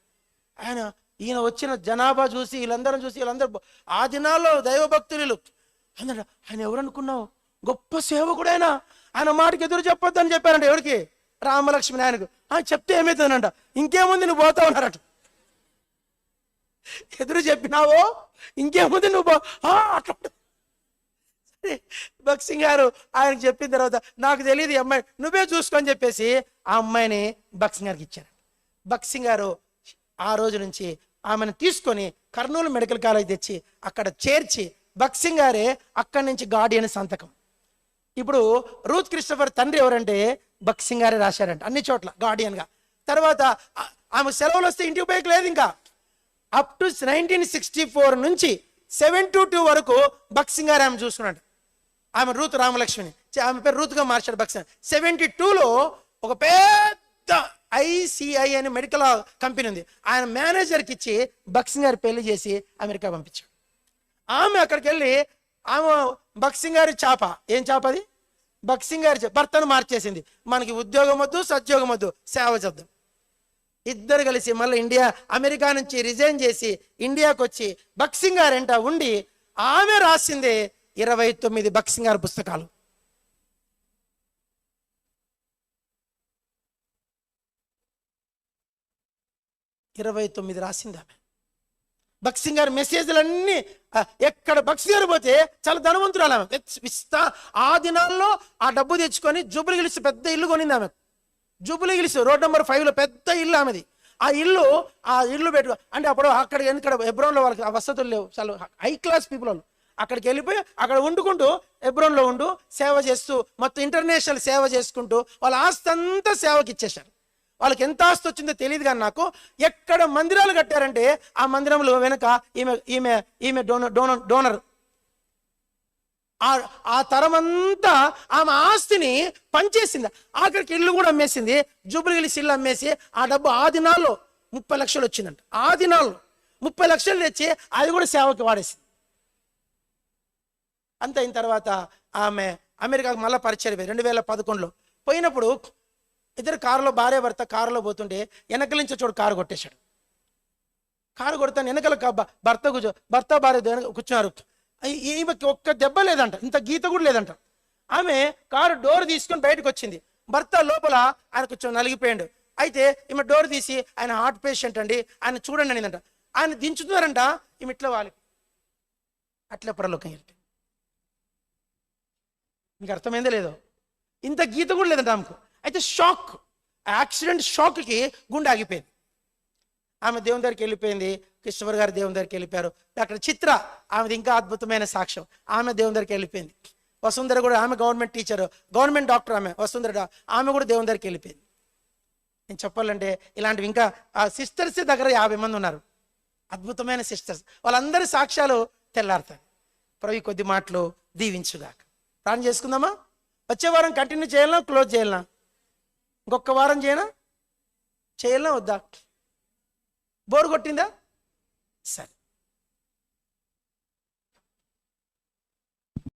ఈయన వచ్చిన జనాభా చూసి వీళ్ళందరూ ఆ దినాల్లో దైవభక్తులు అందరూ, ఆయన ఎవరనుకున్నావు, గొప్ప సేవకుడు ఆయన మాటకి ఎదురు చెప్పొద్దని చెప్పారంట. ఎవరికి? రామలక్ష్మి ఆయనకు. చెప్తే ఏమవుతుందంట, ఇంకేముంది నువ్వు పోతా ఉన్నారట. ఎదురు చెప్పినావో ఇంకేముంది నువ్వు అట్లా. భక్సింగ్ గారు ఆయనకు చెప్పిన తర్వాత, నాకు తెలియదు ఈ అమ్మాయి, నువ్వే చూసుకొని చెప్పేసి ఆ అమ్మాయిని భక్సింగ్ గారికి ఇచ్చారు. భక్సింగ్ గారు ఆ రోజు నుంచి ఆమెను తీసుకొని కర్నూలు మెడికల్ కాలేజ్ తెచ్చి అక్కడ చేర్చి భక్సింగ్ గారే అక్కడి నుంచి గార్డియన్ సంతకం. ఇప్పుడు రూత్ క్రిస్టఫర్ తండ్రి ఎవరంటే భక్సింగ్ గారే రాశారంట అన్ని చోట్ల గార్డియన్గా. తర్వాత ఆమె సెలవులు వస్తే ఇంటికి పోయేకి లేదు. ఇంకా అప్ టు 1964 నుంచి 72 వరకు భక్సింగ్ గారు ఆమె చూసుకున్నాడు. ఆమె రూత్ రామలక్ష్మిని, ఆమె పేరు రూత్గా మార్చాడు భక్సింగ్. 72లో ఒక పెద్ద ICI అని మెడికల్ కంపెనీ ఉంది, ఆయన మేనేజర్కి ఇచ్చి భక్సింగ్ గారు పెళ్లి చేసి అమెరికా పంపించాడు. ఆమె అక్కడికి వెళ్ళి ఆమె భక్సింగ్ గారి చాప, ఏం చాప అది, భక్సింగ్ గారి భర్తను మార్చేసింది. మనకి ఉద్యోగం వద్దు, సద్యోగం వద్దు, సేవ చేద్దాం. ఇద్దరు కలిసి మళ్ళీ అమెరికా నుంచి రిజైన్ చేసి ఇండియాకి వచ్చి భక్సింగ్ గారంట ఉండి ఆమె రాసిందే 29 భక్సింగ్ గారి పుస్తకాలు. రాసింది ఆమె. భక్సింగ్ గారి మెసేజ్లన్నీ ఎక్కడ భక్సింగ్ గారు పోతే చాలా ధనవంతురాలు ఆమె. ఆ దినాల్లో ఆ డబ్బు తెచ్చుకొని జూబ్లీ హిల్స్ పెద్ద ఇల్లు కొనింది ఆమె. జూబ్లీ హిల్స్ రోడ్ నెంబర్ 5లో పెద్ద ఇల్లు ఆమెది. ఆ ఇల్లు పెట్టు అంటే అప్పుడు అక్కడ హెబ్రోన్లో వాళ్ళకి ఆ వసతులు లేవు, చాలా హై క్లాస్ పీపుల్ వాళ్ళు. అక్కడికి వెళ్ళిపోయి అక్కడ వండుకుంటూ హెబ్రోన్లో సేవ చేస్తూ మొత్తం ఇంటర్నేషనల్ సేవ చేసుకుంటూ వాళ్ళ ఆస్తి అంతా సేవకి ఇచ్చేశారు. వాళ్ళకి ఎంత ఆస్తి వచ్చిందో తెలియదు, కానీ నాకు ఎక్కడ మందిరాలు కట్టారంటే ఆ మందిరంలో వెనక ఈమె డోనర్. ఆ తరమంతా ఆమె ఆస్తిని పనిచేసింది. ఆఖరికి ఇల్లు కూడా అమ్మేసింది. జూబ్లీ హిల్స్ ఇల్లు అమ్మేసి ఆ డబ్బు ఆ దినాల్లో 30 లక్షలు వచ్చిందంట. ఆ దినాల్లో 30 లక్షలు తెచ్చి అది కూడా సేవకి వాడేసింది. అంత అయిన తర్వాత ఆమె అమెరికాకు మళ్ళీ పరిచయం 2011లో పోయినప్పుడు ఇద్దరు కారులో, భార్య భర్త కారులో పోతుంటే వెనకల నుంచి చోటు కారు కొట్టేశాడు. కారు కొడతాను వెనకల భర్త భార్య కూర్చున్నారు. ఈమెకి ఒక్క దెబ్బ లేదంట, ఇంత గీత కూడా లేదంట. ఆమె కారు డోర్ తీసుకొని బయటకు వచ్చింది. భర్త లోపల ఆయన కొంచెం నలిగిపోయాడు. అయితే ఈమె డోర్ తీసి, ఆయన హార్ట్ పేషెంట్ అండి, ఆయన చూడండి అనిందంట. ఆయన దించుతున్నారంట, ఈమె ఇట్లా వాలి అట్లా పరలోకం వెళ్తే. మీకు అర్థమైందో లేదో, ఇంత గీత కూడా లేదంట ఆమెకు. అయితే షాక్, యాక్సిడెంట్ షాక్కి గుండె ఆగిపోయింది. ఆమె దేవుని దగ్గరికి వెళ్ళిపోయింది. కృష్ణవర్ గారు దేవుని దగ్గరికి వెళ్ళిపోయారు. డాక్టర్ చిత్ర, ఆమెది ఇంకా అద్భుతమైన సాక్ష్యం. ఆమె దేవుని దగ్గరికి వెళ్ళిపోయింది. వసుంధర కూడా, ఆమె గవర్నమెంట్ టీచర్, గవర్నమెంట్ డాక్టర్ ఆమె వసుంధర, ఆమె కూడా దేవుని దగ్గరికి వెళ్ళిపోయింది. నేను చెప్పాలంటే ఇలాంటివి ఇంకా ఆ సిస్టర్స్ దగ్గర 50 మంది ఉన్నారు, అద్భుతమైన సిస్టర్స్. వాళ్ళందరి సాక్ష్యాలు తెల్లారుతాయి. ప్రభు కొద్ది మాటలు దీవించుగాక. ప్రార్థన చేసుకుందామా? వచ్చే వారం కంటిన్యూ చేయాలన్నా, క్లోజ్ చేయాలన్నా? ఇంకొక వారం చేయాలన్నా వద్దా? బోర్ కొట్టిందా? సరే.